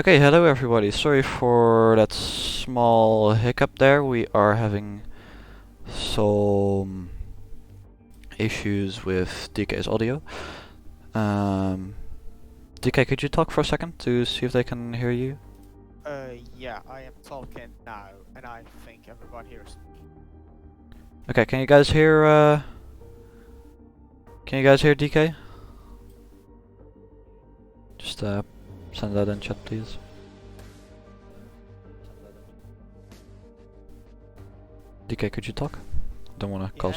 Okay, hello everybody. Sorry for that small hiccup there. We are having some issues with DK's audio. DK, could you talk for a second to see if they can hear you? Yeah, I am talking now, and I think everyone hears me. Okay, can you guys hear DK? Just send that in chat, please. DK, could you talk? Don't wanna call.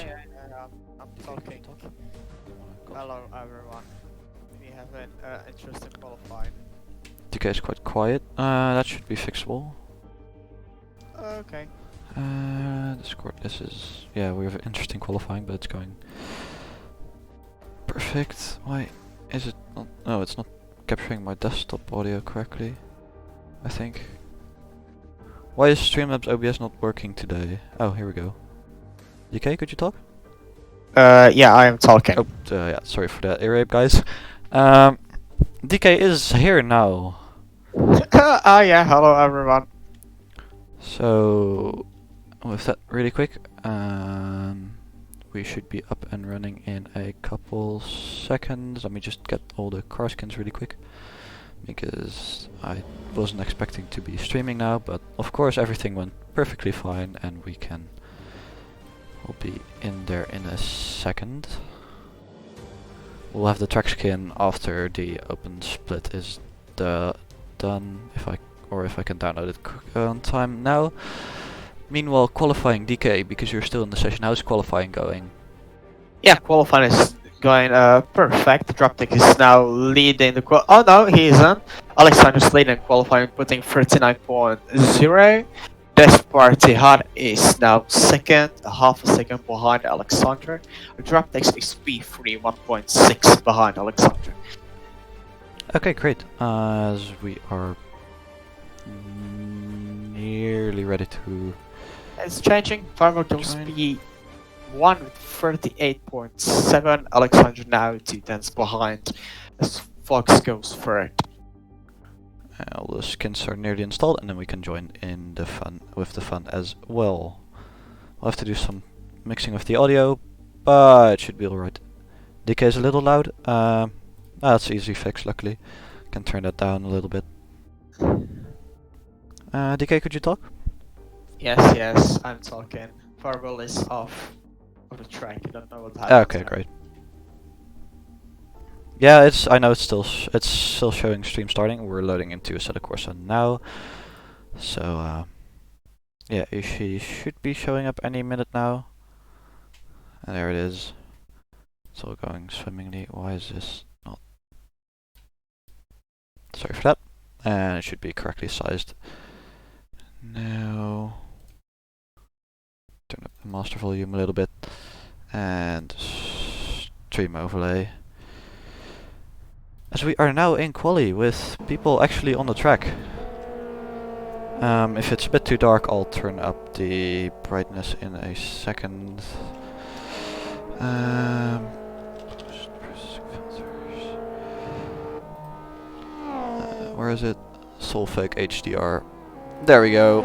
I'm talking. Hello, everyone. We have an interesting qualifying. DK is quite quiet. That should be fixable. Okay. Discord, yeah, we have interesting qualifying, but it's going perfect. Why is it not? No, it's not capturing my desktop audio correctly, I think. Why is Streamlabs OBS not working today? Oh, here we go. DK, could you talk? Yeah, I am talking. Oh, yeah, sorry for that ear rape, guys. DK is here now. Yeah, hello, everyone. So, with that really quick, we should be up and running in a couple seconds. Let me just get all the car skins really quick, because I wasn't expecting to be streaming now, but of course everything went perfectly fine and we'll be in there in a second. We'll have the track skin after the open split is done, if I can download it on time now. Meanwhile, qualifying, DK, because you're still in the session, how's qualifying going? Yeah, qualifying is going perfect. Droptech is now leading the Oh no, he isn't. Alexander's leading qualifying, putting 39.0. Death Party Hard is now second, half a second behind Alexander. Droptech is P3 1.6 behind Alexander. Okay, great. As we are nearly ready to... It's changing. Farmer goes P1 with 38.7. Alexander now 2 tenths behind as Fox goes third. All the skins are nearly installed, and then we can join in the fun as well. We'll have to do some mixing of the audio, but it should be alright. DK is a little loud. That's easy fix, luckily. Can turn that down a little bit. DK, could you talk? Yes, I'm talking. Farwell is off of the track. I don't know what happened. Okay, great. Yeah, I know it's still showing stream starting. We're loading into Assetto Corsa now, so yeah, she should be showing up any minute now. And there it is. It's all going swimmingly. Why is this not? Sorry for that. And it should be correctly sized. Now, turn up the master volume a little bit and stream overlay. As we are now in quali with people actually on the track. If it's a bit too dark, I'll turn up the brightness in a second. Where is it? Solfake HDR. There we go.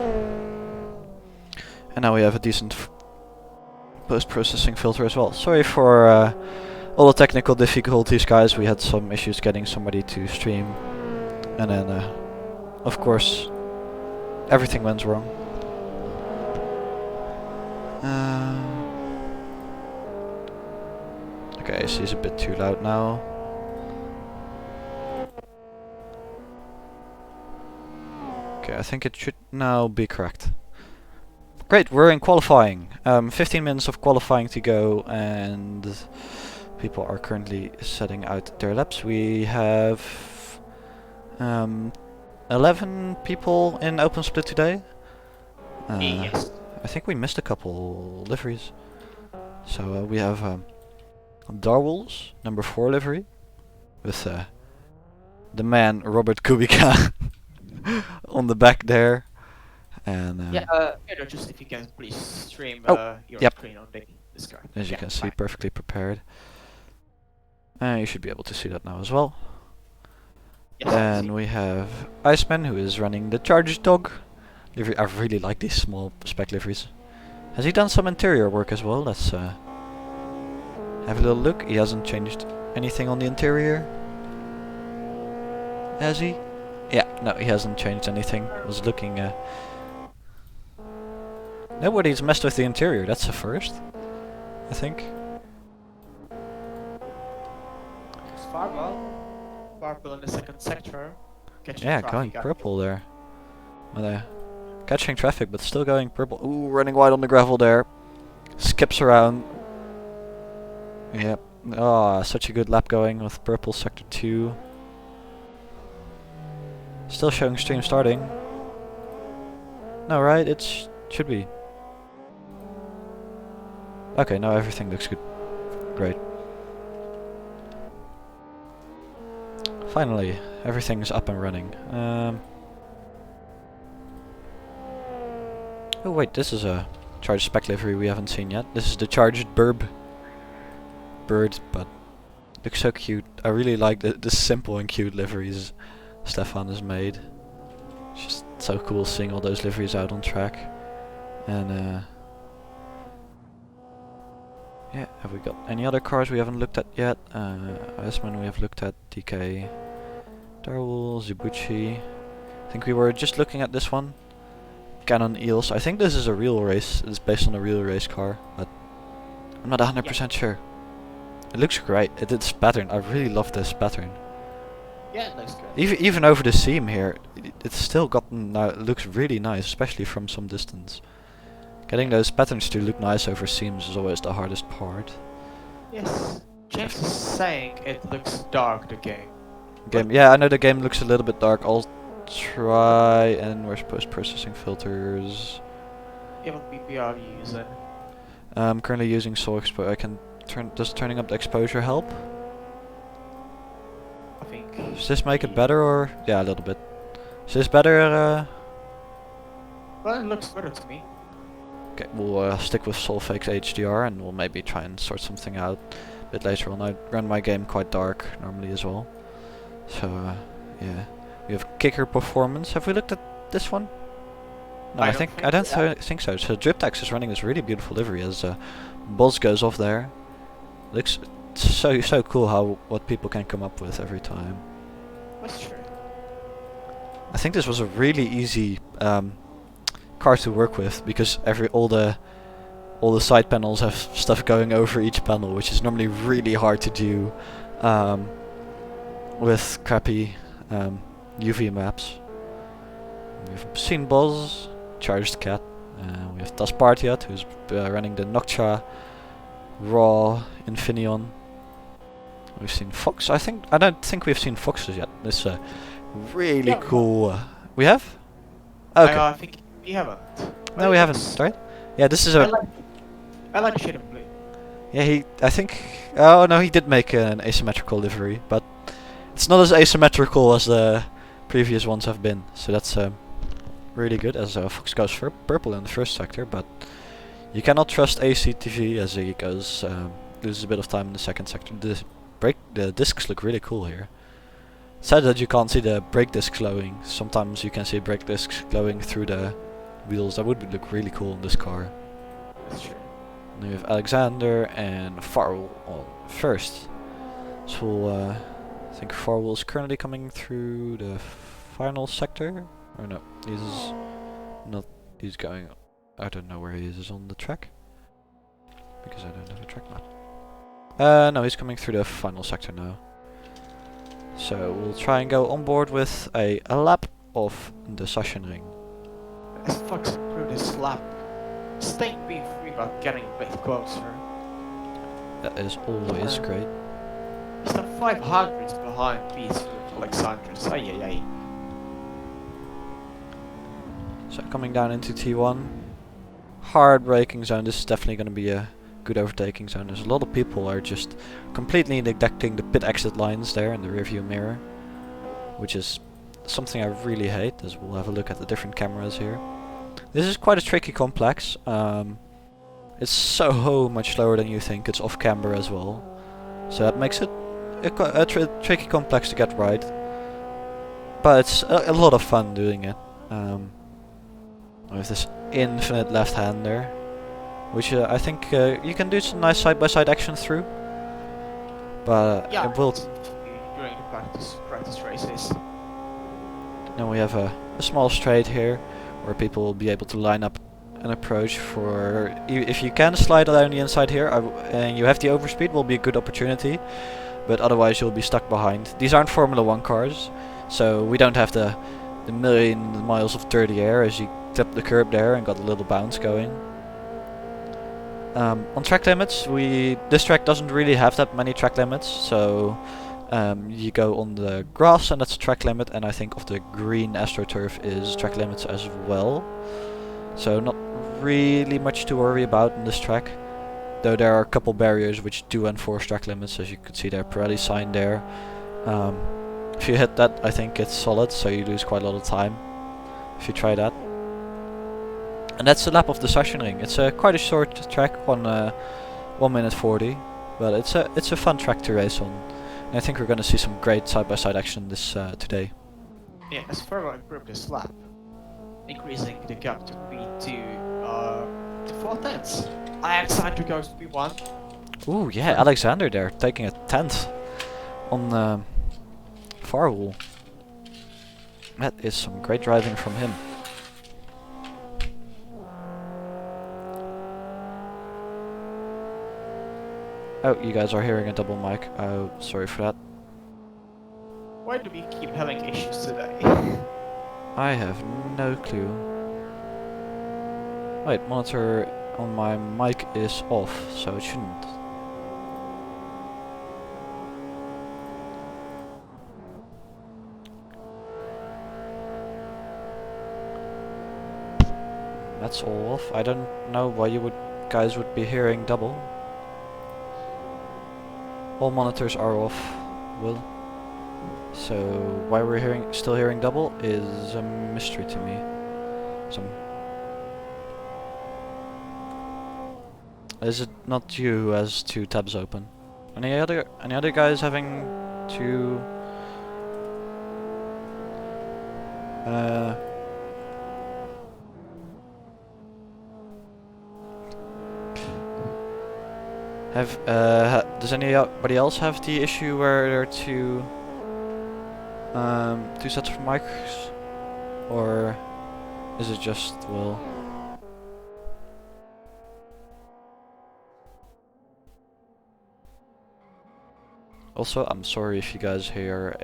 And now we have a decent post-processing filter as well. Sorry for all the technical difficulties, guys. We had some issues getting somebody to stream, and then of course everything went wrong. Okay, she's a bit too loud now. Okay, I think it should now be correct. Great, we're in qualifying. 15 minutes of qualifying to go, and people are currently setting out their laps. We have 11 people in open split today. Yes. I think we missed a couple liveries. So we have Darwol's number 4 livery with the man Robert Kubica on the back there. And just if you can please stream your screen on the Discord. As you can see, perfectly prepared. You should be able to see that now as well. Yes, Then we have Iceman, who is running the Charge Dog livery. I really like these small spec liveries. Has he done some interior work as well? Let's have a little look. He hasn't changed anything on the interior. Has he? Yeah, no, he hasn't changed anything. I was looking. Nobody's messed with the interior. That's the first, I think. It's Farwell. Purple in the second sector. Catching Yeah, traffic going out. purple there. But, catching traffic, but still going purple. Ooh, running wide on the gravel there. Skips around. Yep. Ah, such a good lap going with purple sector 2. Still showing stream starting. No, right? It should be. Okay, now everything looks good. Great. Finally, everything's up and running. Oh wait, this is a charged spec livery we haven't seen yet. This is the charged bird, but looks so cute. I really like the simple and cute liveries Stefan has made. It's just so cool seeing all those liveries out on track. And yeah, have we got any other cars we haven't looked at yet? Iceman we have looked at, DK, Darwell, Zibuchi. I think we were just looking at this one. Canon Eels. I think this is a real race. It's based on a real race car, but I'm not 100% sure. It looks great. It's pattern. I really love this pattern. Yeah, it looks good. Even over the seam here, it's still gotten. It looks really nice, especially from some distance. Getting those patterns to look nice over seams is always the hardest part. Yes. James is saying it looks dark, the game. Yeah, I know the game looks a little bit dark. I'll try, and where's post-processing filters? Yeah, what PP are you using? I'm currently using Soul Expo. I can does turning up the exposure help? I think. Does this make it better, or yeah, a little bit? Is this better? Well, it looks better to me. Okay, we'll stick with Solfake's HDR, and we'll maybe try and sort something out a bit later on. I run my game quite dark normally as well, so yeah. We have kicker performance. Have we looked at this one? No, I don't think so. So Driptax is running this really beautiful livery as Boz goes off there. Looks so cool what people can come up with every time. That's true. I think this was a really easy car to work with because all the side panels have stuff going over each panel, which is normally really hard to do with crappy UV maps. We've seen Boz, Charged Cat. We have Taspartiat, who's running the Noctua Raw Infineon. We've seen Fox. I don't think we've seen Foxes yet. This really cool. We have? Okay. I think we haven't. No, we haven't. Right? Yeah, this is a. I like the shade of blue. Yeah, I think. Oh no, he did make an asymmetrical livery, but it's not as asymmetrical as the previous ones have been. So that's really good. As Fox goes for purple in the first sector, but you cannot trust ACTV as he goes loses a bit of time in the second sector. The discs look really cool here. Sad that you can't see the brake discs glowing. Sometimes you can see brake discs glowing through the wheels. That would look really cool in this car. That's true. And we have Alexander and Farwell on first. So I think Farwell is currently coming through the final sector. Or no, he's not. He's going. I don't know where he is on the track because I don't have a track map. No, he's coming through the final sector now. So we'll try and go on board with a lap of the Sachsenring. Let's Fox through this lap. Staying being free but getting a bit closer. That is always great. He's the 500s behind P3 Alexandros. Ay. So coming down into T1. Hard braking zone. This is definitely going to be a good overtaking zone. There's a lot of people are just completely neglecting the pit exit lines there in the rearview mirror, which is something I really hate, as we'll have a look at the different cameras here. This is quite a tricky complex. It's so much slower than you think. It's off camber as well, so that makes it a tricky complex to get right. but it's a lot of fun doing it. With this infinite left-hander, which I think you can do some nice side-by-side action through. But Yeah, it will. during the practice races. Then we have a small straight here, where people will be able to line up an approach for. If you can slide down the inside here, and you have the overspeed, will be a good opportunity. But otherwise, you'll be stuck behind. These aren't Formula 1 cars, so we don't have the million miles of dirty air as you clipped the curb there and got a little bounce going. On track limits, this track doesn't really have that many track limits, so you go on the grass and that's a track limit, and I think of the green AstroTurf is track limits as well. So not really much to worry about in this track, though there are a couple barriers which do enforce track limits, as you can see there, Pirelli sign there. If you hit that, I think it's solid, so you lose quite a lot of time if you try that. And that's the lap of the Sachsenring. It's quite a short track, 1 minute 40, but it's a fun track to race on. And I think we're going to see some great side-by-side action this today. Yeah, as further improve this lap, increasing the gap to P2 to 4 tenths. Alexander goes to P1. Ooh, yeah, Alexander there taking a 10th on Farwell. That is some great driving from him. Oh, you guys are hearing a double mic. Oh, sorry for that. Why do we keep having issues today? I have no clue. Wait, monitor on my mic is off, so it shouldn't. That's all off. I don't know why you guys would be hearing double. All monitors are off, Will. So why we're still hearing double is a mystery to me. Is it not you who has 2 tabs open? Any other guys having to does anybody else have the issue where there are 2 sets of mics, or is it just Will? Also, I'm sorry if you guys hear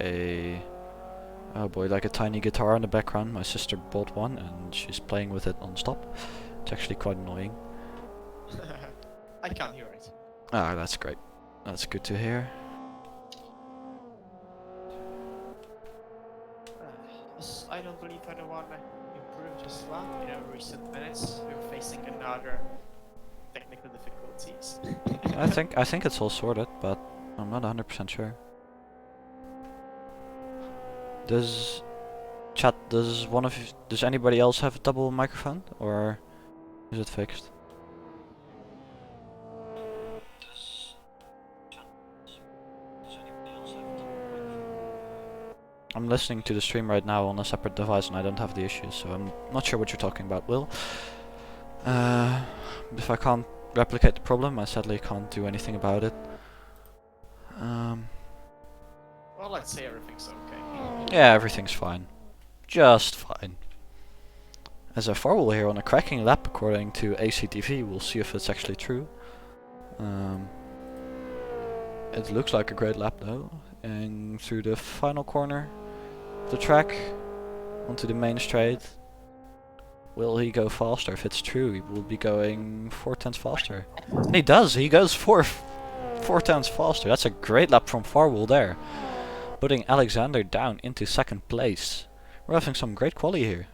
oh boy, like a tiny guitar in the background. My sister bought one and she's playing with it non-stop. It's actually quite annoying. I can't hear it. Ah, that's great. That's good to hear. I don't believe anyone improved this lap in recent minutes. We're facing another technical difficulties. I think it's all sorted, but I'm not 100% sure. Does anybody else have a double microphone, or is it fixed? I'm listening to the stream right now on a separate device and I don't have the issues, so I'm not sure what you're talking about, Will. If I can't replicate the problem, I sadly can't do anything about it. Well, let's say everything's okay. Yeah, everything's fine. Just fine. As a Farwell here on a cracking lap according to ACTV, we'll see if it's actually true. It looks like a great lap though. And through the final corner of the track, onto the main straight. Will he go faster? If it's true, he will be going 4 tenths faster. And he does, he goes 4 tenths faster. That's a great lap from Farwell there. Putting Alexander down into 2nd place. We're having some great quali here.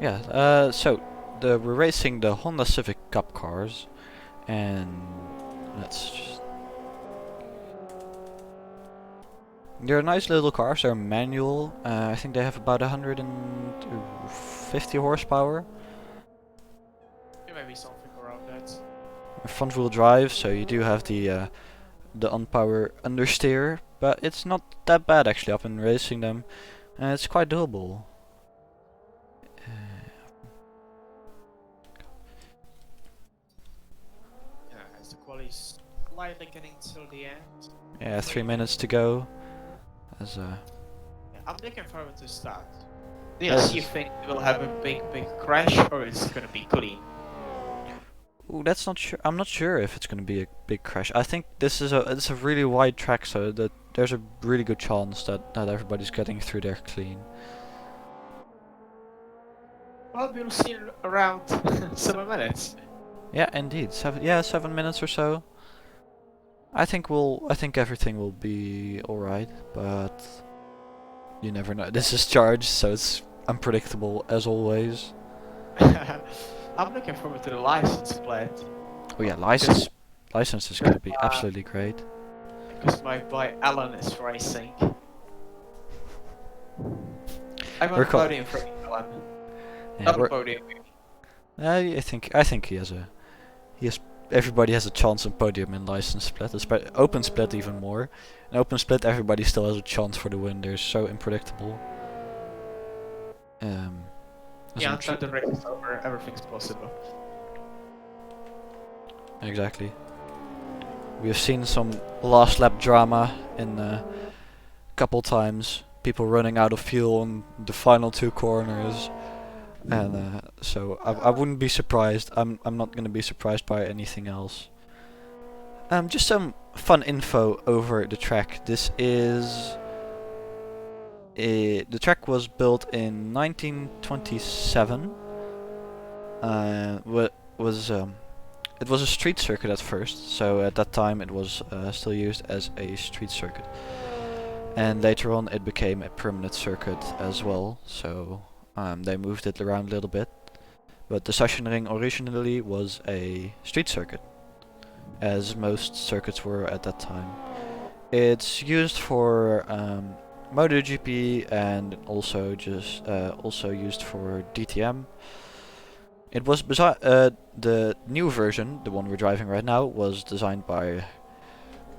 Yeah, so we're racing the Honda Civic Cup cars, and let's just... They're nice little cars, they're manual. I think they have about 150 horsepower. There may be something around that. Front wheel drive, so you do have the on-power understeer, but it's not that bad actually. I've been racing them, and it's quite doable. Yeah, as the quality's slightly getting till the end. Yeah, 3 minutes to go. As Yeah, I'm looking forward to start. Do Yes. you think we'll have a big crash, or is it gonna be clean? ooh, that's not sure. I'm not sure if it's going to be a big crash. I think it's a really wide track, so that there's a really good chance that not everybody's getting through there clean. Well, we'll see around 7 minutes. Yeah, indeed. 7 minutes or so. I think everything will be all right, but you never know. This is charged, so it's unpredictable as always. I'm looking forward to the license plate. Oh yeah, license is going to be absolutely great. Because my boy Alan is racing. I'm on We're the podium for Alan. Yeah, Not the podium. I think he has everybody has a chance on podium in license split, open split even more. In open split, everybody still has a chance for the win. They're so unpredictable. As Yeah, I'm until the race is over, everything's possible. Exactly. We have seen some last lap drama in couple times. People running out of fuel on the final 2 corners, and so I wouldn't be surprised. I'm not going to be surprised by anything else. Just some fun info over the track. The track was built in 1927. It was a street circuit at first, so at that time it was still used as a street circuit. And later on it became a permanent circuit as well, so they moved it around a little bit. But the Sachsenring originally was a street circuit, as most circuits were at that time. It's used for MotoGP and also used for DTM. It was the new version, the one we're driving right now, was designed by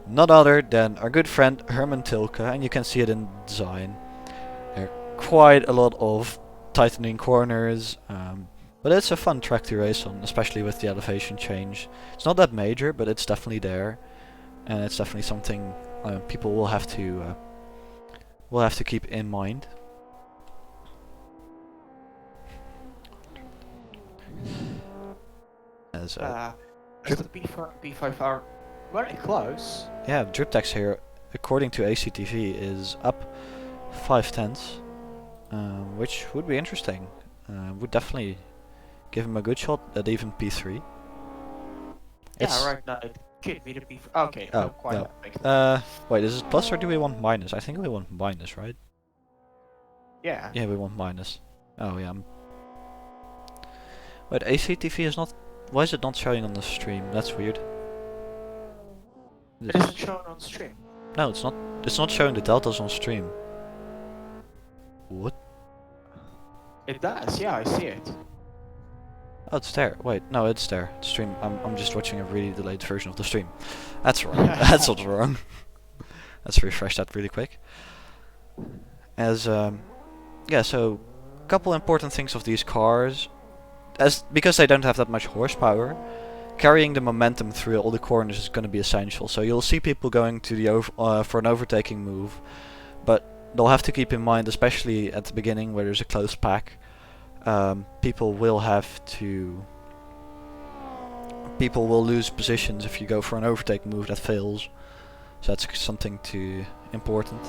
none other than our good friend Herman Tilke, and you can see it in design. There are quite a lot of tightening corners, but it's a fun track to race on, especially with the elevation change. It's not that major, but it's definitely there, and it's definitely something people will have to keep in mind. As the B5 are very close. yeah, drip tax here, according to ACTV, is up 5/10, which would be interesting. Would definitely give him a good shot at even P3. Yeah, right now it could be the B5. Okay, Oh, not quite no. that big. Wait, is it plus or do we want minus? I think we want minus, right? Yeah. Yeah, we want minus. Oh yeah. Wait, ACTV is not. Why is it not showing on the stream? That's weird. It isn't shown on stream. No, it's not. It's not showing the deltas on stream. What? It does, yeah, I see it. Oh, it's there. Wait, no, it's there. The stream. I'm just watching a really delayed version of the stream. That's wrong. That's what's wrong. Let's refresh that really quick. As yeah, so a couple important things of these cars. Because they don't have that much horsepower, carrying the momentum through all the corners is going to be essential. So you'll see people going to the for an overtaking move, but they'll have to keep in mind, especially at the beginning where there's a close pack, people will lose positions if you go for an overtake move that fails. So that's something important.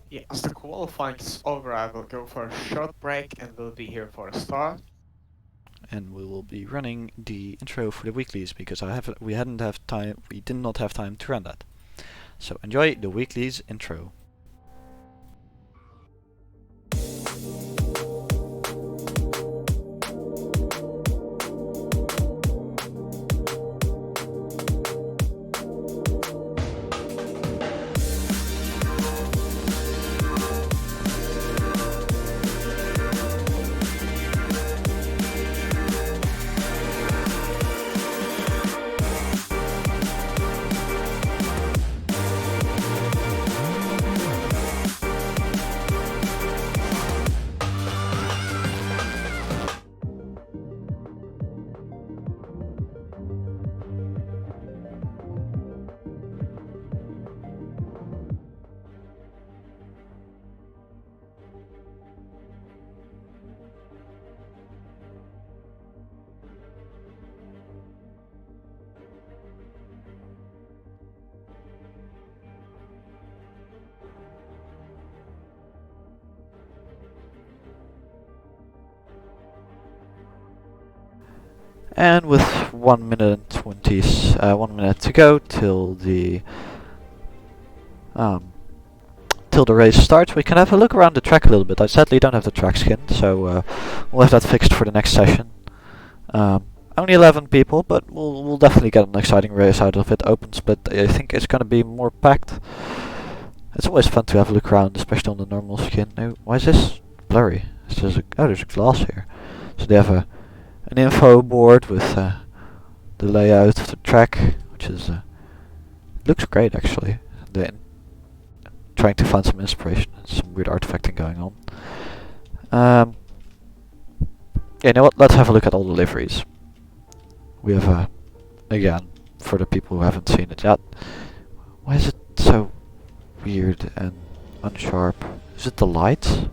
Yeah, as the qualifying's over, I will go for a short break and we'll be here for a start. And we will be running the intro for the weeklies because we did not have time to run that. So enjoy the weeklies intro. And with 1 minute to go till the race starts, we can have a look around the track a little bit. I sadly don't have the track skin, so we'll have that fixed for the next session. Only 11 people, but we'll definitely get an exciting race out of it. Open split, I think it's going to be more packed. It's always fun to have a look around, especially on the normal skin. No, why is this blurry? There's a glass here. So they have an info board with the layout of the track, which is looks great actually. Trying to find some inspiration and some weird artifacting going on. Yeah, you know what? Let's have a look at all the liveries. We have again, for the people who haven't seen it yet. Why is it so weird and unsharp? Is it the lights?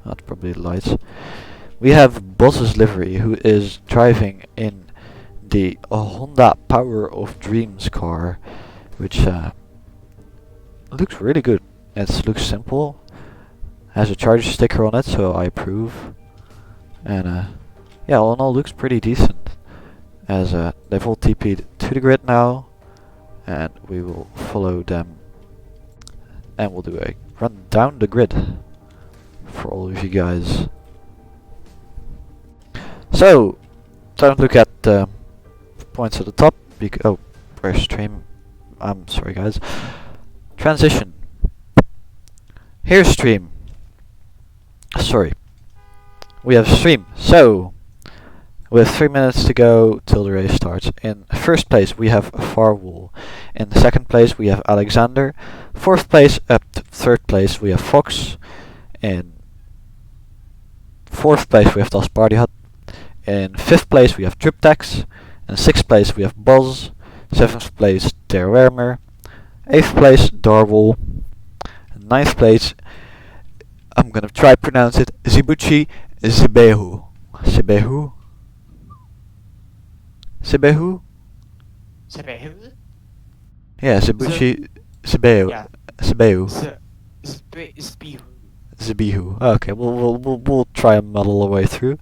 That's probably the lights. We have Boss's livery, who is driving in the Honda Power of Dreams car, which looks really good. It looks simple, has a charger sticker on it, so I approve. And yeah, all in all, looks pretty decent. As they've all TP'd to the grid now, and we will follow them, and we'll do a run down the grid for all of you guys. So, don't look at the points at the top. Oh, where's stream? I'm sorry, guys. Transition. Here's stream. Sorry. We have stream. So, with 3 minutes to go till the race starts. In first place we have Farwell. In second place we have Alexander. Fourth place up to third place we have Fox. In fourth place we have Das Party Hut. In fifth place we have Triptex. In sixth place we have Buzz. Seventh place Terwermer. Eighth place Darwell. Ninth place, I'm gonna try to pronounce it, Zibuchi Zibehu. Zibehu? Zibehu? Civic. Yeah, Zibuchi Zibehu. Yeah. Zibehu. Spihu. Zibehu. Okay, we'll try and muddle our way through.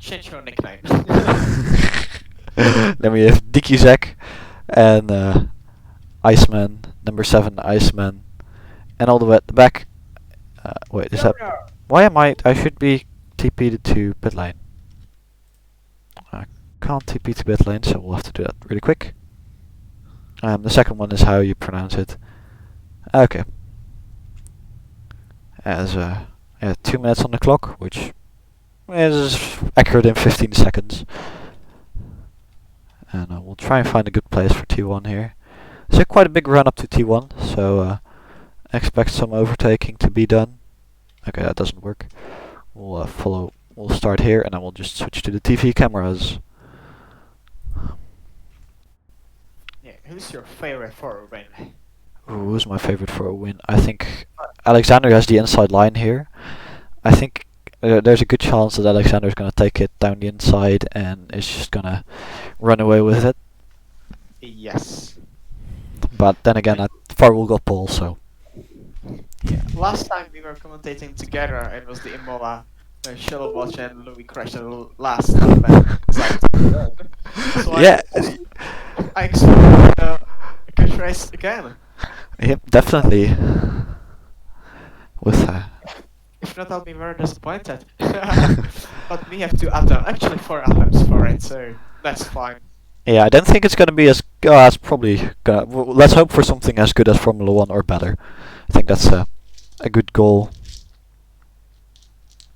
Change your nickname. Then we have Dicky Zek and Iceman, number 7 Iceman. And all the way at the back. Wait, is that? Why am I should be TP'd to pit lane. I can't TP to pit lane, so we'll have to do that really quick. The second one is how you pronounce it. Okay. As yeah, 2 minutes on the clock, which is accurate in 15 seconds. And we'll try and find a good place for T1 here. It's quite a big run up to T1, so expect some overtaking to be done. Okay, that doesn't work. We'll start here and then we'll just switch to the TV cameras. Yeah, who's your favorite for a win? Who's my favorite for a win? I think Alexander has the inside line here. I think there's a good chance that Alexander's gonna take it down the inside and is just gonna run away with it. Yes. But then again, Farwell got pole, so. Yeah. Last time we were commentating together, it was the Imola shuttle watch and Louis crashed at the last event. So Yeah. I expect a good race again. Yep, definitely. With If not, I'll be very disappointed. But we have 2 atoms, actually 4 atoms for it, so that's fine. yeah, I don't think it's gonna be as. It's probably gonna. Let's hope for something as good as Formula 1 or better. I think that's a good goal.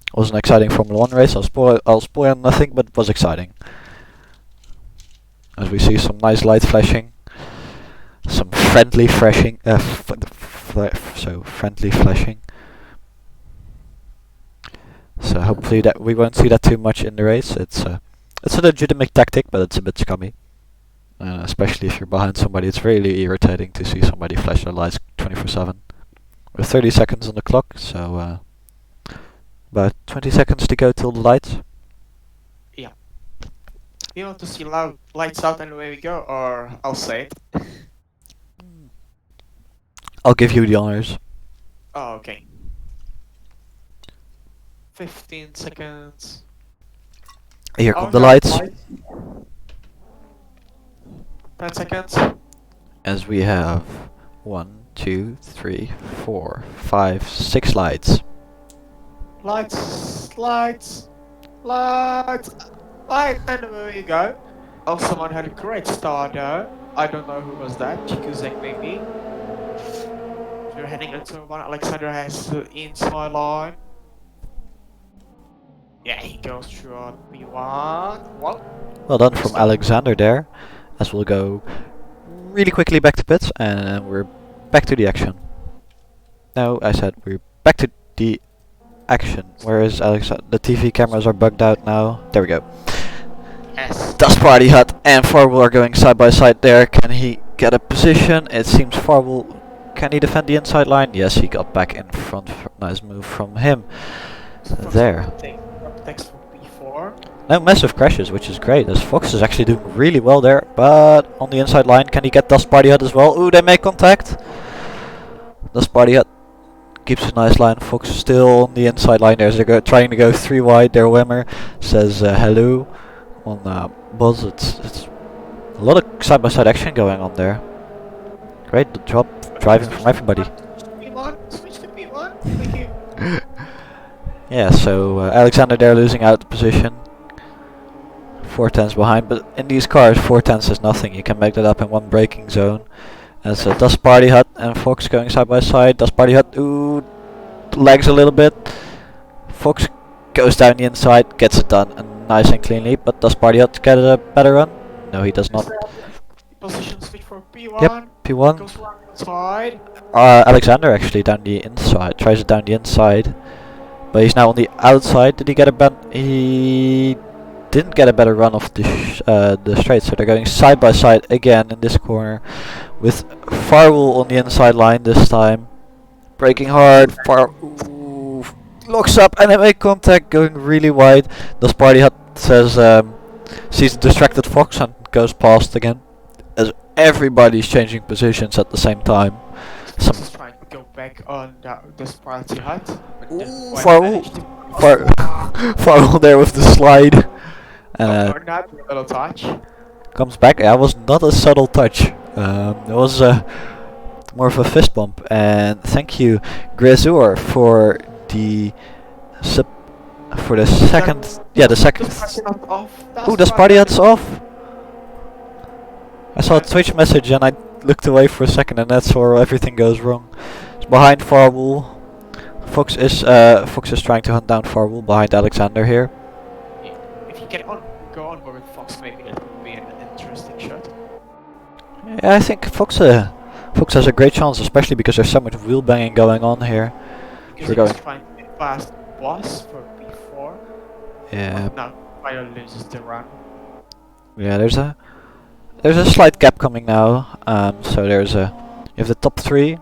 It was an exciting Formula 1 race. I'll spoil nothing, but it was exciting. As we see some nice light flashing, some friendly flashing. Friendly flashing. So hopefully that we won't see that too much in the race. It's a legitimate tactic, but it's a bit scummy. Especially if you're behind somebody, it's really irritating to see somebody flash their lights 24/7. With 30 seconds on the clock, so about 20 seconds to go till the lights. Yeah. You want to see loud lights out and away we go, or I'll say it? I'll give you the honors. Oh, okay. 15 seconds. Here Oh, come the no, lights. 10 seconds. As we have 1, 2, 3, 4, 5, 6 lights. Lights, lights, lights, light, and there you go. Oh, someone had a great start there. I don't know who was that. Chikusek maybe. We're heading into one. Alexander has the inside line. Yeah, he goes through on B1. Whoa. Well done from Alexander there. As we'll go really quickly back to pits and we're back to the action. No, I said we're back to the action. Where is Alexander? The TV cameras are bugged out now. There we go. Yes. Dust Party Hut and Farwell are going side by side there. Can he get a position? It seems Farwell. Can he defend the inside line? Yes, he got back in front. Nice move from him. There. Thanks for B4. No massive crashes, which is great, as Fox is actually doing really well there. But on the inside line, can he get Dust Party Hut as well? Ooh, they make contact. Dust Party Hut keeps a nice line. Fox is still on the inside line there. They're trying to go 3 wide. Their Wimmer says hello on Buzz. It's a lot of side-by-side action going on there. Great job driving from everybody. Switch to B1. Thank you. Yeah, so Alexander there losing out the position. 410s behind, but in these cars 410s is nothing. You can make that up in one braking zone. As Dust Party Hut and Fox going side by side. Dust Party Hut, ooh, lags a little bit. Fox goes down the inside, gets it done, and nice and cleanly. But Dust Party Hut get a better run? No, he does not. Position switch for P1. Yep, P1. Goes around the side. Alexander actually down the inside, tries it down the inside. But he's now on the outside. Did he get a he didn't get a better run off the straight, so they're going side by side again in this corner with Farwell on the inside line this time. Braking hard, ooh, locks up and they make contact, going really wide. The Party Hut says sees a distracted Fox and goes past again. As everybody's changing positions at the same time. Just trying to go back on the Party Hut. Ooh, Farwell there with the slide. Not a little touch. Comes back. That was not a subtle touch. It was more of a fist bump. And thank you, Grazur, for the second. Yeah, the second. Ooh, the Party Hut's off. I saw a Twitch message and I looked away for a second, and that's where everything goes wrong. It's behind Farwell. Fox is trying to hunt down Farwell behind Alexander here. If you go on with Fox, maybe that would be an interesting shot. Yeah, I think Fox has a great chance, especially because there's so much wheel banging going on here. Because he's trying to get past Boss for B4. Yeah. Now Fire loses the run. Yeah, there's a slight gap coming now. So you have the top 3,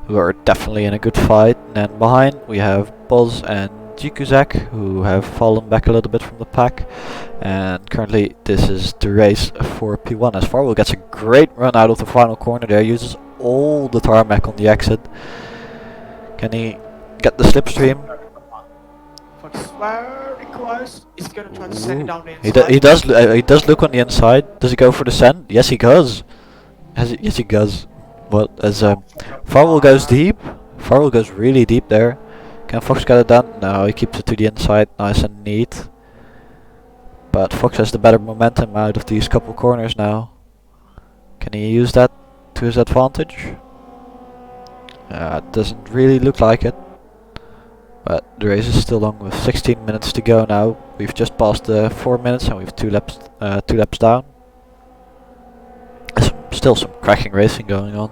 who are definitely in a good fight, and then behind we have Buzz and Jikusek, who have fallen back a little bit from the pack. And currently this is the race for P1, as Farwell gets a great run out of the final corner there, uses all the tarmac on the exit. Can he get the slipstream? Fox very close. He's gonna try to send it down the inside. He does look on the inside. Does he go for the send? Yes, he does. Yes, he does. But as Farwell goes deep, Farwell goes really deep there. Can Fox get it done? No, he keeps it to the inside, nice and neat. But Fox has the better momentum out of these couple corners now. Can he use that to his advantage? It doesn't really look like it. But the race is still long with 16 minutes to go now. We've just passed the 4 minutes and we've two laps down. Still some cracking racing going on.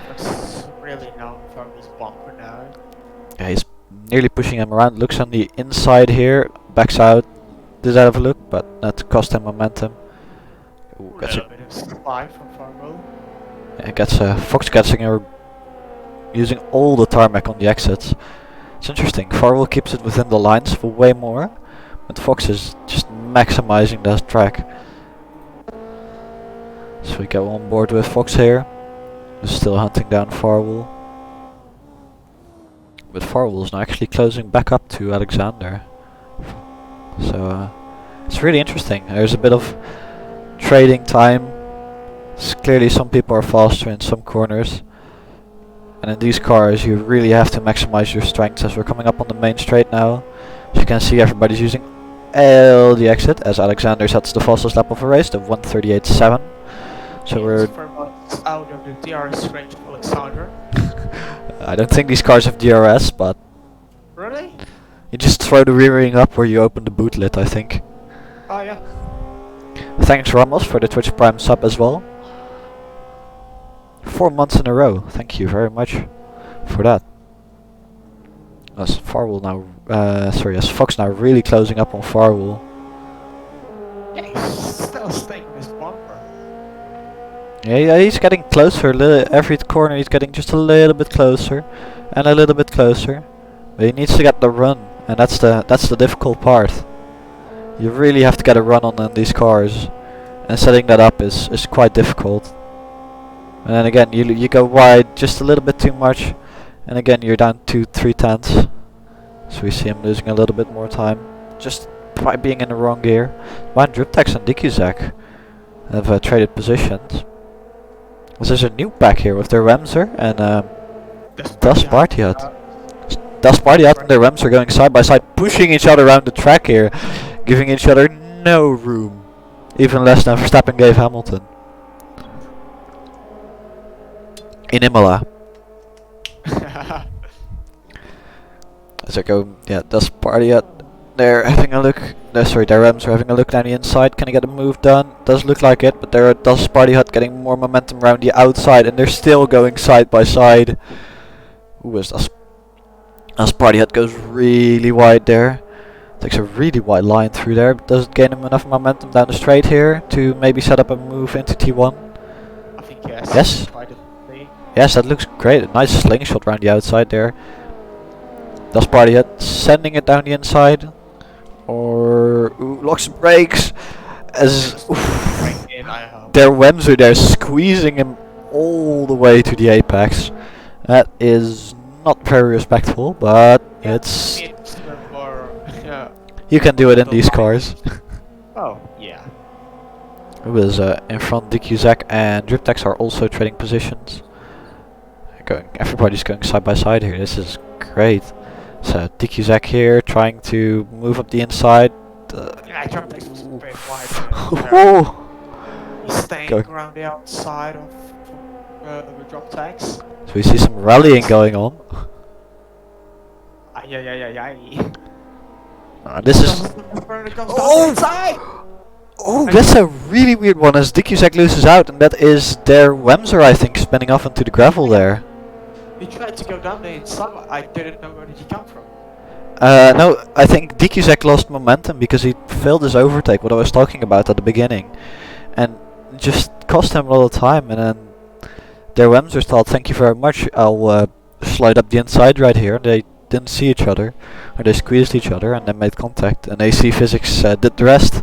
That's really known for his bumper now. Yeah, he's nearly pushing him around. Looks on the inside here, backs out. Did have a look, but that cost him momentum. Ooh, A little bit of spy from Farwell. Yeah, Fox using all the tarmac on the exits. It's interesting. Farwell keeps it within the lines for way more, but Fox is just maximizing that track. So we go on board with Fox here, who's still hunting down Farwell. But Farwell is now actually closing back up to Alexander. So It's really interesting. There's a bit of trading time. Clearly some people are faster in some corners. And in these cars you really have to maximize your strengths. As we're coming up on the main straight now, as you can see, everybody's using L the exit, as Alexander sets the fastest lap of the race, the 1:38.7. So we're... out of the DRS range of Alexander. I don't think these cars have DRS, but Really? you just throw the rear wing up where you open the boot lid, I think. Oh yeah. Thanks Ramos for the Twitch Prime sub as well. 4 months in a row. Thank you very much for that. As Farwell now, as Fox now really closing up on Farwell. Yeah, he's still staying with his bumper. Yeah, he's getting closer. Every corner he's getting just a little bit closer, and a little bit closer. But he needs to get the run, and that's the difficult part. You really have to get a run on these cars, and setting that up is quite difficult. And then again, you go wide just a little bit too much, and again you're down to 3/10. So we see him losing a little bit more time, just by being in the wrong gear. While Driptex and Dikuzak have traded positions. There's a new pack here with their Remser and Das Partiat. Das Partiat and their Remser going side by side, pushing each other around the track here, giving each other no room. Even less than Verstappen gave Hamilton. In Imola. As I go, yeah, Das Partiat, they're having a look. No, sorry, their Rams are having a look down the inside. Can I get a move done? Does look like it, but there does Partiat getting more momentum around the outside, and they're still going side by side. Ooh, as Partiat goes really wide there. Takes a really wide line through there, but doesn't gain him enough momentum down the straight here to maybe set up a move into T1. I think yes. Yes? Yes, that looks great. A nice slingshot around the outside there. Das Partiat sending it down the inside. Or locks and brakes. As their Wemser there squeezing him all the way to the apex. That is not very respectful, but it's... You can do it in these cars. Oh, yeah. It was in front. Dikuzak and Driptex are also trading positions. Everybody's going side by side here. This is great. So Dikuzak here trying to move up the inside. Yeah, Driptex was a bit wide. He's staying around the outside of the drop tags. So we see some rallying going on. This is... Oh, that's a really weird one as Dikuzak loses out, and that is their Wemser, I think, spinning off into the gravel there. He tried to go down the inside. I didn't know where did he come from. No, I think Dikuzak lost momentum because he failed his overtake, what I was talking about at the beginning. And just cost him a lot of time, and then their Wemsers thought, thank you very much, I'll slide up the inside right here. They didn't see each other, or they squeezed each other and then made contact, and AC Physics did the rest.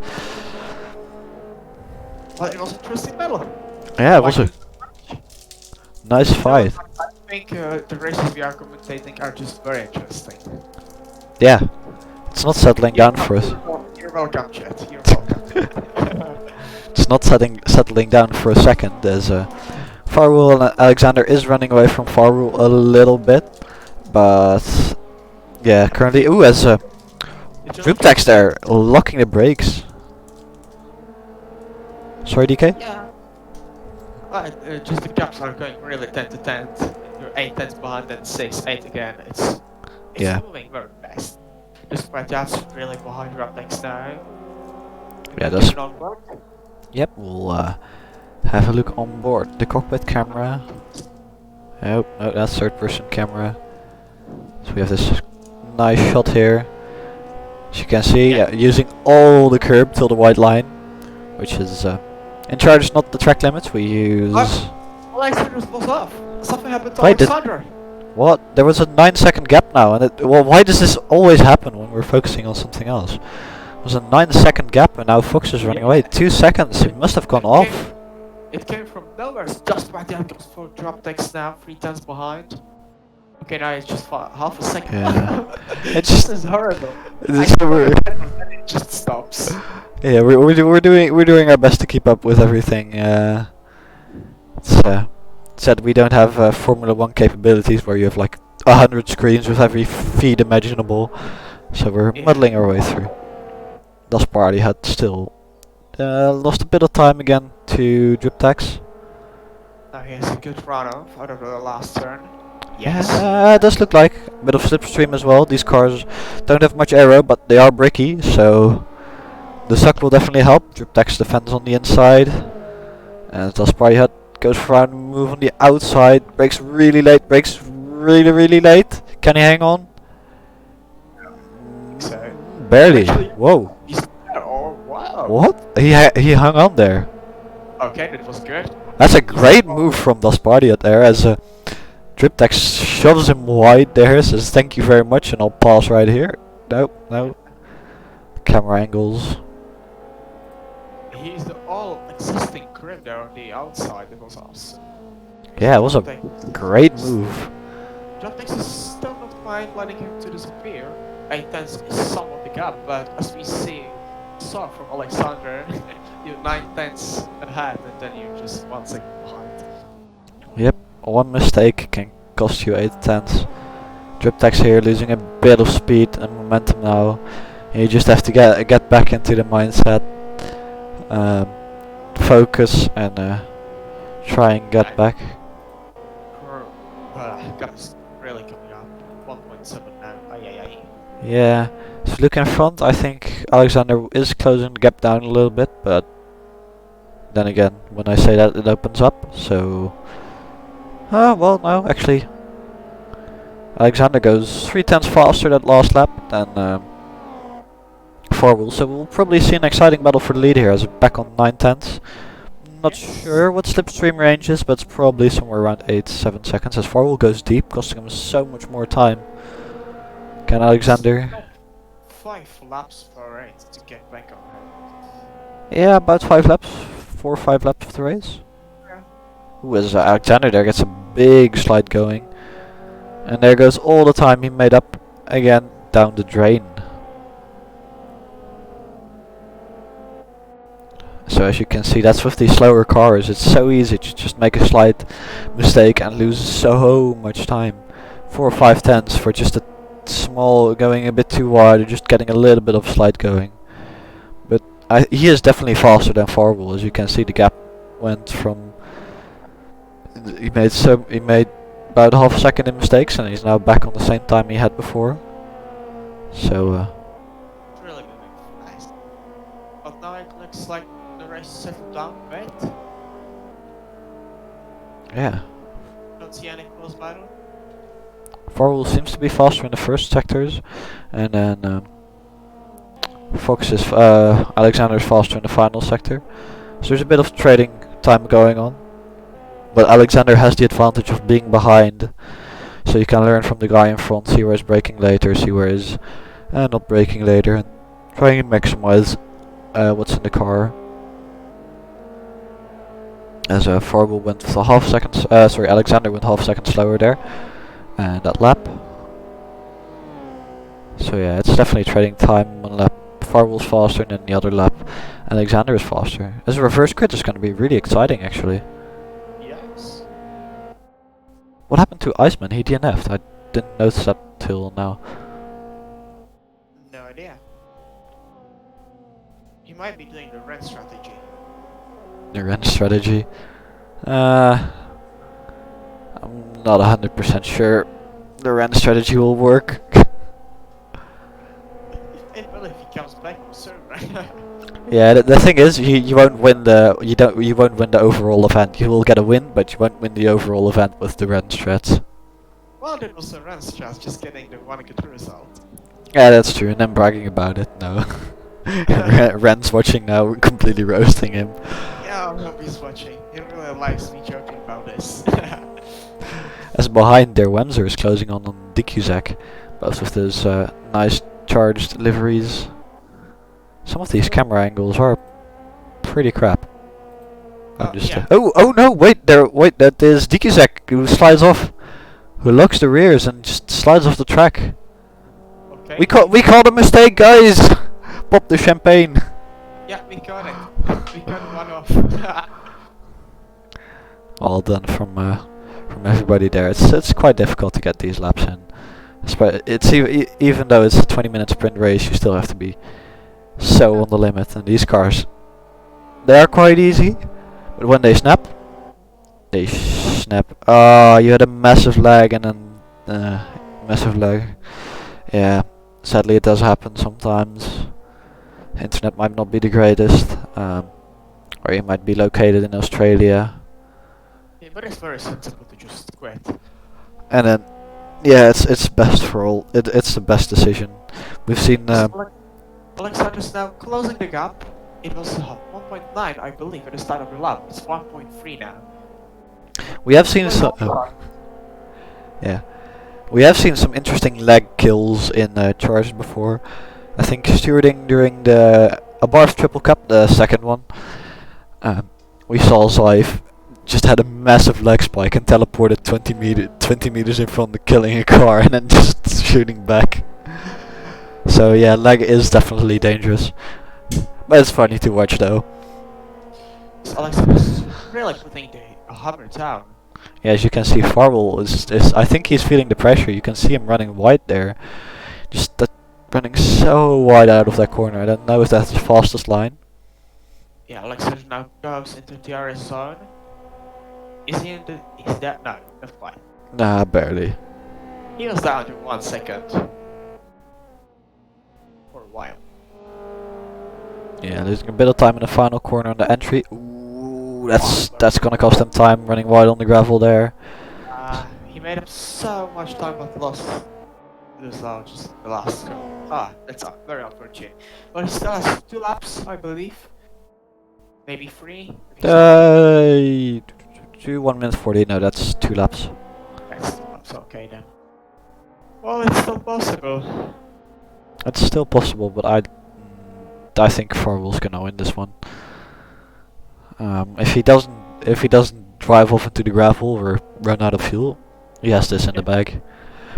But it was an interesting battle. Yeah, it was a nice fight. I think the races we are commentating are just very interesting. Yeah, it's not settling down for us. You're welcome, chat. You're welcome. It's not settling down for a second, as Farwell and Alexander is running away from Farwell a little bit, but yeah, currently, as Driptex there, locking the brakes. Sorry, DK? Yeah. Just the gaps are going really 10 to 10. You're 8 tenths behind, then 6, 8 again. It's moving very fast. Just that's really behind Driptex now. Yeah, that's... Yep, we'll have a look on board. The cockpit camera. Oh, no, that's third person camera. So we have this nice shot here. As you can see, using all the curb till the white line, which is in charge not the track limits. We use... Alexander was off. Something happened to Wait, Alexander. What? There was a 9-second gap now, and well, why does this always happen when we're focusing on something else? It was a 9-second gap, and now Fox is running away. 2 seconds. It must have gone off. It came from nowhere. Just right there goes for Driptex now, 3 tenths behind. Okay, now it's just for half a second. Yeah. It's This just is horrible. I it's, go we're, ahead and then it just stops. yeah, we're doing our best to keep up with everything. It's said we don't have Formula One capabilities where you have like 100 screens with every feed imaginable, so we're Yeah. muddling our way through. Das party had still lost a bit of time again to drip tax. Now he has a good runoff out of the last turn. Yeah, Yes. it does look like a bit of slipstream as well. These cars don't have much aero, but they are bricky, so the suck will definitely help. Drip tax defends on the inside, and Das party hut goes for a move on the outside. Brakes really late. Brakes really late. Can he hang on? So Barely. actually, Whoa. he's there. Oh wow. What? He hung on there. Okay, that was good. That's a great move from Das party hut there, as Driptex shoves him wide there, says thank you very much, and I'll pass right here. No. Camera angles. He's the all existing grip there on the outside. It was awesome. Yeah, it was a great move. Droptex is still not quite letting him to disappear. 8 tenths is somewhat the gap, but as we saw from Alexander, you're 9 tenths ahead and then you're just 1 second behind. Yep, one mistake can cost you 8 tenths. Driptex here losing a bit of speed and momentum now. You just have to get back into the mindset, focus, and try and get back. Guys, really coming up. 1.7 now. Ay. Yeah, so look in front, I think Alexander is closing the gap down a little bit, but then again, when I say that, it opens up, so... well, no, actually, Alexander goes 3 tenths faster that last lap than 4 wheels, so we'll probably see an exciting battle for the lead here as we're back on 9 tenths. Not sure what slipstream range is, but it's probably somewhere around 8-7 seconds as 4 wheel goes deep, costing him so much more time. Can Alexander... 5 laps per race to get back on him. Yeah, about 5 laps, 4 or 5 laps of the race. Yeah. Ooh, as Alexander there gets a big slide going. And there goes all the time he made up again down the drain. So as you can see, that's with these slower cars, it's so easy to just make a slight mistake and lose so much time. 4 or 5 tenths for just a small, going a bit too wide, or just getting a little bit of slide going. But he is definitely faster than 4 wheel, as you can see the gap went from... He made about half a second in mistakes, and he's now back on the same time he had before. So Really moving fast. But now it looks like the race settled down a bit. yeah, Don't see any close battle. 4 wheel seems to be faster in the first sectors, and then Alexander's faster in the final sector. So there's a bit of trading time going on. But Alexander has the advantage of being behind, so you can learn from the guy in front, see where he's braking later, see where he's not braking later, and try and maximize what's in the car. As Farwell went for half seconds, Alexander went half second slower there, and that lap. So yeah, it's definitely trading time. One lap Farwell's faster, and then the other lap Alexander is faster. As a reverse grid is going to be really exciting actually. Yes. What happened to Iceman? He DNF'd. I didn't notice that till now. No idea. He might be doing the red strategy. The Ren strategy. I'm not 100% sure the Ren strategy will work. It will if he comes back from server. Yeah, the thing is, you won't win you won't win the overall event. You will get a win, but you won't win the overall event with the Ren strats. Well, that was a red strat, just getting the one good result. Yeah, that's true. And then bragging about it. No. Ren's watching now, completely roasting him. Yeah, I hope he's watching. He really likes me joking about this. As behind their Wemser is closing on DQZak, both with those nice charged liveries. Some of these camera angles are pretty crap. I'm just yeah. oh no, wait, that is DQZak who slides off. who locks the rears and just slides off the track. Okay. We caught a mistake, guys. Pop the champagne. Yeah, we got it. We got one off. All done from everybody there. It's quite difficult to get these laps in. It's even though it's a 20-minute sprint race, you still have to be so on the limit. And these cars, they are quite easy, but when they snap, they snap. Oh, you had a massive lag and then massive lag. Yeah, sadly it does happen sometimes. Internet might not be the greatest, or you might be located in Australia. Yeah, but it's very sensible to just quit. And then, yeah, it's best for all. It's the best decision. We've seen. Alexander's now closing the gap. It was 1.9, I believe, at the start of the lap. It's 1.3 now. We have seen some. Yeah, we have seen some interesting leg kills in charges before. I think stewarding during the Abarth Triple Cup, the second one, we saw Zive just had a massive leg spike and teleported 20 meters in front of killing a car and then just shooting back. So yeah, leg is definitely dangerous, but it's funny to watch though. Alexander's really putting the hammer down. Yeah, as you can see, Farwell is I think he's feeling the pressure. You can see him running wide there, just running so wide out of that corner. I don't know if that's the fastest line. Yeah, Alexander now goes into the DRS zone. Is he in the... Is that... No, not quite. Nah, barely. He was down to 1 second. For a while. Yeah, losing a bit of time in the final corner on the entry. Ooh, that's gonna cost him time running wide on the gravel there. He made up so much time but lost just the last go. That's very unfortunate. But he still has 2 laps, I believe. Maybe 3. 1 minute 40. No, that's 2 laps. That's 2 laps, okay then. Well, it's still possible. It's still possible, but I think Farwell's gonna win this one. If he doesn't drive off into the gravel or run out of fuel, he has this in the bag.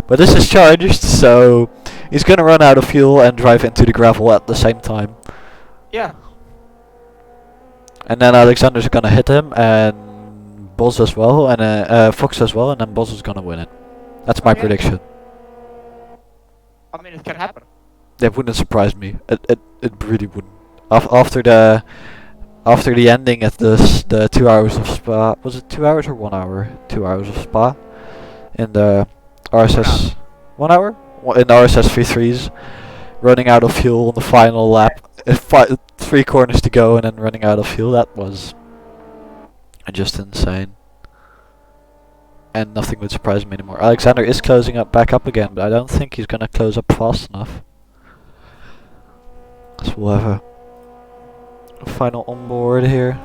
But this is charged, so he's gonna run out of fuel and drive into the gravel at the same time. Yeah. And then Alexander's gonna hit him, and Boz as well, and Fox as well, and then Boz is gonna win it. That's my prediction. I mean, it can happen. That wouldn't surprise me. It really wouldn't. After the ending at the 2 hours of Spa, was it 2 hours or 1 hour? 2 hours of Spa, in the RSS 1 hour in the RSS 3.3s, running out of fuel on the final lap. 3 corners to go and then running out of fuel. That was just insane. And nothing would surprise me anymore. Alexander is closing back up again, but I don't think he's gonna close up fast enough. So we'll have a final onboard here.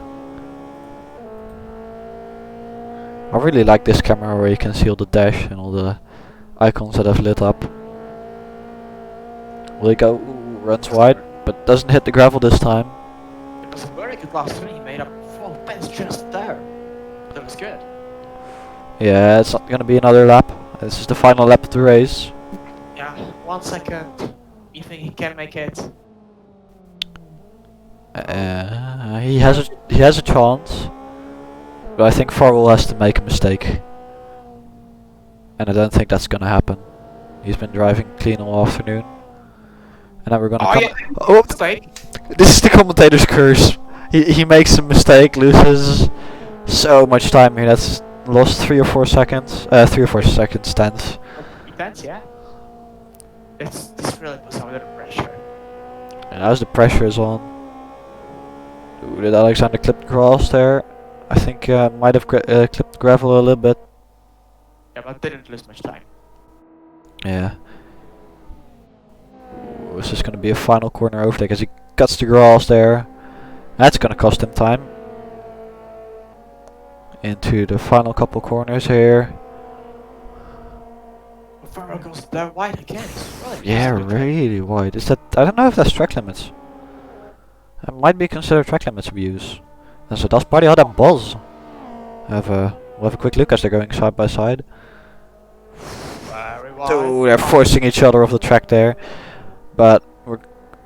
I really like this camera where you can see all the dash and all the icons that have lit up. Will he go? Ooh, runs wide, but doesn't hit the gravel this time. It was a very good last swing. He made up 4 pens just there. That was good. Yeah, it's not gonna be another lap. This is the final lap of the race. Yeah, 1 second. You think he can make it? He has a chance, but I think Farwell has to make a mistake, and I don't think that's gonna happen. He's been driving clean all afternoon, and now we're gonna Mistake. This is the commentator's curse. He makes a mistake, loses so much time here. That's lost 3 or 4 seconds. 3 or 4 seconds tenths. Tense, yeah. This really puts him under pressure. And as the pressure is on. Ooh, did Alexander clip the grass there? I think might have clipped gravel a little bit. Yeah, but didn't lose much time. Yeah. Ooh, this is going to be a final corner overtake as he cuts the grass there. That's going to cost him time. Into the final couple corners here. Farrell goes there wide again. Really Yeah, really wide. Is that? I don't know if that's track limits. That might be considered track limits abuse. En så dat Party had a buzz. We'll have a quick look as they're going side by side. Oh, they're forcing each other off the track there. But we're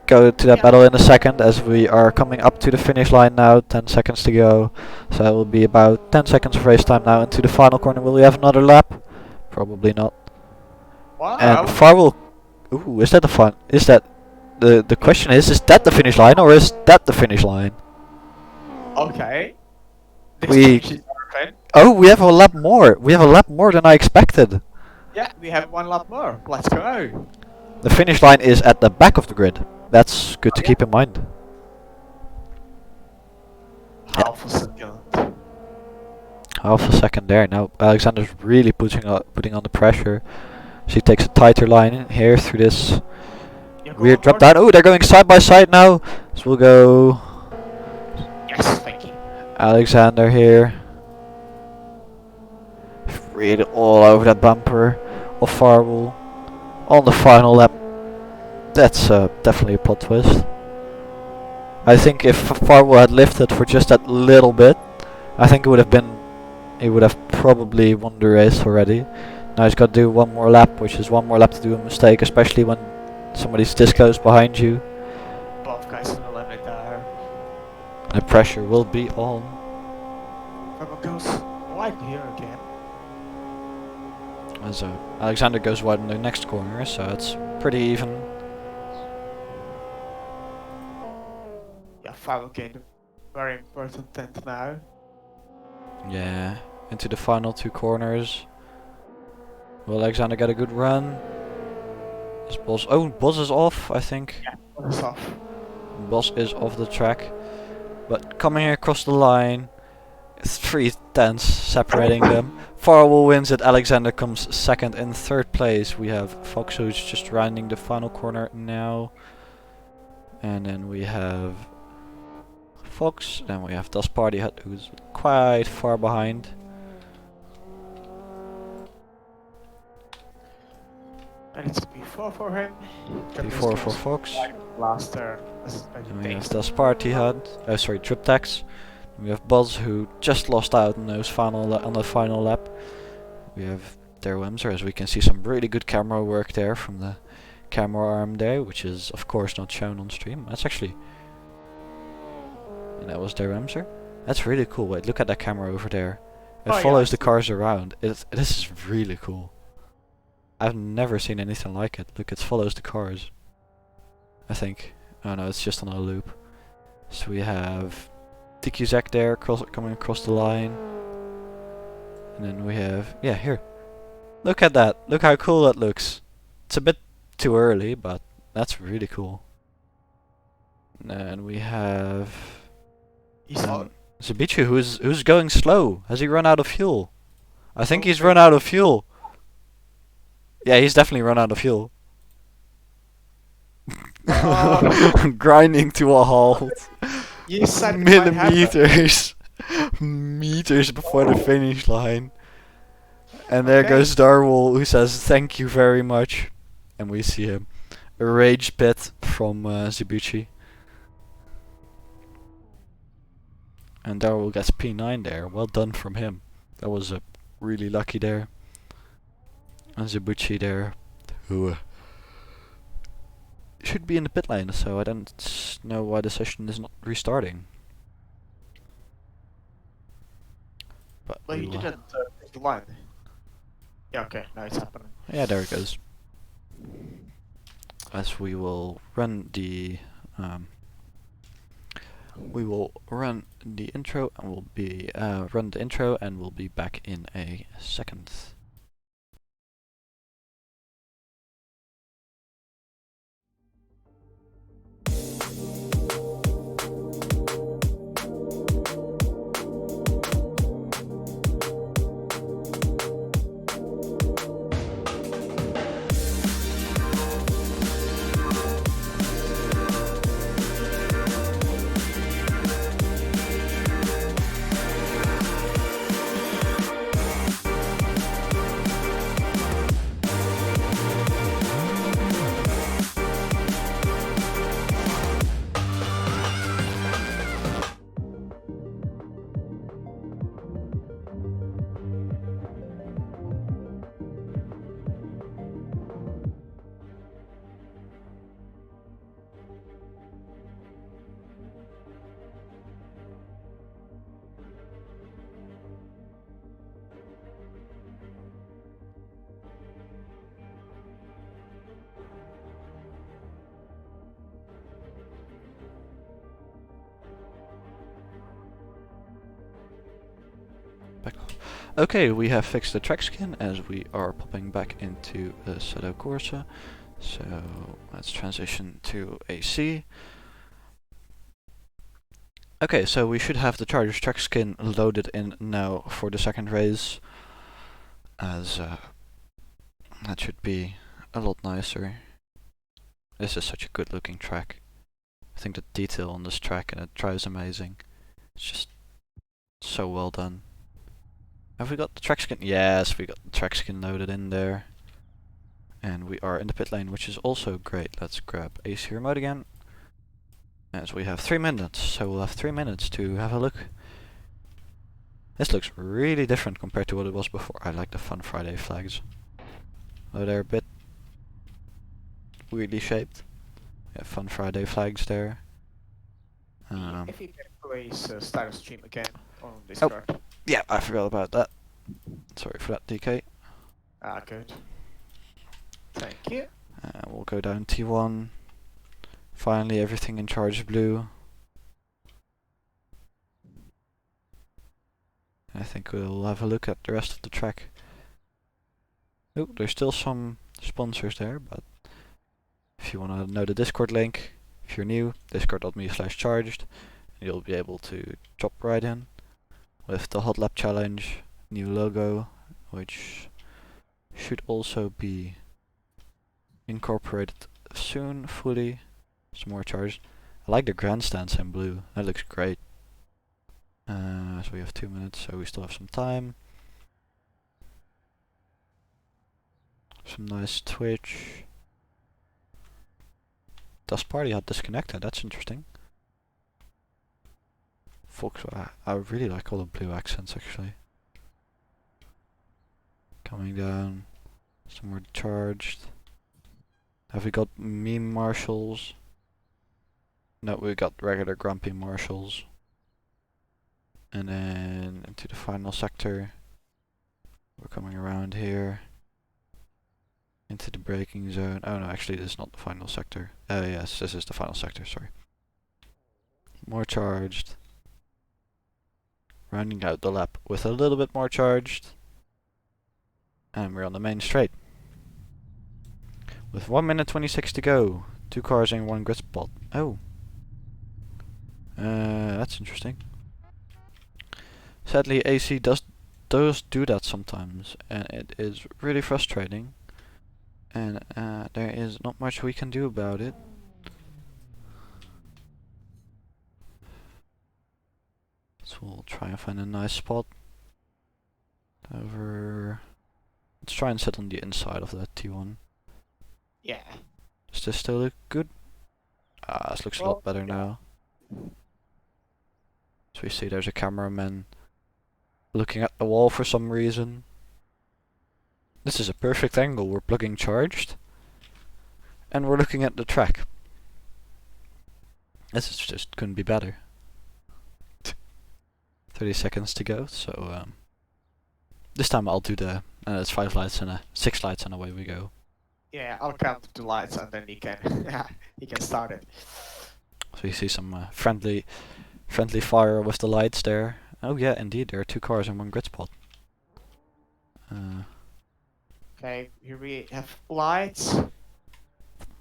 going to that battle in a second as we are coming up to the finish line now. 10 seconds to go. So it will be about 10 seconds of race time now into the final corner. Will we have another lap? Probably not. Wow. And Farwell. Ooh, is that the fun? Is that the question is that the finish line or is that the finish line? Okay. This We- changes everything. Oh, we have a lap more. We have a lap more than I expected. Yeah, we have one lap more. Let's go. The finish line is at the back of the grid. That's good to keep in mind. Half a second. Half a second there. Now Alexander's really putting on the pressure. She takes a tighter line here through this weird drop down. Oh, they're going side by side now. So we'll go Yes, thank you. Alexander here. Really all over that bumper of Farwell on the final lap. That's definitely a plot twist. I think if Farwell had lifted for just that little bit, I think he would have probably won the race already. Now he's got to do one more lap, which is one more lap to do a mistake, especially when somebody's this close behind you. Both guys on the limit there. The pressure will be on. Purple goes wide here again. So Alexander goes wide in the next corner, so it's pretty even. Yeah, Farwell gained a very important 10th now. Yeah, into the final two corners. Will Alexander get a good run? Is Bos? Oh, Bos is off, I think. Yeah, that's off. Bos is off the track, but coming across the line, 3 tenths separating them. Farwell wins it. Alexander comes second. In third place we have Fox, who's just rounding the final corner now, and then we have Fox. Then we have Das Party Hut, who's quite far behind. And it's P4 for him. P4 for Fox. Last turn. And we have Das Party Hut. Oh, sorry, Triptex. We have Buzz, who just lost out on those on the final lap. We have their Wemser, as we can see some really good camera work there from the camera arm there, which is of course not shown on stream. That's actually, and that was their Wemser. That's really cool. Wait, look at that camera over there. It Oh, yeah, follows I the see. cars around. This is really cool. I've never seen anything like it. Look, it follows the cars. I think. Oh no, it's just on a loop. So we have TQZek there coming across the line. And then we have, yeah, here. Look at that. Look how cool that looks. It's a bit too early, but that's really cool. And then we have Zabichu, who's going slow. Has he run out of fuel? I think he's run out of fuel. Yeah, he's definitely run out of fuel. Grinding to a halt. You said it might happen. Meters before the finish line. And there Okay. goes Darwell, who says thank you very much. And we see a rage pit from Zibuchi. And Darwell gets P9 there. Well done from him. That was really lucky there. And Zibuchi there, who should be in the pit lane, so I don't know why the session is not restarting. But Well, we you will- didn't take the line. Yeah, okay, now it's happening. yeah, there it goes. As we will run the intro, and we'll be run the intro, and we'll be back in a second. back. Okay, we have fixed the track skin as we are popping back into Assetto Corsa. So let's transition to AC. Okay, so we should have the Charger's track skin loaded in now for the second race, as that should be a lot nicer. This is such a good looking track. I think the detail on this track and it drives amazing. It's just so well done. Have we got the track skin? Yes, we got the track skin loaded in there. And we are in the pit lane, which is also great. Let's grab AC remote again. As we have 3 minutes, so we'll have 3 minutes to have a look. This looks really different compared to what it was before. I like the Fun Friday flags. Oh, they're a bit weirdly shaped. We have Fun Friday flags there. If you can please start a stream again on Discord. Yeah, I forgot about that. Sorry for that, DK. Ah, good. Thank you. We'll go down T1. Finally, everything in charge blue. I think we'll have a look at the rest of the track. Oh, there's still some sponsors there, but if you want to know the Discord link, if you're new, discord.me/charged, you'll be able to drop right in with the Hot Lap Challenge, new logo, which should also be incorporated soon fully. Some more charged. I like the grandstands in blue. That looks great. So we have 2 minutes, so we still have some time. Some nice Twitch. Dust Party had disconnected. That's interesting. Folks, I really like all the blue accents actually. Coming down. Some more charged. Have we got meme marshals? No, we got regular grumpy marshals. And then into the final sector. We're coming around here. Into the braking zone. Oh no, actually this is not the final sector. Oh yes, this is the final sector, sorry. More charged. Rounding out the lap with a little bit more charged. And we're on the main straight. With 1 minute 26 to go. 2 cars in 1 grid spot. Oh. That's interesting. Sadly, AC does do that sometimes, and it is really frustrating. And there is not much we can do about it. So we'll try and find a nice spot. Over. Let's try and sit on the inside of that T1. Yeah. Does this still look good? Ah, this looks a lot better now. So we see there's a cameraman looking at the wall for some reason. This is a perfect angle. We're plugging charged. And we're looking at the track. This is just couldn't be better. 30 seconds to go, so this time I'll do the it's 5 lights and 6 lights and away we go. Yeah, I'll count the lights and then you can start it. So you see some friendly fire with the lights there. Oh yeah, indeed, there are 2 cars in 1 grid spot. Okay, here we have lights.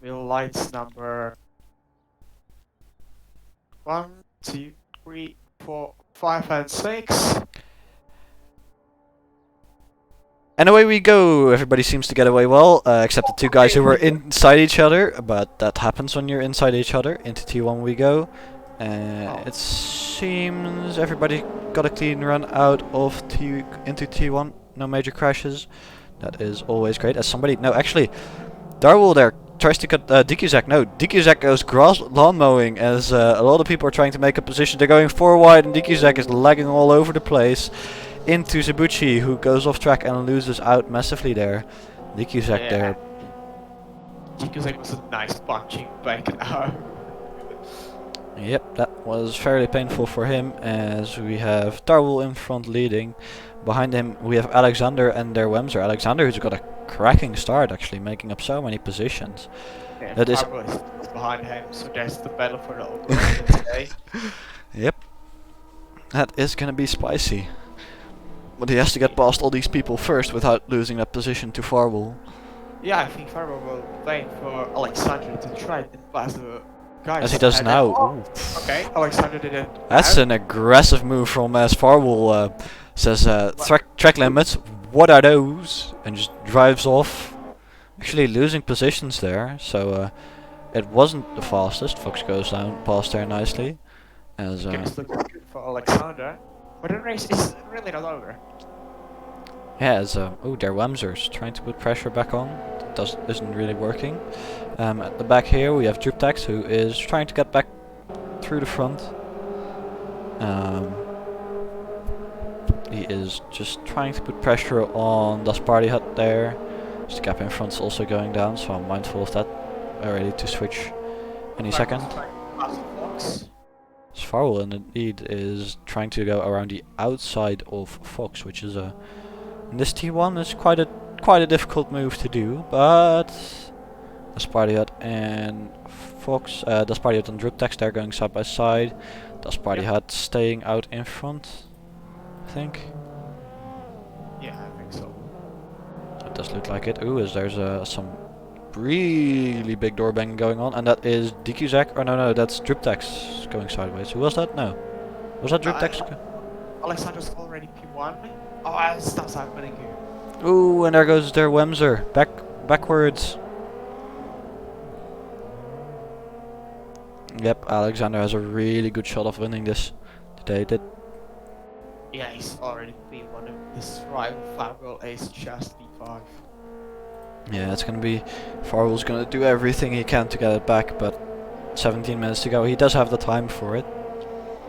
Wheel lights number 1, 2, 3, 4, 5, and 6. And away we go! Everybody seems to get away well, except the 2 guys who were inside each other, but that happens when you're inside each other. Into T1 we go. It seems everybody got a clean run out of into T1, no major crashes. That is always great. As somebody, no, actually, Darwell there tries to cut DQZak. No, DQZak goes grass lawn mowing as a lot of people are trying to make a position. They're going 4 wide, and DQZak is lagging all over the place into Zabuchi, who goes off track and loses out massively there. DQZak there. DQZak was a nice punching back now. Yep, that was fairly painful for him, as we have Darwell in front leading. Behind him we have Alexander and their Wemser. Alexander, who's got a cracking start, actually making up so many positions. Yeah, that is behind him, so there's the battle for the opening today. Yep, that is gonna be spicy. But he has to get past all these people first without losing that position to Farwell. Yeah, I think Farwell will wait for Alexander to try to pass the guys. As he does and now. then- oh, Ooh. okay, Alexander did it. That's an aggressive move from as Farwell says track limits, what are those? And just drives off. Actually losing positions there, so it wasn't the fastest. Fox goes down past there nicely. As Games looks good for Alexander, but the race is really not over. yeah, as oh, their Wemsers trying to put pressure back on. Isn't really working. At the back here we have Druptax, who is trying to get back through the front. He is just trying to put pressure on Das Party Hut there. His gap in front's also going down, so I'm mindful of that. Ready to switch any second. Farwell indeed is trying to go around the outside of Fox, which is in this T1 is quite a difficult move to do, but Das Party Hut and Fox, Das Party Hut and Druptax, they're going side by side. Das Party Hut staying out in front, I think. Yeah, I think so. It does look like it. Ooh, there's some really big door bang going on, and that is DQZak. Oh no, that's Druptax going sideways. Who was that? No, was that Druptax? Alexander's already P1. Oh, that's not happening here. Ooh, and there goes their Wemser backwards. Yep, Alexander has a really good shot of winning this today. Yeah, he's already P1. His rival Farwell is just P5. Yeah, it's gonna be Farwell's gonna do everything he can to get it back, but 17 minutes to go. He does have the time for it.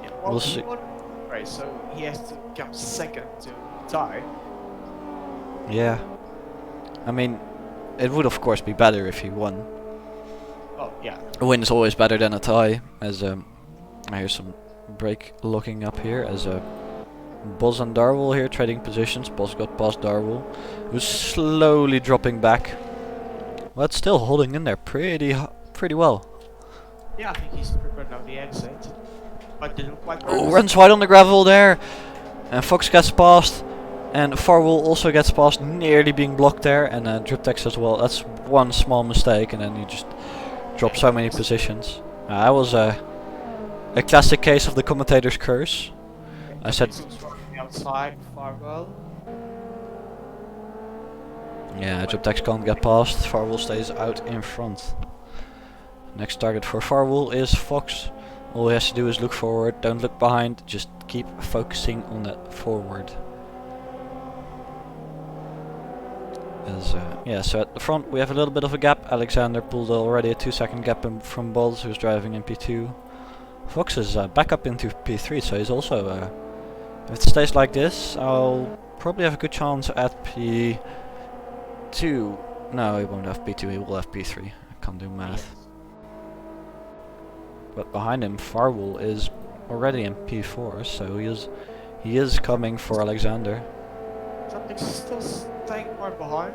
Yeah, well, We'll he see. won the race, so he has to come second to tie. Yeah, I mean, it would of course be better if he won. Oh, yeah. A win is always better than a tie. As I hear some break looking up here as Boz and Darwell here trading positions. Boz got past Darwell, who's slowly dropping back, but still holding in there pretty well. Yeah, I think he's prepared now the exit. But didn't quite Oh, runs wide on the gravel there, and Fox gets past, and Farwell also gets past, nearly being blocked there, and Driptex as well. That's one small mistake, and then you just drop so many positions. That was a classic case of the commentator's curse. I said. Outside Farwell. Yeah, Driptex can't get past. Farwell stays out in front. Next target for Farwell is Fox. All he has to do is look forward, don't look behind, just keep focusing on that forward. Yeah, so at the front we have a little bit of a gap. Alexander pulled already a 2-second gap from Bols, who's driving in P2. Fox is back up into P3, so he's also... if it stays like this, I'll probably have a good chance at P2. No, he won't have P2, he will have P3. I can't do math. But behind him, Farwell is already in P4, so he is coming for Alexander. Something's still staying quite behind.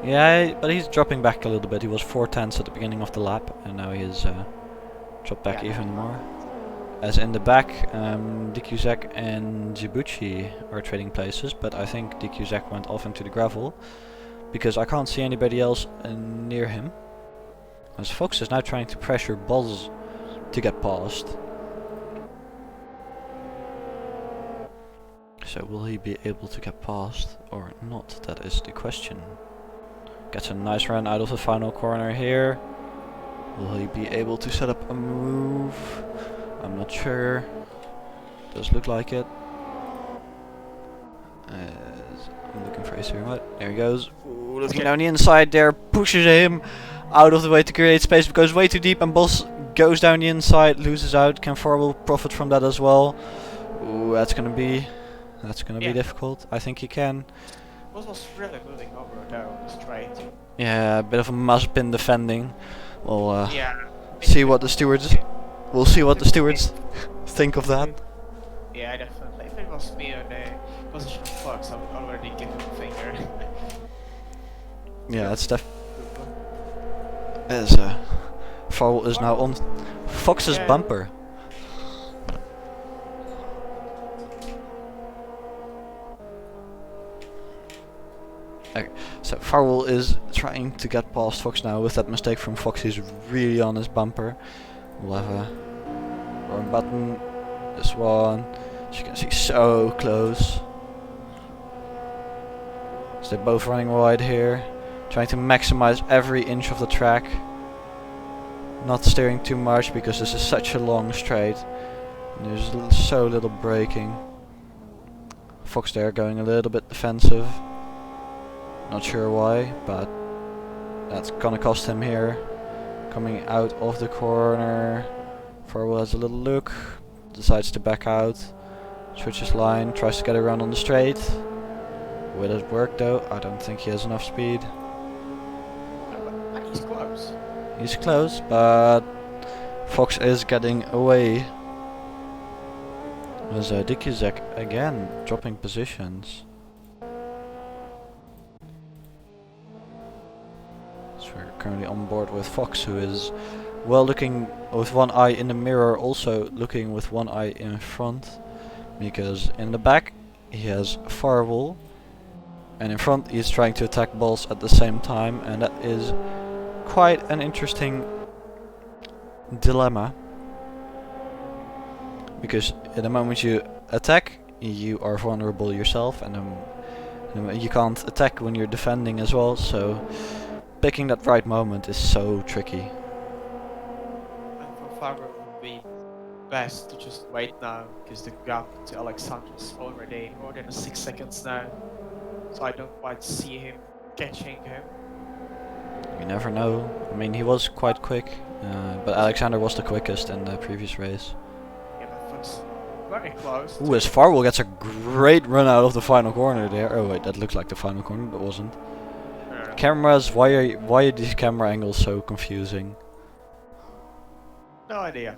Yeah, but he's dropping back a little bit. He was 4/10 at the beginning of the lap, and now he is dropped back even more. As in the back, DQZak and Djibouti are trading places, but I think DQZak went off into the gravel because I can't see anybody else near him. As Fox is now trying to pressure Boz to get past. So will he be able to get past or not? That is the question. Gets a nice run out of the final corner here. Will he be able to set up a move? I'm not sure. Does look like it. I'm looking for AC remote. There he goes. Ooh, looking down the inside there. Pushes him out of the way to create space. Goes way too deep, and Boss goes down the inside, loses out. Can Farwell profit from that as well? Ooh, that's gonna be difficult. I think he can. Boss was really moving over there on the straight. Yeah, a bit of a Mazepin defending. We'll Yeah. see what the stewards. We'll see what the stewards think of that. Yeah, definitely. If it was me on the position of Fox, I would already give him a finger. Yeah, it's as Farwell is now on Fox's bumper. So Farwell is trying to get past Fox now with that mistake from Fox. He's really on his bumper. We'll have a wrong button. This one. As you can see, so close. So they're both running wide here. Trying to maximize every inch of the track. Not steering too much because this is such a long straight. And there's so little braking. Fox there going a little bit defensive. Not sure why, but that's gonna cost him here. Coming out of the corner. Farwell has a little look. Decides to back out. Switches line. Tries to get around on the straight. Will it work though? I don't think he has enough speed. He's close. He's close, but Fox is getting away. There's Dikizek again dropping positions. So we're currently on board with Fox, who is well looking with one eye in the mirror, also looking with one eye in front, because in the back he has Farwell, and in front he's trying to attack balls at the same time, and that is quite an interesting dilemma. Because at the moment you attack, you are vulnerable yourself, and you can't attack when you're defending as well, so picking that right moment is so tricky. And for Farwell it would be best to just wait now, because the gap to Alexander is already more than 6 seconds now. So I don't quite see him catching him. You never know. I mean, he was quite quick, but Alexander was the quickest in the previous race. Yeah, but Fox very close. Ooh, as Farwell gets a great run out of the final corner there. Oh wait, that looked like the final corner, but wasn't. Cameras, why are these camera angles so confusing? No idea.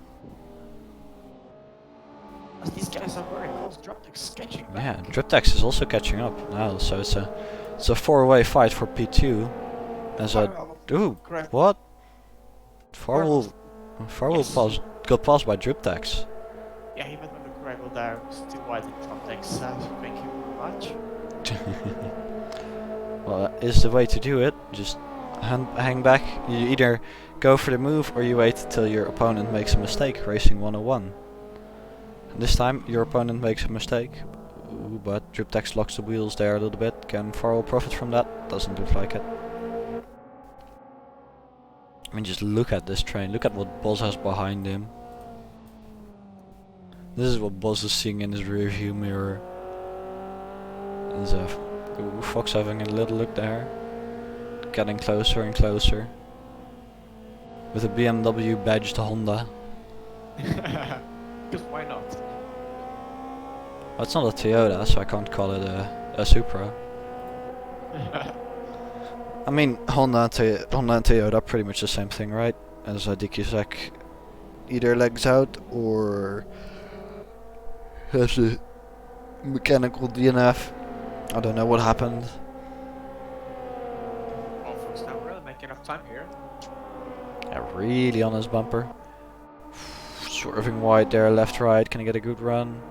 But these guys are very close. Droptek's catching back. Yeah, Driptex is also catching up now, so it's a four-way fight for P2. As a ooh, Correct. what? Farwell Yes. got passed by Driptex. Yeah, he went on the gravel there. Still wide in Droptek, so thank you very much. Well, that is the way to do it. Just hang back. You either go for the move or you wait till your opponent makes a mistake, racing 101. And this time your opponent makes a mistake. Ooh, but Driptex locks the wheels there a little bit. Can Farwell profit from that? Doesn't look like it. I mean, just look at this train. Look at what Boz has behind him. This is what Boz is seeing in his rearview mirror. There's Fox having a little look there. Getting closer and closer. With a BMW badged Honda. Because why not? Well, it's not a Toyota, so I can't call it a Supra. I mean, Honda and Toyota are pretty much the same thing, right? As Dikizek either legs out or has a mechanical DNF. I don't know what happened. Well, Fox now really making enough time here. Yeah, really on his bumper. Swerving wide there, left, right. Can he get a good run?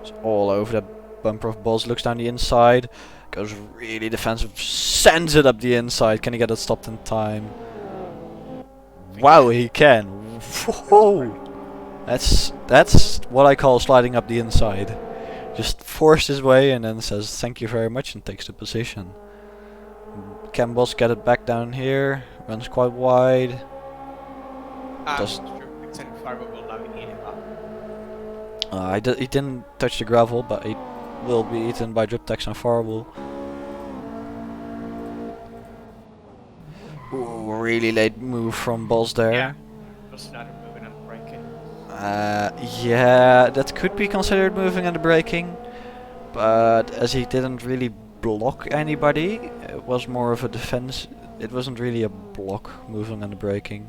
It's all over that bumper of Boz. Looks down the inside. Goes really defensive. Sends it up the inside. Can he get it stopped in time? Wow, he can. Whoa. That's what I call sliding up the inside. Just forced his way and then says thank you very much and takes the position. Can Boz get it back down here? Runs quite wide. Does Farwell will now eat him up. he didn't touch the gravel, but he will be eaten by Driptex and Farwell. Ooh, really late move from Boz there. Yeah. Just another moving and braking. Yeah, that could be considered moving and braking, but as he didn't really block anybody, it was more of a defense. It wasn't really a block, moving and braking.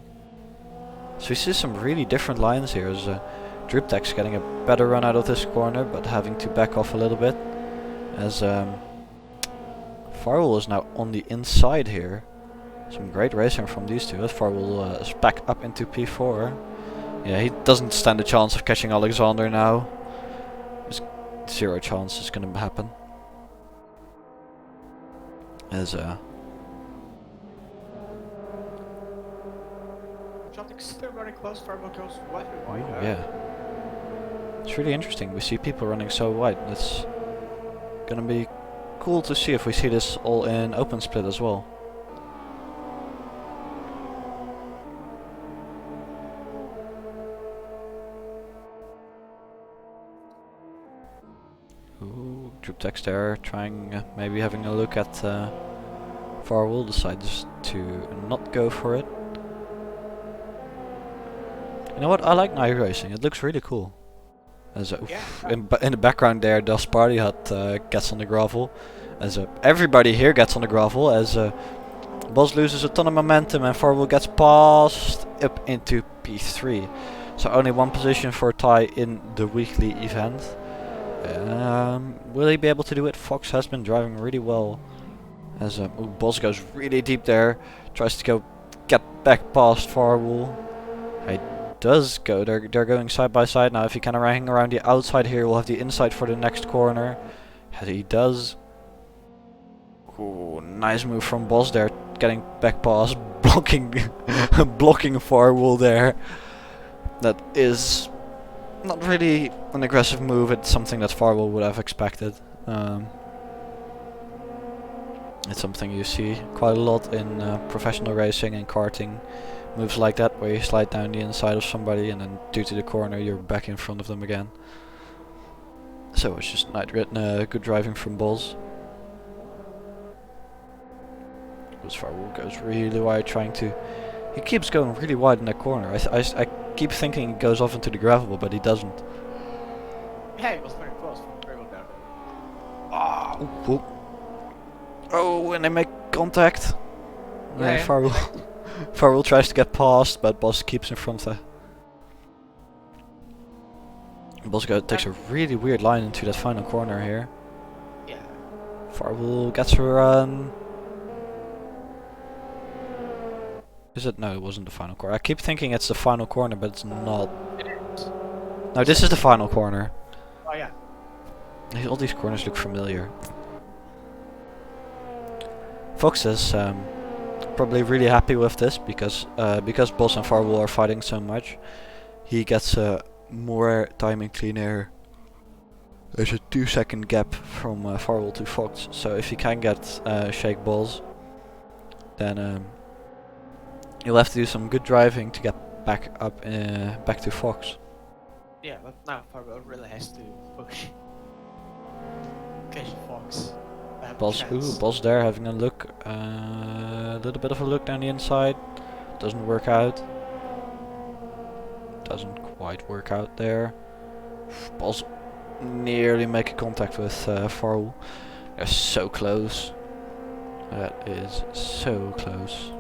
So we see some really different lines here. As Driptex getting a better run out of this corner, but having to back off a little bit. As Farwell is now on the inside here. Some great racing from these two. As Farwell is back up into P4. Yeah, he doesn't stand a chance of catching Alexander now. There's zero chance it's gonna happen. As Traffic still very close. Farewell goes wide. yeah, it's really interesting. We see people running so wide. It's gonna be cool to see if we see this all in open split as well. Ooh, Troop Text there, trying maybe having a look at Farwell, decides to not go for it. You know what? I like night racing. It looks really cool. As in the background there, Das Party Hut gets on the gravel. As everybody here gets on the gravel. As Boss loses a ton of momentum and Farwell gets passed up into P3. So only one position for Ty in the weekly event. Will he be able to do it? Fox has been driving really well. As Boss goes really deep there, tries to get back past Farwell. He does go. They're going side by side now. If he can hang around the outside here, we'll have the inside for the next corner. As he does. Ooh, nice move from Boss there, getting back past, blocking Farwell there. That is not really an aggressive move. It's something that Farwell would have expected. It's something you see quite a lot in professional racing and karting. Moves like that, where you slide down the inside of somebody and then due to the corner you're back in front of them again. So it's just good driving from Bulls. Because Farwell goes really wide, trying to... He keeps going really wide in that corner. I keep thinking he goes off into the gravel, but he doesn't. Yeah, he was very close. Very well down. Oh, and they make contact. Yeah. Farwell tries to get past, but Boss keeps in front of. Boss takes a really weird line into that final corner here. Yeah. Farwell gets a run. Is it? No, it wasn't the final corner. I keep thinking it's the final corner, but it's not. No, this is the final corner. Oh yeah. All these corners look familiar. Fox is probably really happy with this because Boss and Farwell are fighting so much. He gets more timing cleaner. There's a 2-second gap from Farwell to Fox, so if he can get shake balls, then you'll have to do some good driving to get back up, back to Fox. Yeah, but now Farwell really has to push. Catch Fox. Boss there having a look, a little bit of a look down the inside. Doesn't work out. Doesn't quite work out there. Boss nearly making contact with Farwell. They're so close. That is so close.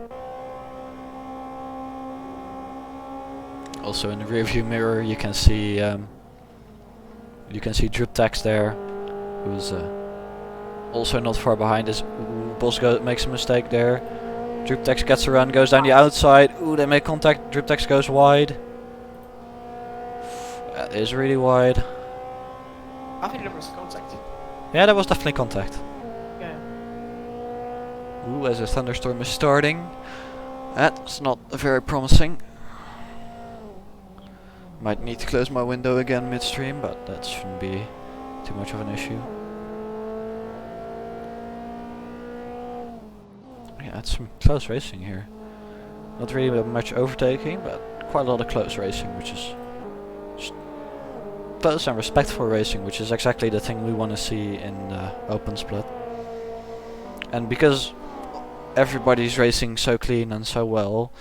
Also in the rearview mirror you can see Drip Text there, who's also not far behind. This Boss makes a mistake there. Drip Text gets a run, goes down the outside. Ooh, they make contact. Drip Text goes wide. That is really wide. I think there was contact. Yeah, there was definitely contact. Yeah. Ooh, as a thunderstorm is starting. That's not very promising. Might need to close my window again midstream, but that shouldn't be too much of an issue. Yeah, it's some close racing here. Not really much overtaking, but quite a lot of close racing, which is just close and respectful racing, which is exactly the thing we want to see in open split. And because everybody's racing so clean and so well,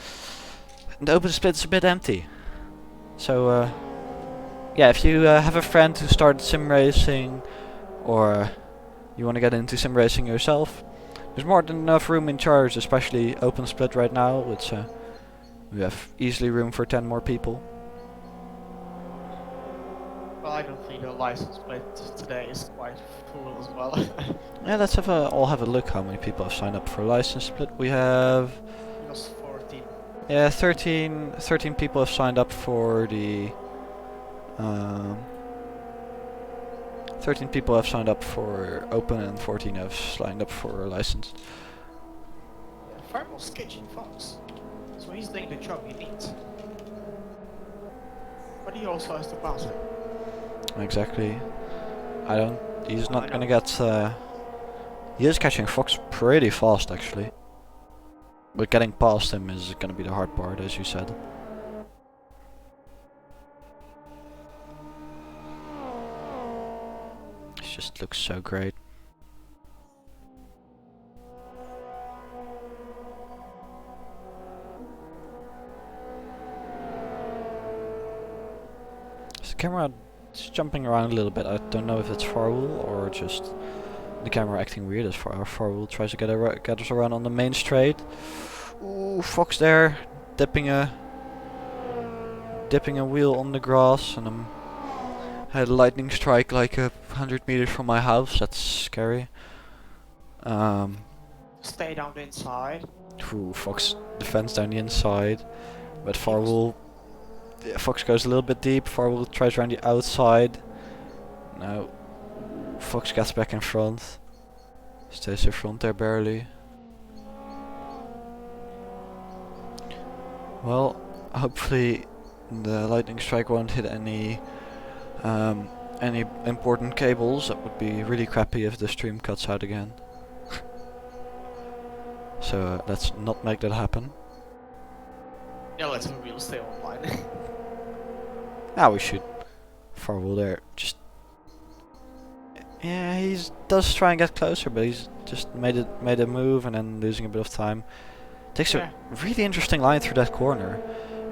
the open split's a bit empty. So yeah, if you have a friend who started sim racing, or you want to get into sim racing yourself, there's more than enough room in charge, especially open split right now. It's we have easily room for 10 more people. Well, I don't think the license plate today is quite full as well. Yeah, let's all have a look how many people have signed up for license split. We have... It was 14. Yeah, 13 people have signed up for the 13 people have signed up for open and 14 have signed up for license. Yeah, Fireball's sketching Fox. So he's doing the job he needs. But he also has to pass it. Exactly. He's not gonna get... he is catching Fox pretty fast actually. But getting past him is gonna be the hard part, as you said. It just looks so great. The camera is jumping around a little bit. I don't know if it's Farwell or just the camera acting weird as Farwell tries to get us around on the main straight. Ooh, Fox there, dipping a wheel on the grass, and had a lightning strike like 100 meters from my house. That's scary. Stay down the inside. Ooh, Fox defends down the inside, but Farwell. Yeah, Fox goes a little bit deep. Farwell tries around the outside. Now, Fox gets back in front. Stays in front there barely. Well, hopefully the lightning strike won't hit any important cables. That would be really crappy if the stream cuts out again. So let's not make that happen. Yeah, let's hope we'll stay online. Now we should. Farwell there, just yeah, he does try and get closer, but he's just made a move and then losing a bit of time. Takes a really interesting line through that corner.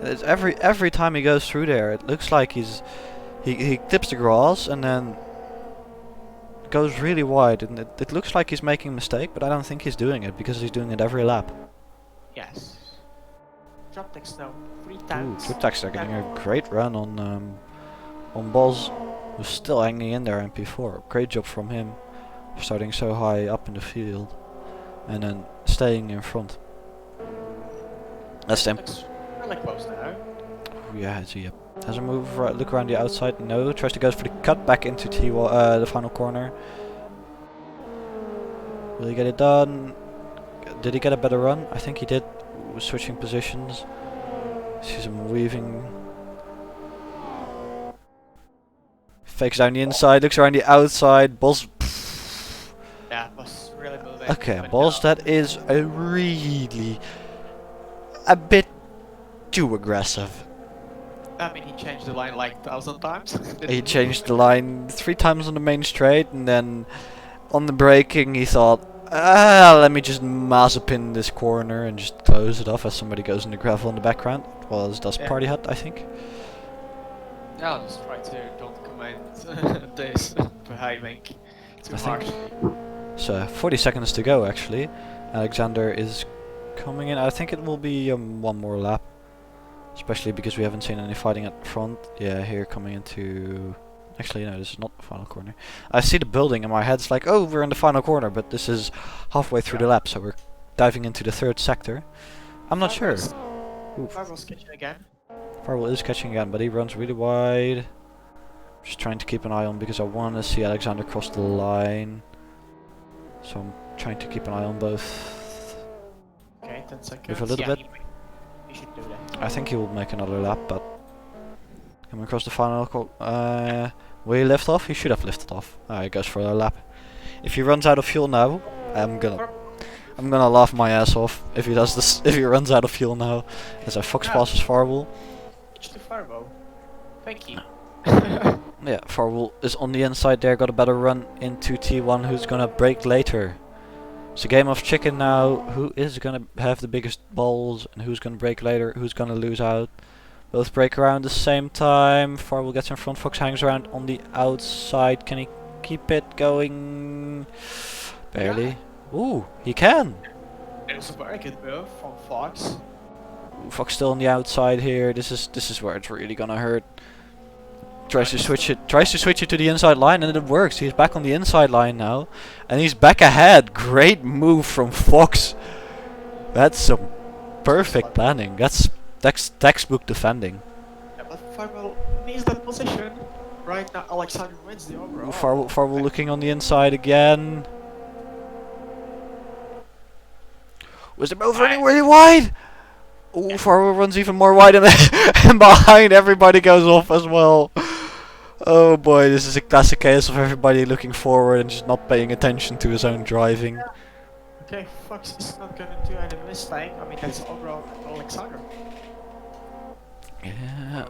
It's every time he goes through there, it looks like he tips the grass and then goes really wide, and it looks like he's making a mistake, but I don't think he's doing it because he's doing it every lap. Yes. Drop text now. 3 times. Ooh, Triptax are getting a great run on Boz, who's still hanging in there. MP4, great job from him, starting so high up in the field, and then staying in front. That's them. Really close now. Yeah, has a move, look around the outside. No, tries to go for the cut back into the final corner. Will he get it done? Did he get a better run? I think he did. Was switching positions. Sees him weaving. Fakes down the inside, looks around the outside. Balls. Yeah, was really moving. Okay, Balls, that is a bit too aggressive. I mean, he changed the line like 1,000 times. He changed the line 3 times on the main straight, and then on the braking he thought, let me just Mazepin this corner and just close it off as somebody goes in the gravel in the background. Does Party Hut, I think. Yeah, I'll just try to don't comment this behaving too harsh. So 40 seconds to go actually. Alexander is coming in. I think it will be one more lap. Especially because we haven't seen any fighting at the front. Yeah, here coming into... Actually, no, this is not the final corner. I see the building in my head. It's like, oh, we're in the final corner, but this is halfway through the lap, so we're diving into the 3rd sector. I'm not sure. Farwell's catching again. Farwell is catching again, but he runs really wide. Just trying to keep an eye on because I want to see Alexander cross the line. So I'm trying to keep an eye on both. Okay, 10 seconds. Give a little bit. He should do that. I think he will make another lap, but coming across the final will he lift off? He should have lifted off. He goes for a lap. If he runs out of fuel now, I'm gonna laugh my ass off if he does this. If he runs out of fuel now, as I Fox passes Farwell. It's the Farwell. Thank you. Yeah, Farwell is on the inside there. Got a better run into T1, who's gonna brake later. It's a game of chicken now. Who is gonna have the biggest balls and who's gonna brake later? Who's gonna lose out? Both brake around the same time. Farwell gets in front. Fox hangs around on the outside. Can he keep it going? Barely. Yeah. Ooh, he can. It was a very good move from Fox. Fox still on the outside here. This is where it's really gonna hurt. Tries to switch it to the inside line, and it works. He's back on the inside line now, and he's back ahead. Great move from Fox. That's some perfect planning. That's textbook defending. Yeah, but Farwell needs that position. Right now, Alexander wins the overall. Farwell looking on the inside again. Was they both running really wide? Ooh, Farwell runs even more wide and, and behind everybody goes off as well. Oh boy, this is a classic case of everybody looking forward and just not paying attention to his own driving. Okay, Fox is not gonna do any mistake. I mean, that's overall Alexander. Yeah.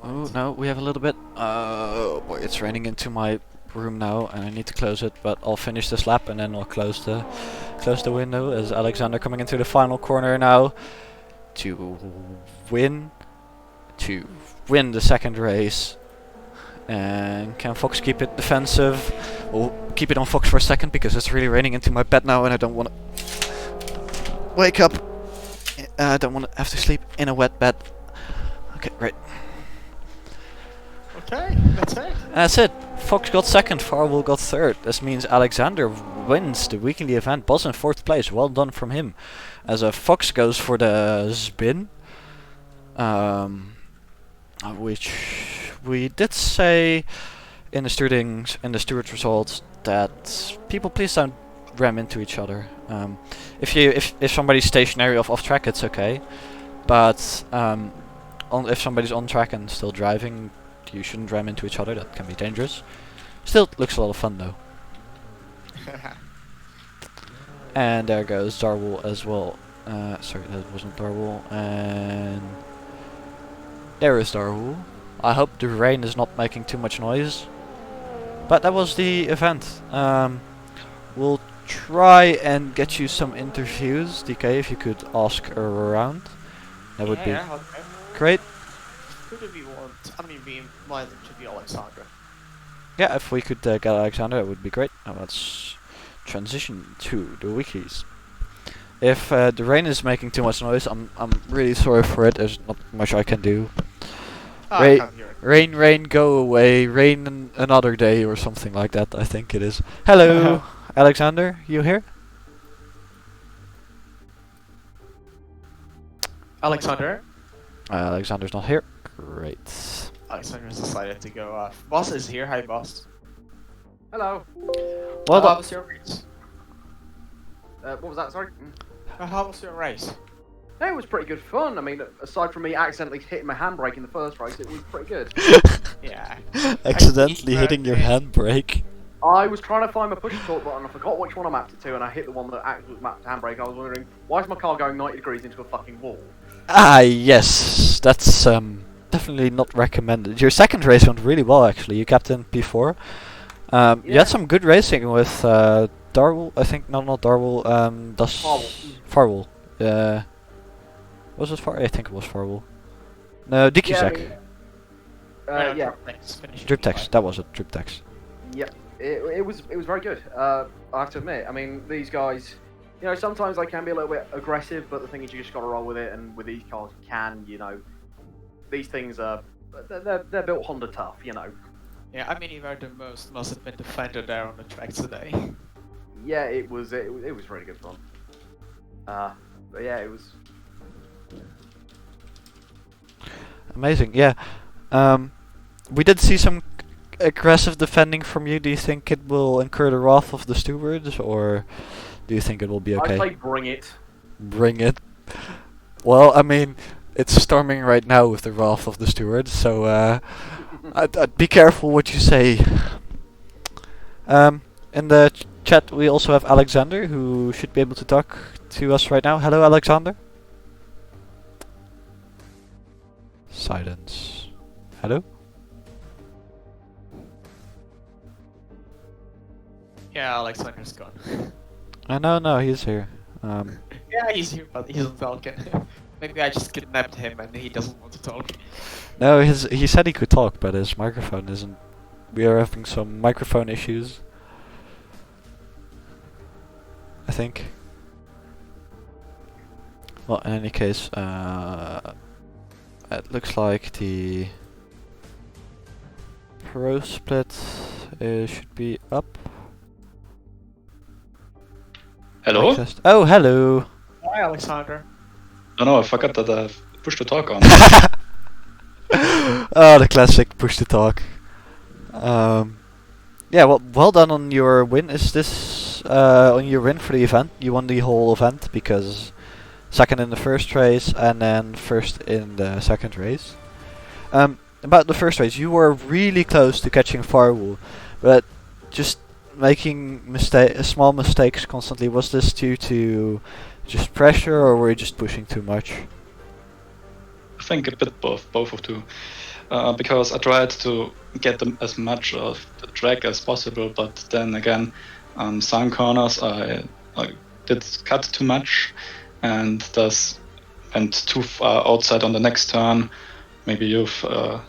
Oh no, we have a little bit. Oh boy, it's raining into my room now, and I need to close it. But I'll finish this lap and then I'll close the window. As Alexander coming into the final corner now to win the second race. And can Fox keep it defensive? We'll keep it on Fox for a second because it's really raining into my bed now, and I don't want to wake up. I don't want to have to sleep in a wet bed. Okay, right. Okay, that's it. That's it. Fox got second, Farwell got third. This means Alexander wins the weekly event. Boss in fourth place. Well done from him. As a Fox goes for the spin, which we did say in the stewards results that people please don't ram into each other. If somebody's stationary off track, it's okay, but if somebody's on track and still driving, you shouldn't ram into each other. That can be dangerous. Still looks a lot of fun though. And there goes Darwell as well. Sorry, that wasn't Darwell. And there is Darwell. I hope the rain is not making too much noise. But that was the event. We'll try and get you some interviews, DK, if you could ask around. That would be great. Who do we want? I mean, we want it to be Alexander. Yeah, if we could get Alexander, that would be great. Now let's transition to the weeklies. If the rain is making too much noise, I'm really sorry for it. There's not much I can do. Rain, go away. Rain another day or something like that. I think it is. Hello, Alexander. You here? Alexander. Alexander's not here. Great. Alexander's decided to go off. Boss is here. Hi, boss. Hello. Well How done. was your race? What was that? Sorry. How was your race? It was pretty good fun. I mean, aside from me accidentally hitting my handbrake in the first race, it was pretty good. Yeah. Accidentally hitting your handbrake. I was trying to find my push-to-talk button. I forgot which one I mapped it to, and I hit the one that actually mapped to handbrake. I was wondering, why is my car going 90 degrees into a fucking wall? Ah, yes. That's definitely not recommended. Your second race went really well, actually. You captained P4. You had some good racing with Darwell. I think not Darwell. Farwell. Was it Farwell? I think it was Farwell. No, Dikizek. Yeah. Driptex. That was it. Driptex. Yep. It was very good. I have to admit. I mean, these guys, you know, sometimes they can be a little bit aggressive, but the thing is, you just got to roll with it. And with these cars, you can, you know, these things are they're built Honda tough, you know. Yeah, I mean, you were the must have been defender there on the track today. Yeah, it was really good fun. But yeah, it was amazing. Yeah. We did see some aggressive defending from you. Do you think it will incur the wrath of the stewards, or do you think it will be okay? I say bring it. Bring it. Well, I mean, it's storming right now with the wrath of the stewards, so I'd be careful what you say. In the chat we also have Alexander, who should be able to talk to us right now. Hello, Alexander. Silence. Hello? Yeah, Alexander's gone. No, he's here. Yeah, he's here, but he isn't talking. Maybe I just kidnapped him and he doesn't want to talk. No, he said he could talk, but his microphone isn't. We are having some microphone issues, I think. Well, in any case, it looks like the pro split should be up. Hello? Oh, hello! Hi, Alexander. No, I forgot that I pushed the talk on. Oh, the classic push to talk. Yeah, well done on your win. Is this on your win for the event? You won the whole event because second in the first race and then first in the second race. About the first race, you were really close to catching Firewall, but just making small mistakes constantly. Was this due to just pressure, or were you just pushing too much? I think a bit both of two. Because I tried to get them as much of the track as possible, but then again, some corners I did cut too much, and thus went too far outside on the next turn. Maybe you've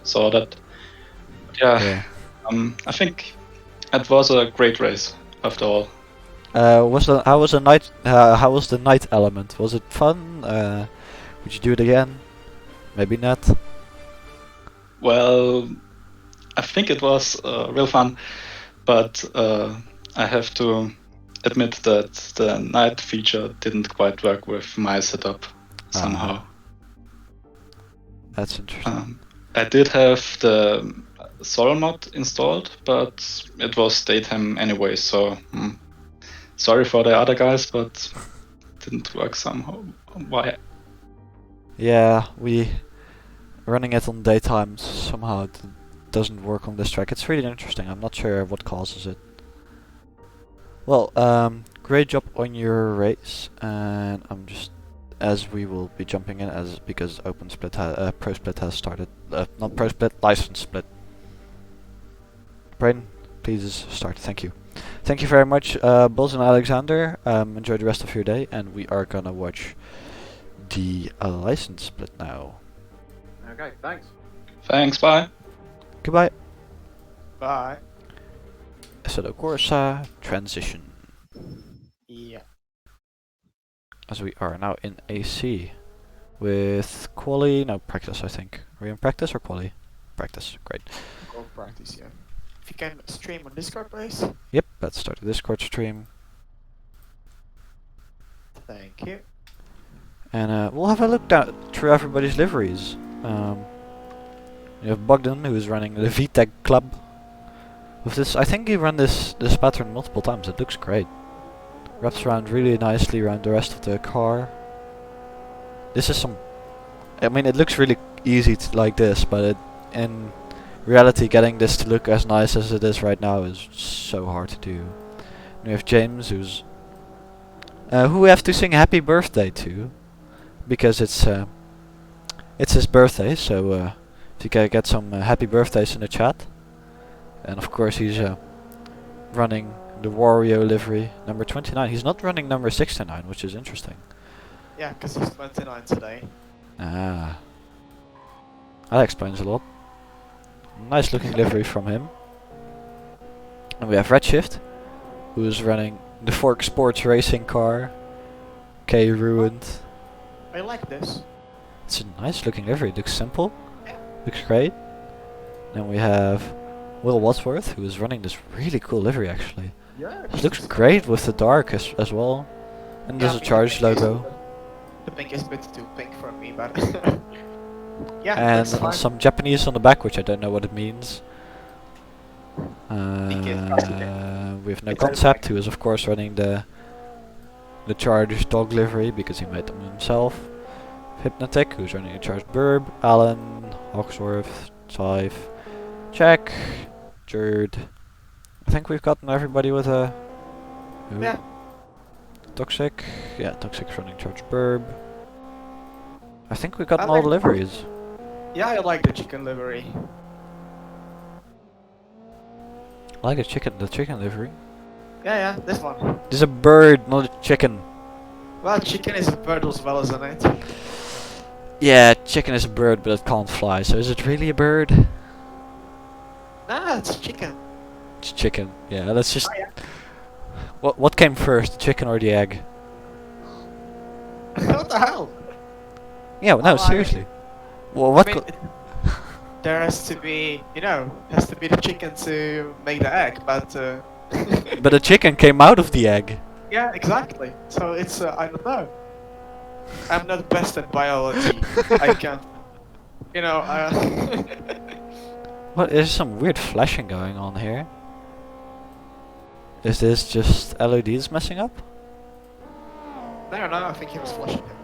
saw that. Yeah. I think it was a great race after all. How was the night element? Was it fun? Would you do it again? Maybe not. Well, I think it was real fun, but I have to admit that the night feature didn't quite work with my setup somehow. That's interesting. I did have the Sol mod installed, but it was daytime anyway, so sorry for the other guys, but it didn't work somehow. Why? Yeah, running it on daytime somehow doesn't work on this track. It's really interesting. I'm not sure what causes it. Well, great job on your race, and I'm just as we will be jumping in because Open Split Pro Split has started. Not Pro Split, License Split. Braden, please start. Thank you. Thank you very much, Buzz and Alexander. Enjoy the rest of your day, and we are gonna watch the license split now. Okay, thanks. Thanks, bye. Goodbye. Bye. Assetto Corsa transition. Yeah. As we are now in AC with practice, I think. Are we in practice or quali? Practice, great. Go practice, yeah. If you can stream on Discord, please. Yep, let's start the Discord stream. Thank you. And we'll have a look through everybody's liveries. You have Bogdan, who is running the VTech Club. With this, I think he ran this pattern multiple times. It looks great. Wraps around really nicely around the rest of the car. This is I mean, it looks really easy like this, but in reality, getting this to look as nice as it is right now is so hard to do. And we have James, who we have to sing happy birthday to, because it's his birthday. So if you can get some happy birthdays in the chat. And of course, he's running the Wario livery number 29. He's not running number 69, which is interesting. Yeah, because he's 29 today. Ah, that explains a lot. Nice looking livery from him. And we have Redshift, who is running the Fork Sports racing car. K ruined. I like this. It's a nice looking livery. It looks simple. Looks great. Then we have Will Wadsworth, who is running this really cool livery actually. Yeah. It looks great with the dark as well. And there's a Charge logo. The pink is a bit too pink for me, but yeah. And that's fine. some Japanese on the back, which I don't know what it means. We have No Concept, who is of course running the Charge dog livery because he made them himself. Hypnotic, who's running a Charge Burb. Alan, Hawksworth, Sive, Jack, Jerd. I think we've gotten everybody with a... Yeah. Toxic. Yeah, Toxic's running Charge Burb. I think we've gotten all the liveries. Yeah, I like the chicken livery. I like the chicken livery. Yeah, this one. This is a bird, not a chicken. Well, chicken is a bird as well, isn't it? Yeah, chicken is a bird, but it can't fly, so is it really a bird? Nah, it's chicken. It's chicken. Yeah, let's just... Oh, yeah. What came first, the chicken or the egg? What the hell? Yeah, no, Oh, seriously. Well, what... I mean, there has to be, has to be the chicken to make the egg, but... But the chicken came out of the egg. Yeah, exactly. So it's, I don't know. I'm not best at biology. I can't, What is some weird flashing going on here? Is this just LEDs messing up? No, I think he was flashing him.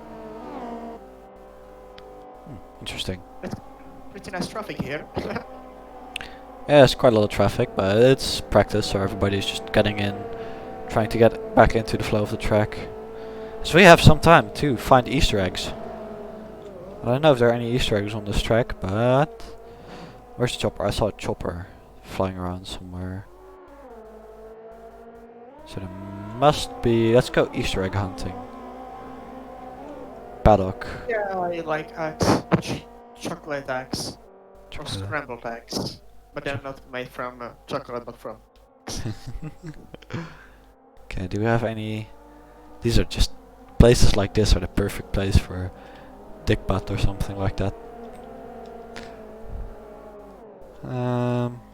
Interesting. Pretty nice traffic here. Yeah, it's quite a lot of traffic, but it's practice, so everybody's just getting in, trying to get back into the flow of the track. So we have some time to find Easter eggs. I don't know if there are any Easter eggs on this track, but... Where's the chopper? I saw a chopper flying around somewhere. So there must be... Let's go Easter egg hunting. Paddock. Yeah, I like eggs. Chocolate eggs. Or scrambled eggs. But they're not made from chocolate, but from... Okay, do we have any... These are just... Places like this are the perfect place for dick butt or something like that.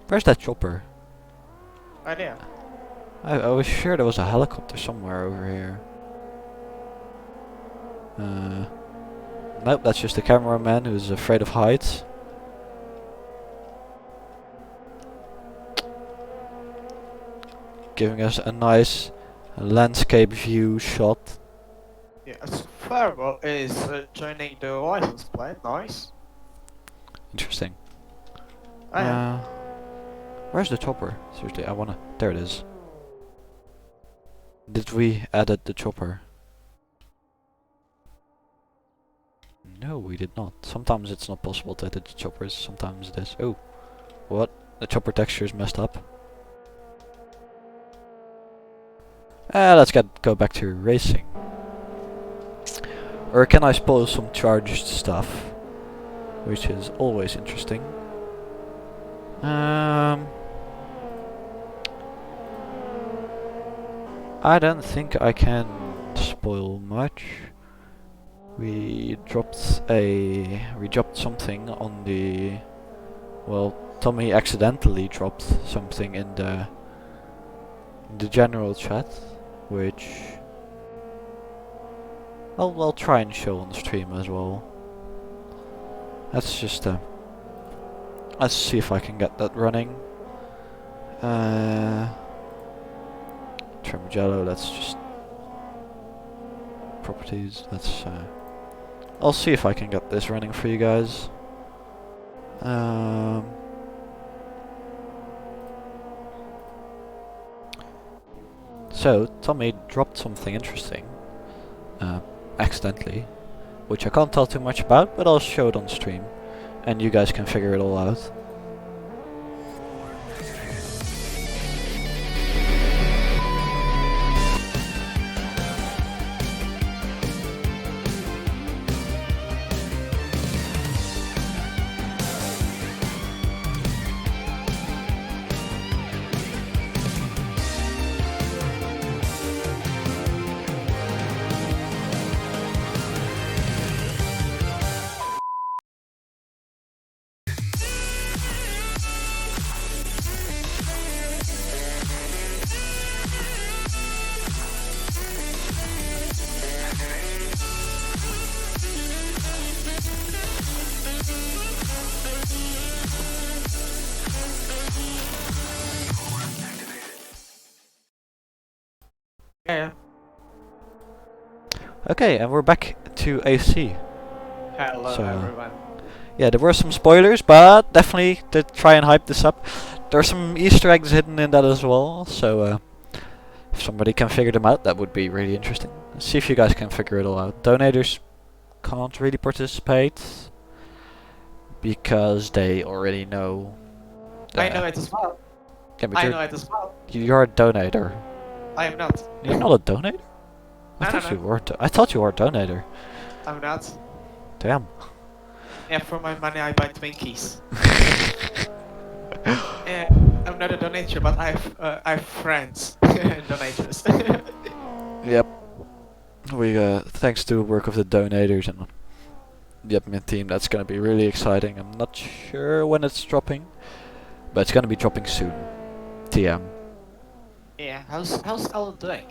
Where's that chopper? Idea. I was sure there was a helicopter somewhere over here. Nope, that's just a cameraman who's afraid of heights. Giving us a nice landscape view shot. Yeah, Fireball is joining the license plate. Nice. Interesting. Oh, yeah. Where's the chopper? Seriously, I wanna... There it is. Did we added the chopper? No, we did not. Sometimes it's not possible to edit the choppers, sometimes it is. Oh, what? The chopper texture is messed up. Let's go back to racing. Or can I spoil some charged stuff? Which is always interesting. I don't think I can spoil much. We dropped something on the... Well, Tommy accidentally dropped something in the general chat, which I'll try and show on stream as well. That's just let's see if I can get that running. Tremjello, that's just properties. That's I'll see if I can get this running for you guys. So Tommy dropped something interesting, accidentally, which I can't tell too much about, but I'll show it on stream, and you guys can figure it all out. Yeah. Okay, and we're back to AC. Hello, So, everyone. Yeah, there were some spoilers, but definitely to try and hype this up. There are some Easter eggs hidden in that as well, so if somebody can figure them out, that would be really interesting. Let's see if you guys can figure it all out. Donators can't really participate because they already know. I know it as well. Yeah, but I know it as well. you're a donator. I am not. You're not a donator? I thought No. you were. I thought you were a donator. I'm not. Damn. Yeah, for my money I buy Twinkies. Yeah, I'm not a donator, but I have friends donators. Yep. We thanks to the work of the donators and the admin team, that's gonna be really exciting. I'm not sure when it's dropping, but it's gonna be dropping soon. TM. Yeah, how's Alan doing?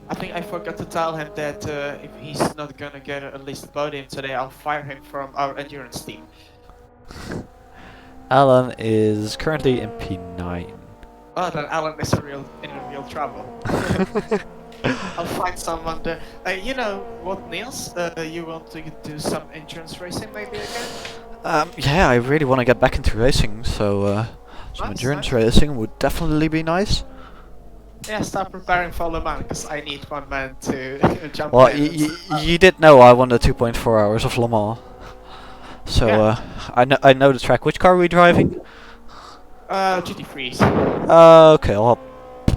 I think I forgot to tell him that if he's not gonna get at least a podium today, I'll fire him from our endurance team. Alan is currently in P9. Oh, then Alan is in real trouble. I'll find someone there. You know what, Niels? You want to do some endurance racing maybe again? Yeah, I really want to get back into racing, so some Nice, endurance nice. racing would definitely be nice. Yeah, start preparing for Le Mans, because I need one man to jump Well, in. you did know I won the 2.4 hours of Le Mans, so Yeah. I know the track. Which car are we driving? GT3s. Okay, I'll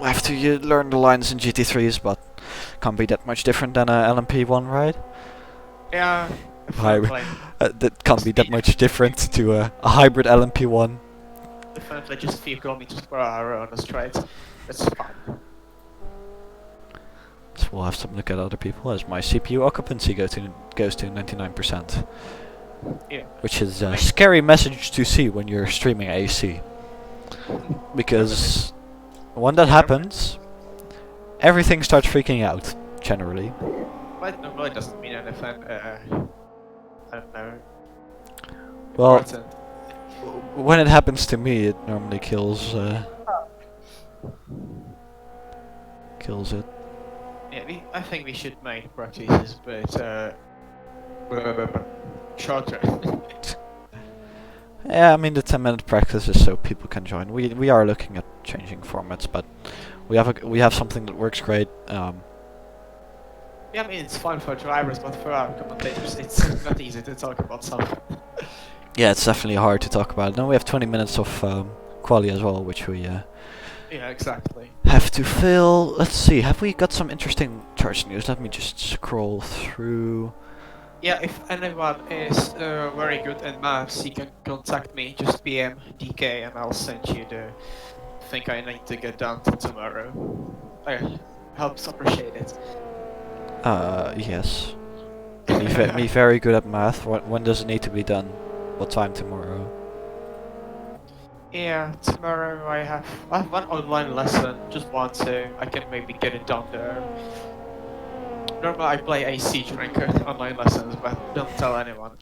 have to learn the lines in GT3s, but can't be that much different than a LMP1, right? Yeah. Hybrid. Definitely. That can't be that much different to a hybrid LMP1. Definitely just few kilometers per hour on the straight. That's fine. So we'll have to look at other people as my CPU occupancy goes to 99%, Yeah. which is a scary message to see when you're streaming AC, because when that happens, everything starts freaking out generally. But no, it doesn't mean anything. I don't know. Well, Important. when it happens to me, it normally kills it. Yeah, I think we should make practices, but shorter. Yeah, I mean the 10-minute practice is so people can join. We are looking at changing formats, but we have something that works great. Yeah, I mean it's fun for drivers, but for our commentators, it's not easy to talk about something. Yeah, it's definitely hard to talk about. Then we have 20 minutes of quali as well, which we Yeah, exactly. have to fill. Let's see, have we got some interesting charge news? Let me just scroll through. Yeah, if anyone is very good at maths, he can contact me. Just PM DK, and I'll send you the thing I need to get done till tomorrow. Helps appreciate it. Yes. Me very good at math. When does it need to be done? What time tomorrow? Yeah, tomorrow I have one online lesson, just one, so I can maybe get it done there. Normally I play AC drinker online lessons, but don't tell anyone.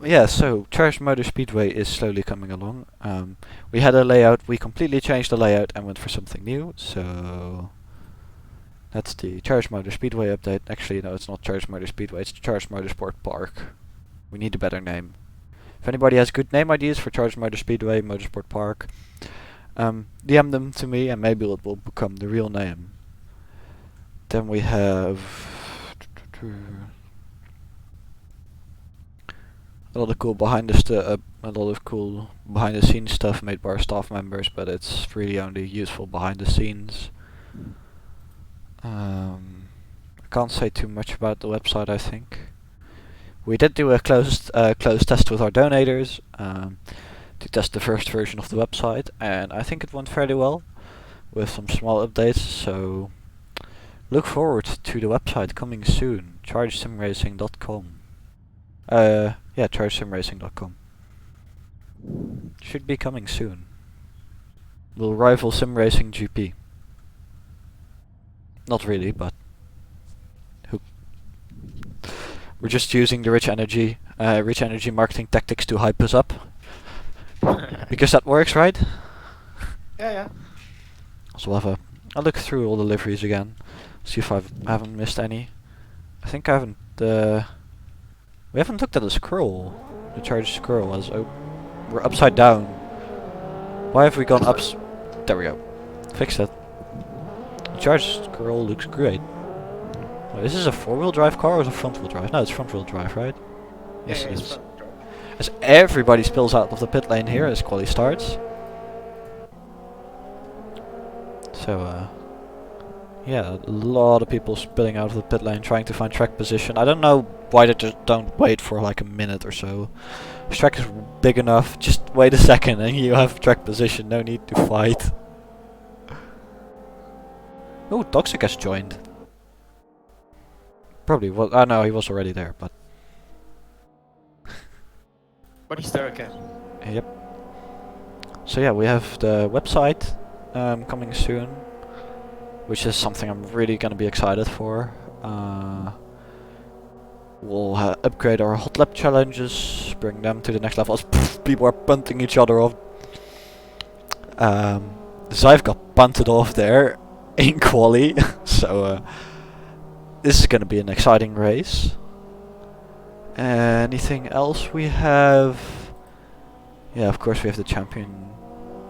Yeah, so Charged Motor Speedway is slowly coming along. We had a layout, we completely changed the layout and went for something new, so that's the Charged Motor Speedway update. Actually, no, it's not Charged Motor Speedway, it's Charged Motorsport Park. We need a better name. If anybody has good name ideas for Charged Motor Speedway, Motorsport Park, DM them to me and maybe it will become the real name. Then we have a lot of cool behind the scenes stuff made by our staff members, but it's really only useful behind the scenes. I can't say too much about the website, I think. We did do a closed test with our donators to test the first version of the website, and I think it went fairly well with some small updates, so look forward to the website coming soon, chargesimracing.com. Yeah, chargesimracing.com. Should be coming soon. Will rival Simracing GP. Not really, but we're just using the rich energy marketing tactics to hype us up. Because that works, right? Yeah. So we'll have I'll look through all the liveries again, see if I haven't missed any. I think I haven't. We haven't looked at the scroll. The charge scroll as we're upside down. Why have we gone up? There we go. Fixed it. The charge scroll looks great. Wait, is this a 4-wheel drive car or is it front-wheel drive? No, it's front-wheel drive, right? Yes, it is. As everybody spills out of the pit lane here as quali starts. So, yeah, a lot of people spilling out of the pit lane trying to find track position. I don't know why they just don't wait for like a minute or so. This track is big enough, just wait a second and you have track position, no need to fight. Oh, Toxic has joined. Probably, well, oh no, he was already there, but... But he's there again. Yep. So yeah, we have the website coming soon, which is something I'm really gonna be excited for. We'll upgrade our hot lap challenges, bring them to the next level. People are punting each other off. Zyve got punted off there in quali, so this is going to be an exciting race. Anything else we have? Yeah, of course we have the champion.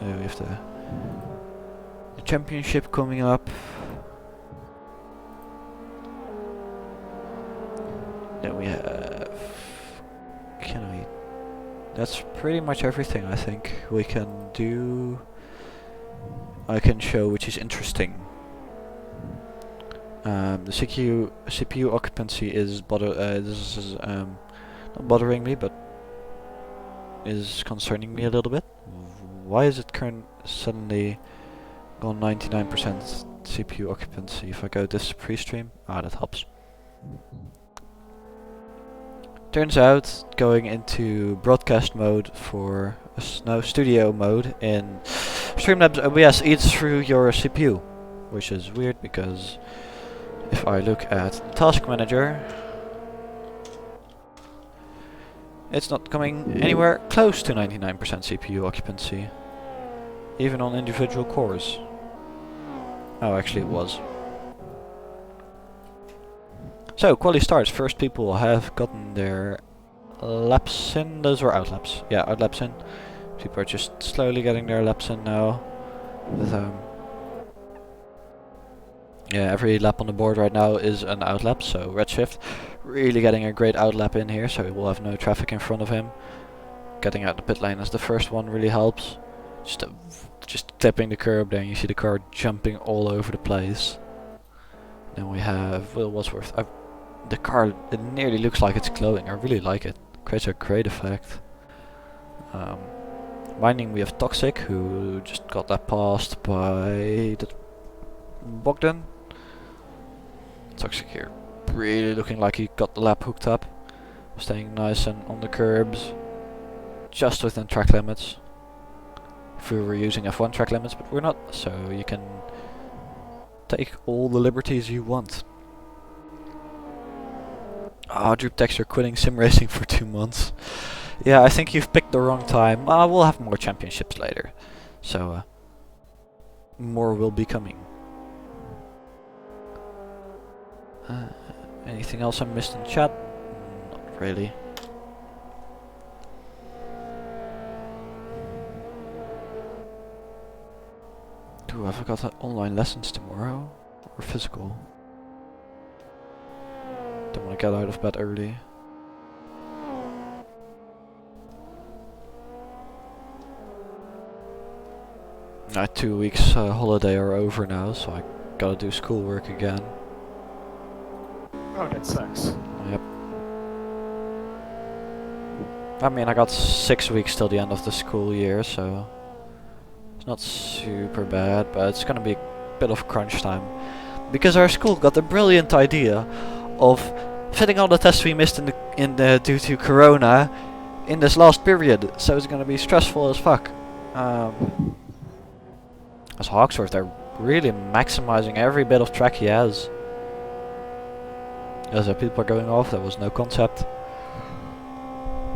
We have the championship coming up. Then we have. Can we? That's pretty much everything I think we can do. I can show, which is interesting. The CPU occupancy is not bothering me, but is concerning me a little bit. Why is it suddenly gone 99% CPU occupancy? If I go this pre-stream, that helps. Turns out going into broadcast mode for studio mode in Streamlabs OBS eats through your CPU, which is weird because if I look at Task Manager, it's not coming anywhere close to 99% CPU occupancy, even on individual cores. Oh, actually it was. So, quali starts. First people have gotten their laps in. Those were out laps. Yeah, out laps in. People are just slowly getting their laps in now. With, yeah, every lap on the board right now is an out lap. So Redshift really getting a great out lap in here. So he will have no traffic in front of him. Getting out the pit lane as the first one really helps. Just clipping the curb there, and you see the car jumping all over the place. Then we have Will Wadsworth. The car, it nearly looks like it's glowing. I really like it. Creates a great effect. Mining, we have Toxic, who just got that passed by Bogdan. Toxic here, really looking like he got the lap hooked up. Staying nice and on the curbs. Just within track limits. If we were using F1 track limits, but we're not, so you can take all the liberties you want. Drooptex, you're quitting sim racing for 2 months. Yeah, I think you've picked the wrong time. We'll have more championships later, so more will be coming. Anything else I missed in chat? Not really. Have I got online lessons tomorrow? Or physical? Don't want to get out of bed early. My 2 weeks holiday are over now, so I gotta do schoolwork again. Oh, that sucks. Yep. I mean, I got 6 weeks till the end of the school year, so it's not super bad, but it's gonna be a bit of crunch time. Because our school got the brilliant idea of fitting all the tests we missed due to Corona in this last period, so it's gonna be stressful as fuck. As Hawksworth, they're really maximizing every bit of track he has. As people are going off, there was no concept.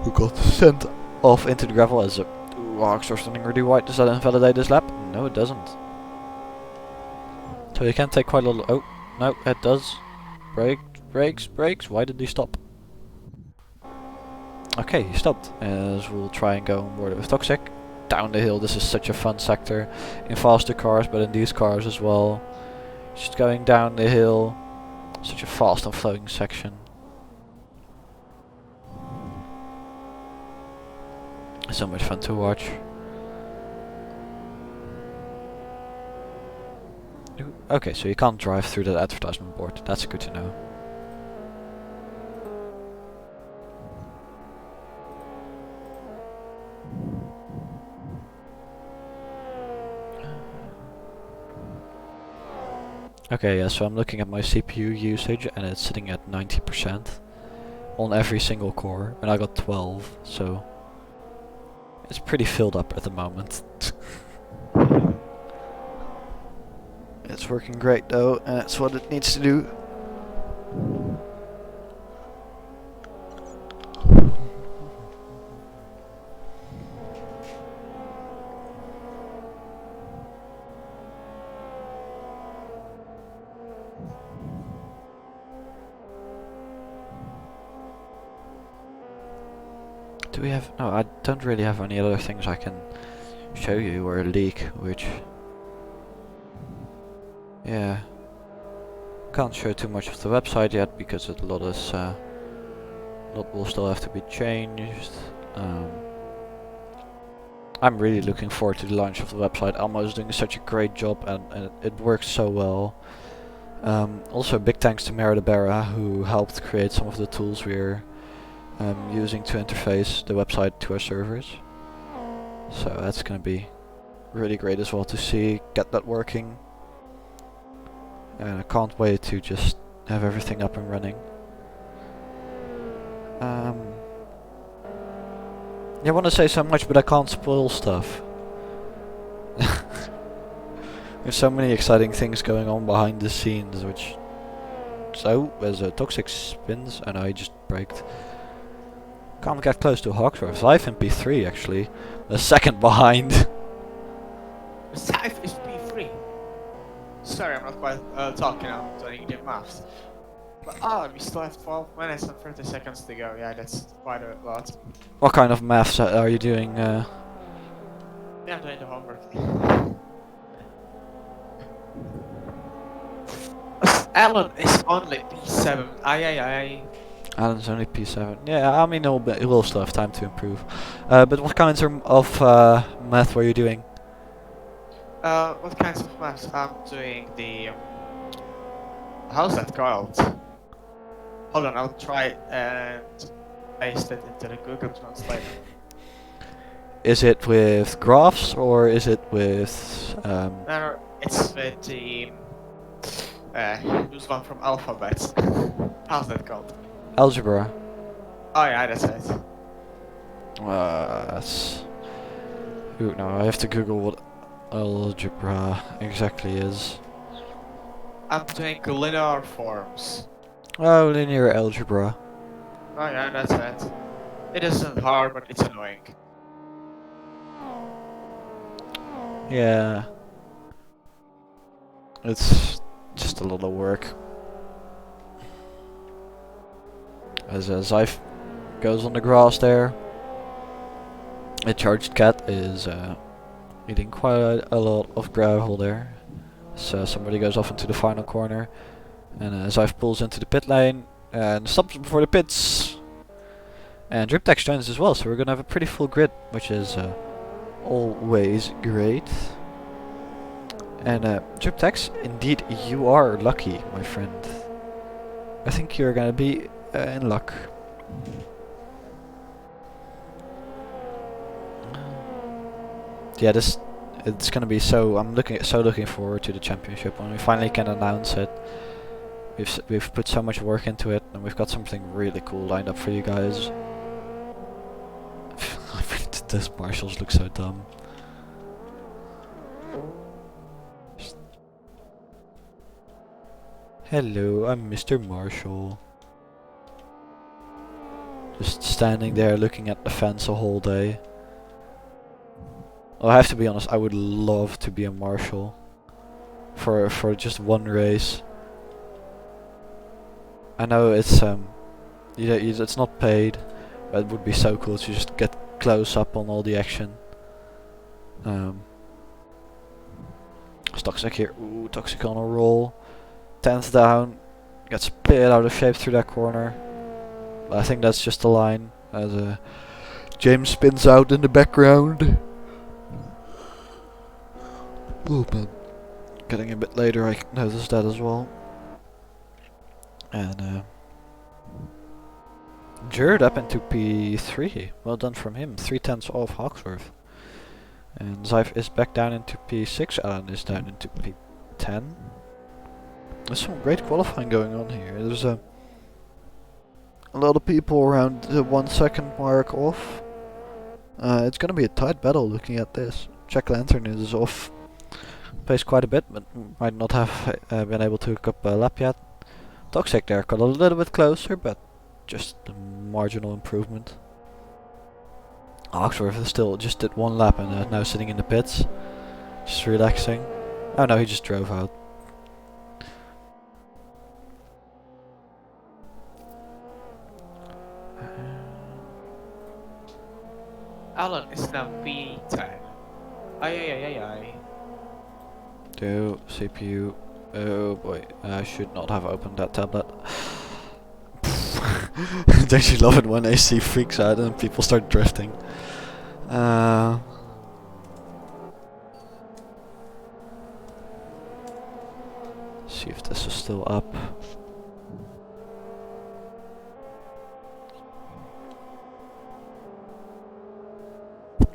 Who got sent off into the gravel as Hawksworth running really wide. Does that invalidate this lap? No, it doesn't. So you can take quite a little. Oh, no, it does. Brakes. Why did he stop? Okay, he stopped. As we'll try and go on board with Toxic. Down the hill, this is such a fun sector. In faster cars, but in these cars as well. Just going down the hill. Such a fast and flowing section. So much fun to watch. Okay, so you can't drive through that advertisement board. That's good to know. Okay, yeah, so I'm looking at my CPU usage and it's sitting at 90% on every single core, and I got 12, so it's pretty filled up at the moment. It's working great though, and it's what it needs to do. Do we have... No, I don't really have any other things I can show you or leak, which... Yeah. Can't show too much of the website yet because a lot is... lot will still have to be changed. I'm really looking forward to the launch of the website. Elmo is doing such a great job and it works so well. Also big thanks to Mara de Barra who helped create some of the tools we're using to interface the website to our servers. So that's gonna be really great as well to see, get that working. And I can't wait to just have everything up and running. I want to say so much, but I can't spoil stuff. There's so many exciting things going on behind the scenes, which... So, there's a Toxic spins, and I just braked. Can't get close to Hawksworth. Life in P3 actually. The second behind. Scythe is P3. Sorry, I'm not quite talking, I'm doing the maths. But we still have 12 minutes and 30 seconds to go. Yeah, that's quite a lot. What kind of maths are you doing? Yeah, I'm doing the homework. Alan is only P7. Aye. Alan's only P7. Yeah, I mean he will still have time to improve. But what kinds of math were you doing? What kinds of maths? I'm doing the... how's that called? Hold on, I'll try and paste it into the Google Translate. Is it with graphs or is it with... No, it's with the... use one from alphabet. How's that called? algebra? Oh yeah, that's it. That's... Ooh, no, I have to Google what algebra exactly is. I'm doing linear forms. Oh, linear algebra. Oh yeah, that's it. It isn't hard, but it's annoying. Yeah. It's just a lot of work. As Zyph goes on the grass there. A charged cat is eating quite a lot of gravel there. So somebody goes off into the final corner. And Zyph pulls into the pit lane and stops before the pits. And Driptex joins as well, so we're gonna have a pretty full grid, which is always great. And Driptex, indeed you are lucky, my friend. I think you're gonna be in luck. Yeah, it's gonna be so. I'm looking forward to the championship when we finally can announce it. We've put so much work into it, and we've got something really cool lined up for you guys. I think those marshals look so dumb. Hello, I'm Mr. Marshall. Just standing there looking at the fence a whole day. Well, I have to be honest, I would love to be a marshal. For just one race. I know it's it's not paid, but it would be so cool to just get close up on all the action. Toxic here. Ooh, Toxic on a roll. 10th down. Gets a bit out of shape through that corner. But I think that's just a line. As James spins out in the background. Oh man. Getting a bit later, I noticed that as well. And Jared up into P3. Well done from him. 3/10 off Hawksworth. And Zyph is back down into P6. Alan is down into P10. There's some great qualifying going on here. There's a lot of people around the 1 second mark off. It's gonna be a tight battle looking at this. Jack Lantern is off pace quite a bit, but might not have been able to hook up a lap yet. Toxic there got a little bit closer, but just a marginal improvement. Hawksworth still just did one lap and now sitting in the pits, just relaxing. Oh no, he just drove out. Alan is now P10. Ay. Do CPU. Oh boy, I should not have opened that tablet. Don't you love it when AC freaks out and people start drifting? See if this is still up.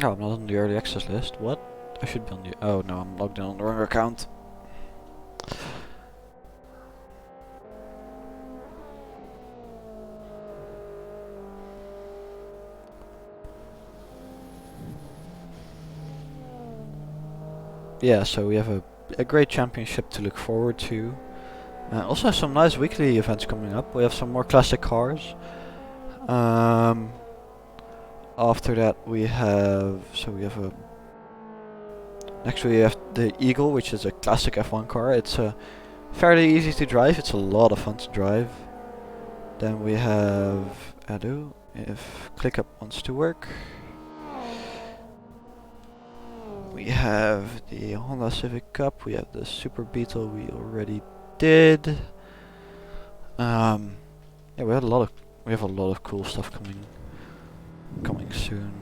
Oh, I'm not on the early access list. What? I should be on the. Oh no, I'm logged in on the wrong account. Yeah, so we have a great championship to look forward to. Also some nice weekly events coming up. We have some more classic cars. After that we have next we have the Eagle, which is a classic F1 car. It's fairly easy to drive. It's a lot of fun to drive. Then we have Ado, if ClickUp wants to work. We have the Honda Civic Cup. We have the Super Beetle we already did. Yeah, we have a lot of cool stuff coming soon.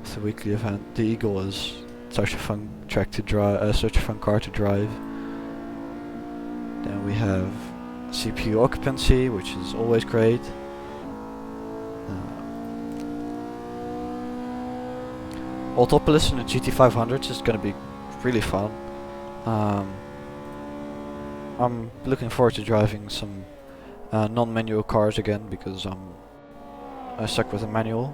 It's a weekly event. The Eagle is such a fun track to drive, such a fun car to drive. Then we have CPU occupancy, which is always great. Autopolis in the GT500 is going to be really fun. I'm looking forward to driving some non-manual cars again because I'm stuck with a manual.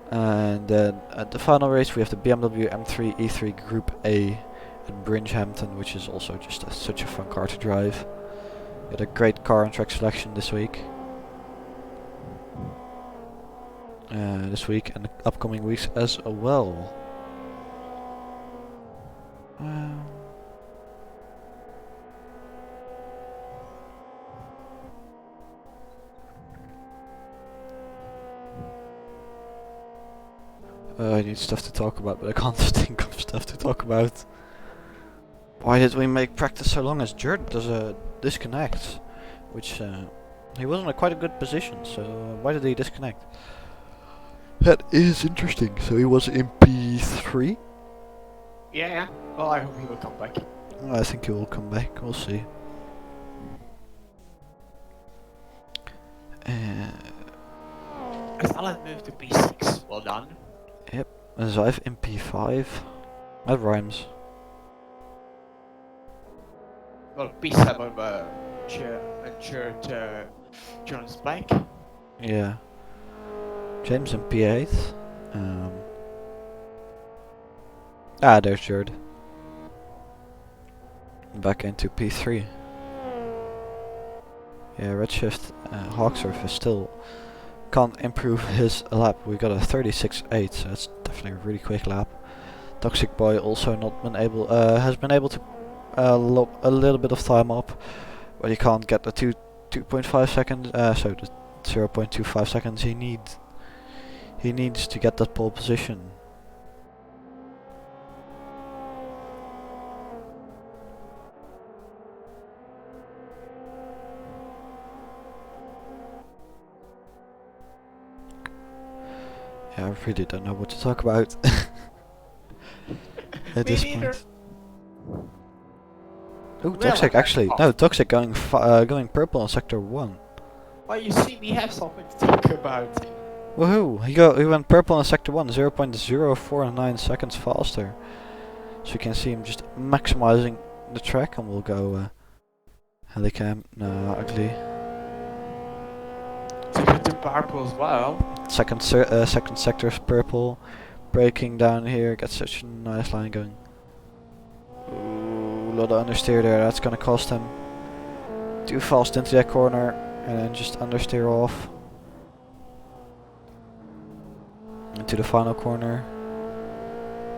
And then at the final race we have the BMW M3 E3 Group A at Bridgehampton, which is also just such a fun car to drive. We had a great car and track selection this week. This week and the upcoming weeks as well. I need stuff to talk about, but I can't think of stuff to talk about. Why did we make practice so long as Jerd does a disconnect? Which he was in a quite a good position, so why did he disconnect? That is interesting. So he was in P3? Yeah. Well, I hope he will come back. I think he will come back, we'll see. Alan moved to P6. Well done. Yep, Zive in P5. That rhymes. Well, P7 ensured John's back. Yeah. James in P8. There's Jerd. Back into P3. Yeah, Redshift Hawksurf is still can't improve his lap. We got a 36.8, so that's definitely a really quick lap. Toxic Boy also not been able has been able to lob a little bit of time up, but he can't get the 2.5 seconds. So the 0.25 seconds he needs. He needs to get that pole position. Yeah, I really don't know what to talk about at this point. Oh, Toxic actually. No, Toxic going purple in sector 1. Well, you see, we have something to talk about. Woohoo! He went purple in sector 1, 0.049 seconds faster. So you can see him just maximizing the track, and we'll go Helicam. No, ugly. To get to purple as well. Second sector is purple. Braking down here, gets such a nice line going. Ooh, a lot of understeer there, that's gonna cost him. Too fast into that corner, and then just understeer off. Into the final corner.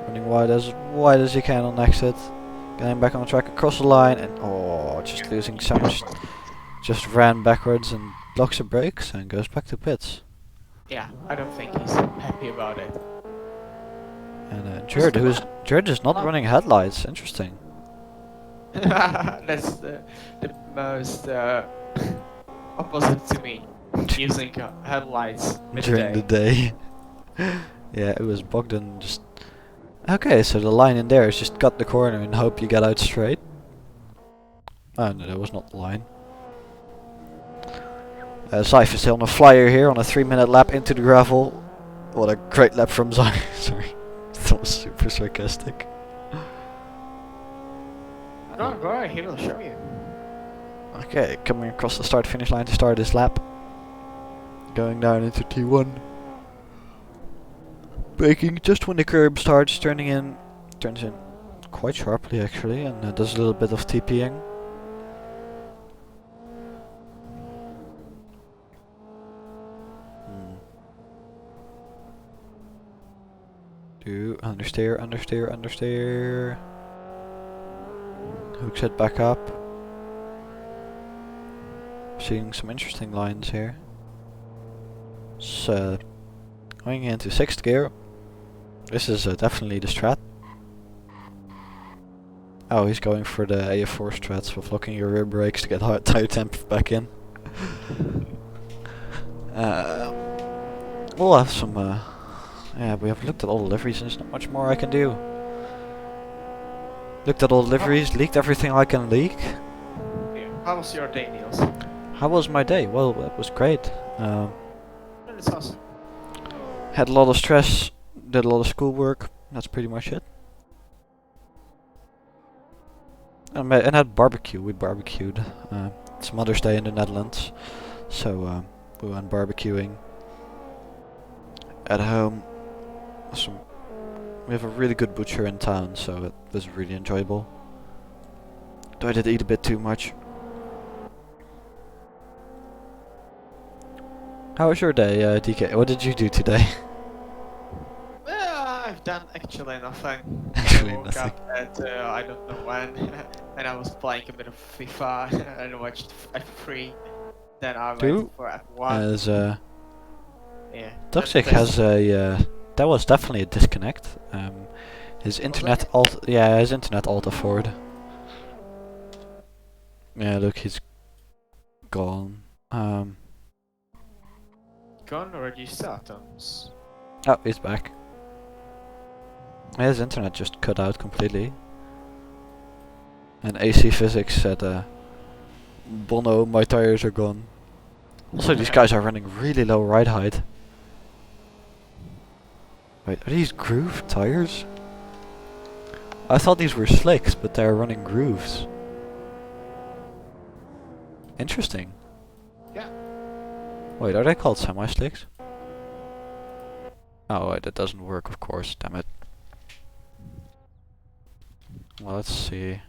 Running wide as he can on exit. Getting back on the track across the line, and just losing so much. Just ran backwards and blocks the brakes and goes back to pits. Yeah, I don't think he's happy about it. And Jared is not running headlights. Interesting. That's the most opposite to me. Using headlights During the midday. day. Yeah, it was Bogdan just... Okay, so the line in there is just cut the corner and hope you get out straight. Oh no, that was not the line. Zyf is on a flyer here on a 3-minute lap into the gravel. What a great lap from Zyf. Sorry, that was super sarcastic. Don't worry, he will show you. Okay, coming across the start-finish line to start this lap. Going down into T1. Braking just when the curb starts, turns in quite sharply actually, and does a little bit of TPing. Do understeer, understeer, understeer. Hook set back up. Seeing some interesting lines here. So, going into 6th gear. This is definitely the strat. Oh, he's going for the AF4 strats with locking your rear brakes to get hard tire temp back in. We'll have some... yeah, we have looked at all the liveries and there's not much more I can do. Looked at all the liveries, leaked everything I can leak. Yeah. How was your day, Niels? How was my day? Well, it was great. That's awesome. Had a lot of stress, did a lot of schoolwork, that's pretty much it. And had barbecue, we barbecued. It's Mother's Day in the Netherlands, so we went barbecuing at home. We have a really good butcher in town, so it was really enjoyable. Though I did eat a bit too much. How was your day, DK? What did you do today? Well, I've done actually nothing. Actually I woke nothing. up at I don't know when, and I was playing a bit of FIFA and watched F3. Then I went for F1. As Yeah. Toxic has a that was definitely a disconnect. His internet his internet alt forward. Yeah, look, he's gone. Gone or restart Tom's? Oh, he's back. His internet just cut out completely. And AC Physics said, Bono, my tires are gone. Also, these guys are running really low ride height. Wait, are these groove tires? I thought these were slicks, but they're running grooves. Interesting. Yeah. Wait, are they called semi-slicks? Oh wait, that doesn't work, of course, damn it. Well, let's see.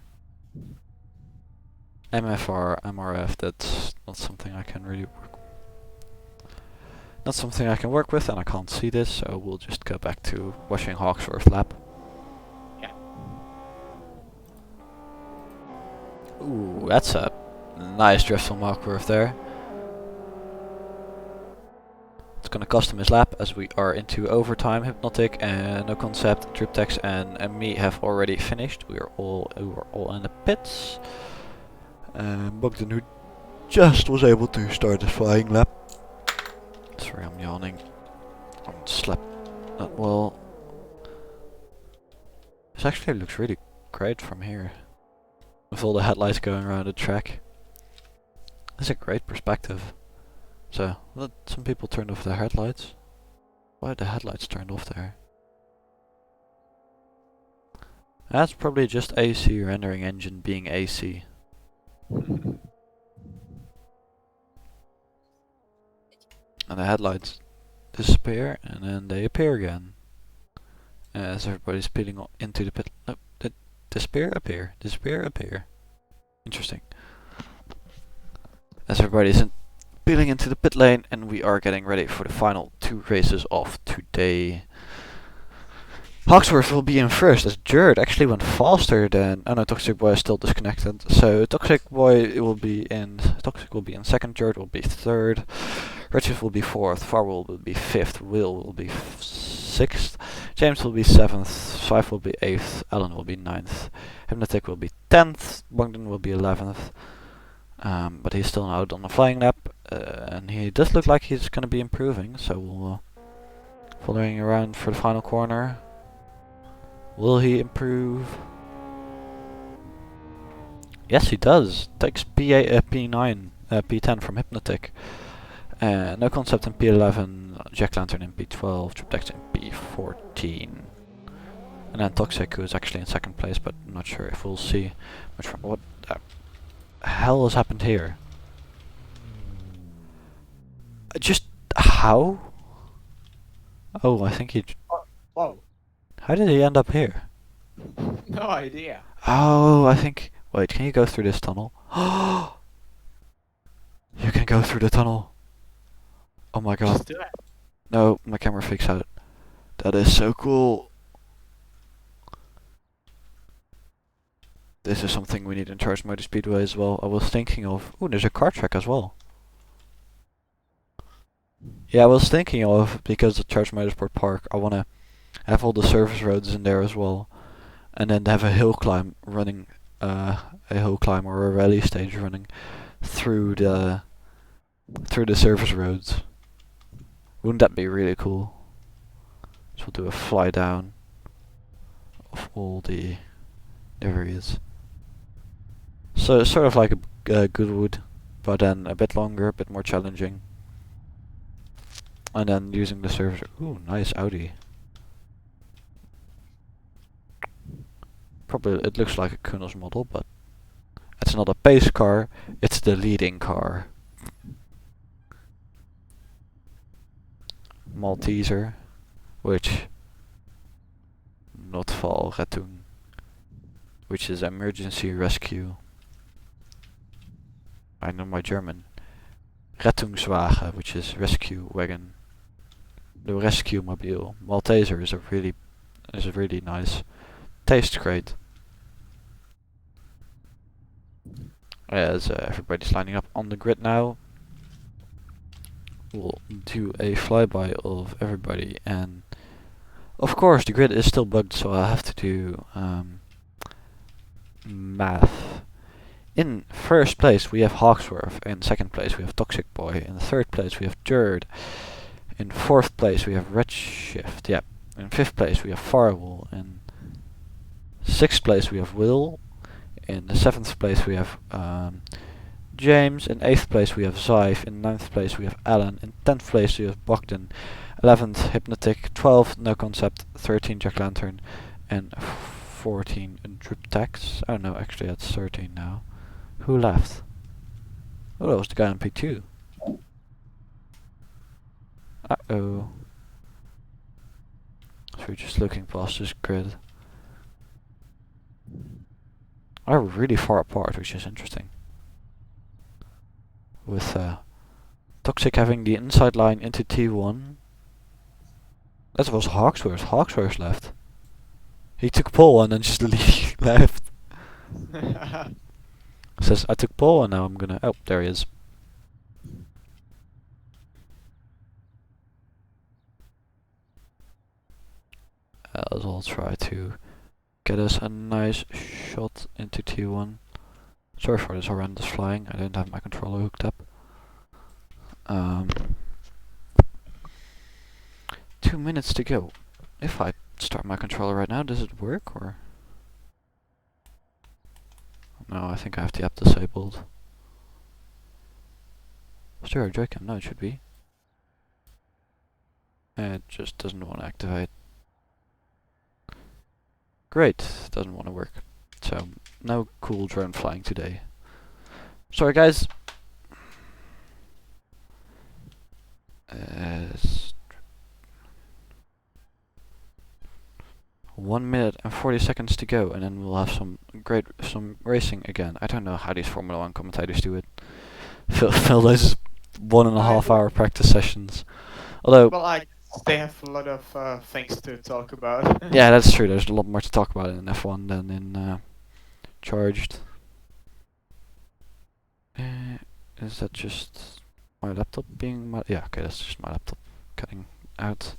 MFR, MRF, that's not something I can really work. Not something I can work with, and I can't see this, so we'll just go back to watching Hawksworth lap. Yeah. Ooh, that's a nice drift from Hawksworth there. It's gonna cost him his lap as we are into overtime. Hypnotic and No Concept, Triptex and me have already finished. We are all in the pits. Bogdan, who just was able to start his flying lap. Sorry, I'm yawning. I haven't slept that well. This actually looks really great from here. With all the headlights going around the track. It's a great perspective. So, some people turned off their headlights. Why are the headlights turned off there? That's probably just AC rendering engine being AC. And the headlights disappear and then they appear again. As everybody's peeling into the pit. No, they disappear, appear, disappear, appear. Interesting. As everybody's peeling into the pit lane, and we are getting ready for the final 2 races of today. Hawksworth will be in first, as Jared actually went faster than... Oh no, Toxic Boy is still disconnected. So Toxic will be in second, Jared will be third. Richard will be 4th, Farwell will be 5th, Will be 6th, James will be 7th, Swife will be 8th, Alan will be 9th, Hypnotic will be 10th, Bogdan will be 11th, but he's still out on the flying lap, and he does look like he's going to be improving, so we'll following around for the final corner. Will he improve? Yes, he does. Takes P9, P10 from Hypnotic. No Concept in P11, Jack Lantern in P12, Triptex in P14. And then Toxic, who is actually in 2nd place, but I'm not sure if we'll see much from what the hell has happened here. Just how? Oh, I think he. Whoa. How did he end up here? No idea. Oh, I think. Wait, can you go through this tunnel? You can go through the tunnel. Oh my god. Just do it. No, my camera freaks out. That is so cool. This is something we need in Charged Motor Speedway as well. I was thinking of. Ooh, there's a car track as well. Yeah, I was thinking of, because of Charged Motorsport Park, I want to have all the service roads in there as well. And then have a hill climb running, a hill climb or a rally stage running through the service roads. Wouldn't that be really cool? So we'll do a fly down of all the areas. So it's sort of like a Goodwood, but then a bit longer, a bit more challenging. And then using the service. Ooh, nice Audi. Probably it looks like a Colonel's model, but it's not a pace car, it's the leading car. Malteser, which Notfallrettung, which is emergency rescue. I know my German. Rettungswagen, which is rescue wagon. The rescue mobile. Malteser is a really nice. Tastes great. As everybody's lining up on the grid now, we'll do a flyby of everybody, and of course the grid is still bugged, so I have to do math. In 1st place we have Hawksworth, in 2nd place we have Toxic Boy, in 3rd place we have Jerd, in 4th place we have Redshift, yep. In 5th place we have Firewall, in 6th place we have Will, in the 7th place we have James, in 8th place we have Zyve, in 9th place we have Alan, in 10th place we have Bogdan, 11th Hypnotic, 12th No Concept, 13 Jack Lantern, and 14 Driptex. Oh no, actually that's 13 now. Who left? Oh, that was the guy on P2. Uh-oh. So we're just looking past this grid. Are really far apart, which is interesting. With Toxic having the inside line into T1. That was Hawksworth. Hawksworth left. He took pole and then just left. Says, I took pole and now I'm gonna... Oh, there he is. I'll try to get us a nice shot into T1. Sorry for this horrendous flying, I don't have my controller hooked up. 2 minutes to go. If I start my controller right now, does it work or? No, I think I have the app disabled. Stereo Joy-Con, no it should be. It just doesn't want to activate. Great, doesn't want to work. So, no cool drone flying today. Sorry guys. 1 minute and 40 seconds to go, and then we'll have some racing again. I don't know how these Formula 1 commentators do it. Fill those 1.5 hour practice sessions. Although, Well, they have a lot of things to talk about. yeah, that's true. There's a lot more to talk about in F1 than in Charged. Is that just my laptop being my... Yeah, okay, that's just my laptop cutting out.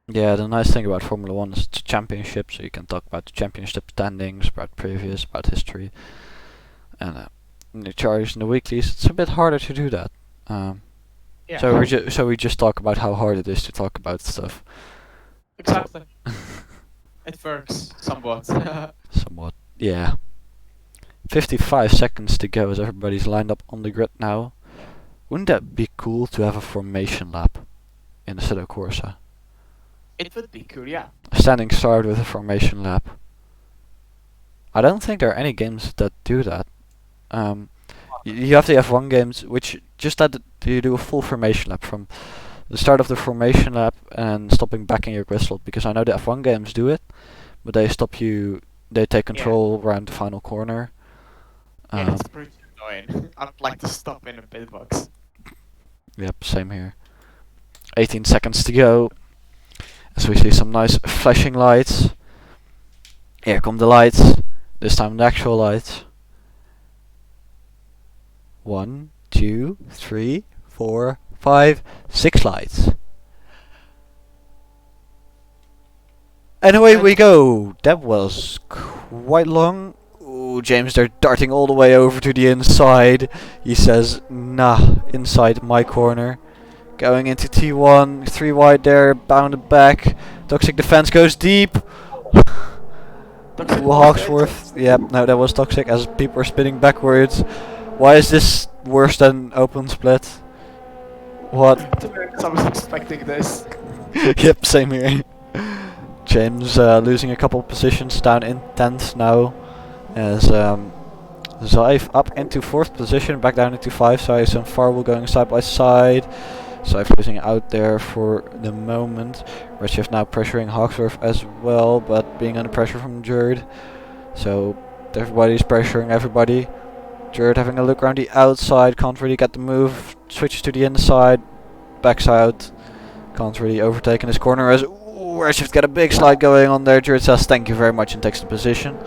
Yeah, the nice thing about Formula 1 is it's a championship, so you can talk about the championship standings, about previous, about history. And in the Charlies and the Weeklies, it's a bit harder to do that. Yeah. So we just talk about how hard it is to talk about stuff. Exactly. It works somewhat. Somewhat, yeah. 55 seconds to go as everybody's lined up on the grid now. Wouldn't that be cool to have a formation lap in Assetto Corsa? It would be cool, yeah. A standing start with a formation lap. I don't think there are any games that do that. You have the F1 games which just that you do a full formation lap from the start of the formation lap and stopping back in your grid slot, because I know the F1 games do it, but they stop you, they take control around the final corner. Yeah, it's pretty annoying. I'd like to stop in a pit box. Yep, same here. 18 seconds to go. As we see some nice flashing lights. Here come the lights. This time the actual lights. 1, 2, 3, 4, 5, 6 lights. And away we go. That was quite long. Ooh, James, they're darting all the way over to the inside. He says, nah, inside my corner. Going into T1, 3 wide there, bounded back. Toxic defense goes deep. Hawksworth, yep, no, that was toxic as people are spinning backwards. Why is this worse than open split? What? I was expecting this. Yep, same here. James losing a couple positions, down in 10th now. As Zive up into 4th position, back down into 5. Zive and Farwell going side by side. Zive losing out there for the moment. Redshift now pressuring Hawksworth as well, but being under pressure from Jerd. So everybody's pressuring everybody. Jerd having a look around the outside, can't really get the move. Switches to the inside, backs out. Can't really overtake in his corner as Redshift got a big slide going on there. Jerd says thank you very much and takes the position.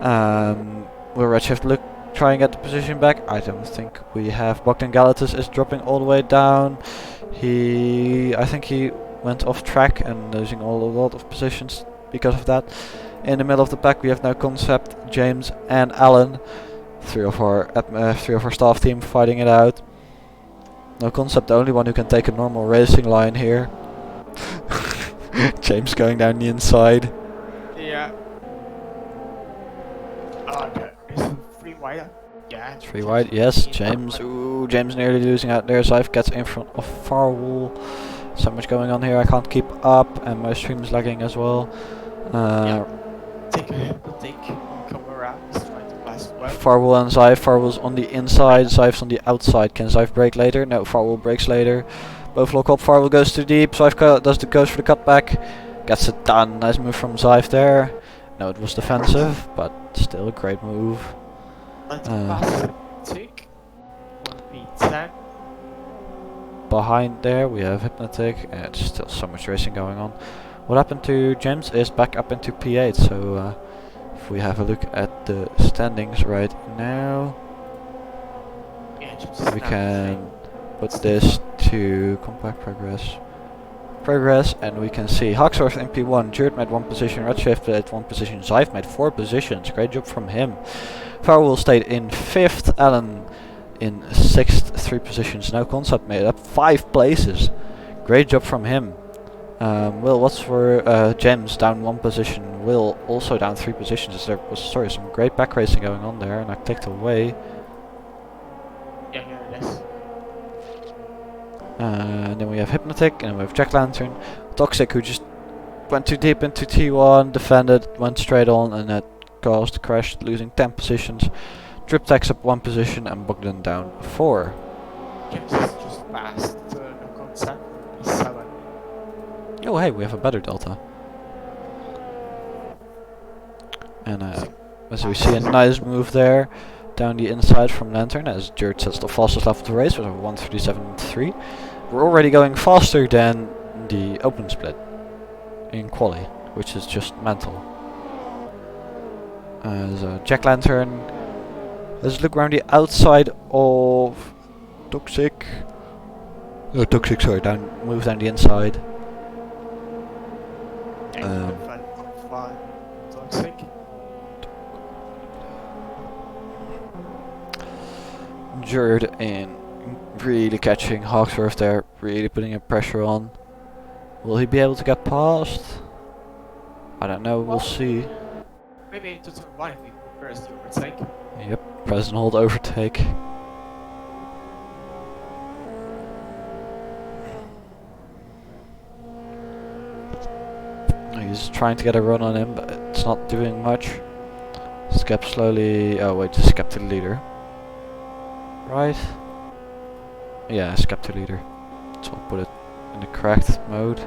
Will Redshift try and get the position back? I don't think we have. Bogdan Galatas is dropping all the way down. I think he went off track and losing a lot of positions because of that. In the middle of the pack we have now Concept, James and Alan. Three of our staff team fighting it out. No Concept, the only one who can take a normal racing line here. James going down the inside. Yeah. Okay. Is it 3 wide? Yeah. 3 wide, yes. James. Ooh, James nearly losing out there. Zive gets in front of Farwell. So much going on here, I can't keep up, and my stream is lagging as well. Take come around. Let's try to pass well. Farwell and Zive. Farwell's on the inside, Zive's on the outside. Can Zive brake later? No, Farwell brakes later. Both lock up, Farwell goes too deep. Zive goes for the cutback. Gets it done. Nice move from Zive there. No, it was defensive, but still a great move. Tick. 1v10. Behind there we have Hypnotic, and it's still so much racing going on. What happened to James is back up into P8, so if we have a look at the standings right now, Yeah, we can put this to compact progress, and we can see Hawksworth in P1, Jerd made 1 position, Redshift at 1 position, Zive made 4 positions, great job from him. Farwell stayed in 5th, Alan in 6th, 3 positions. No Concept made up 5 places. Great job from him. Will, what's for James down 1 position? Will also down 3 positions. There was some great back racing going on there, and I clicked away. Yeah, here it is. And then we have Hypnotic, and we have Jack Lantern, Toxic, who just went too deep into T1, defended, went straight on, and that caused a crash, losing 10 positions. Drip takes up 1 position and Bogdan down 4. James is just past no Concept. He's 7. Oh hey, we have a better delta. And as we see a nice move there down the inside from Lantern as Jerd sets the fastest lap of the race with a 1:37.3. We're already going faster than the open split in quali, which is just mental. As Jack Lantern Let's look around the outside of Toxic. No, Toxic, sorry, move down the inside. Fine. Toxic. Jerd in really catching Hawksworth there, really putting a pressure on. Will he be able to get past? I don't know, we'll see. Maybe into turn 1 if he prefers to overtake. Yep, press and hold overtake. He's trying to get a run on him, but it's not doing much. Skep slowly. Oh wait, just skep to the leader. Right? Yeah, skep to leader. So I'll put it in the correct mode.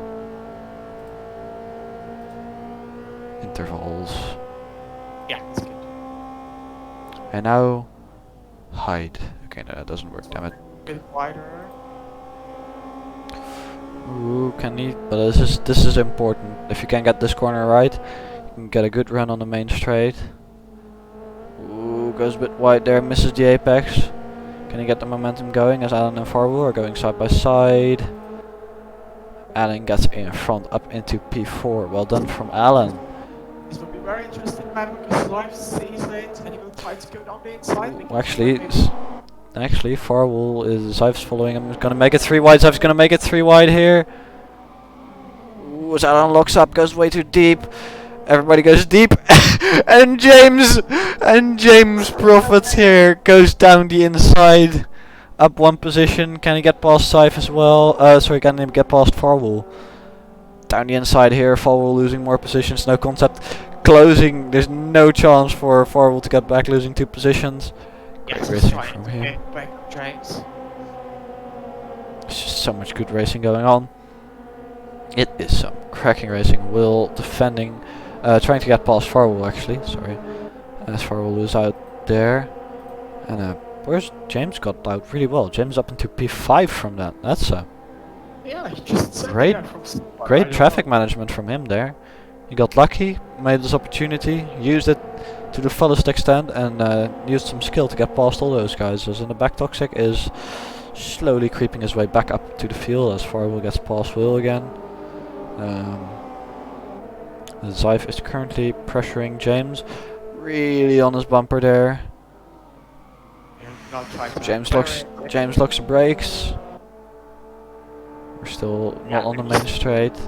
Intervals. Yeah, that's good. And now hide. Okay, no, that doesn't work, damn it. A bit wider. Ooh, can he? But this is important. If you can get this corner right, you can get a good run on the main straight. Ooh, goes a bit wide there, misses the apex. Can he get the momentum going as Alan and Farwell are going side by side? Alan gets in front up into P4. Well done from Alan. This will be very interesting, man, because Life sees it and he will try to go down the inside. Well, actually, Farwell is Ziv's following him. He's gonna make it 3 wide. Ziv's gonna make it 3 wide here. Ooh, as Alan locks up, goes way too deep. Everybody goes deep, and James profits here. Goes down the inside, up 1 position. Can he get past Ziv as well? Sorry, can he get past Farwell? Down the inside here, Farwell losing more positions. No concept. Closing. There's no chance for Farwell to get back, losing 2 positions. Great racing from him. James. It's just so much good racing going on. It is some cracking racing. Will defending, trying to get past Farwell actually. Sorry, as Farwell is out there, and where's James got out really well. James up into P5 from that. That's a Yeah, he just great traffic management from him there. He got lucky, made this opportunity, used it to the fullest extent, and used some skill to get past all those guys. As in the back, Toxic is slowly creeping his way back up to the field as Farwell gets past Will again. Ziv is currently pressuring James, really on his bumper there. James locks the brakes. We're still not on the main straight.